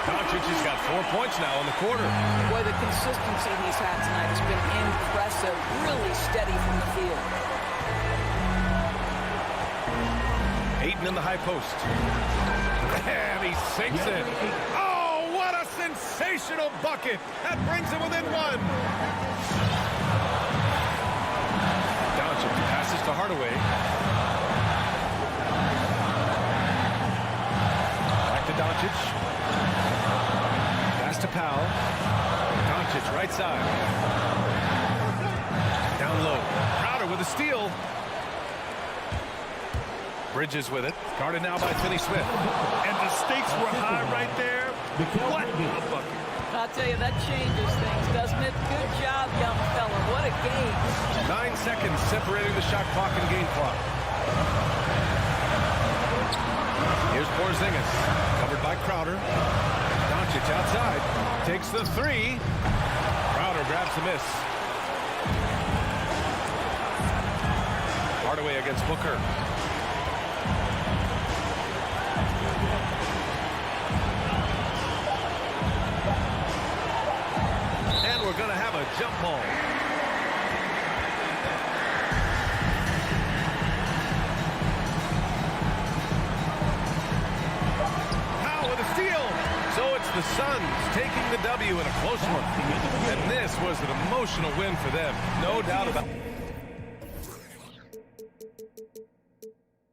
Doncic has got 4 points now in the quarter. Boy, the consistency he's had tonight has been impressive. Really steady from the field. Ayton in the high post. And he sinks it. Oh, what a sensational bucket. That brings him within one. Doncic passes to Hardaway. Back to Doncic. Pass to Powell. Doncic right side. Down low. Crowder with a steal. Bridges with it. Guarded now by Finney-Smith. And the stakes were high right there. What a bucket. I'll tell you, that changes things, doesn't it? Good job, young fella. What a game. 9 seconds separating the shot clock and game clock. Here's Porzingis. Covered by Crowder. Doncic outside. Takes the three. Crowder grabs the miss. Hardaway against Booker. And we're going to have a jump ball. Powell with a steal. So it's the Suns taking the W in a close one. And this was an emotional win for them. No doubt about it.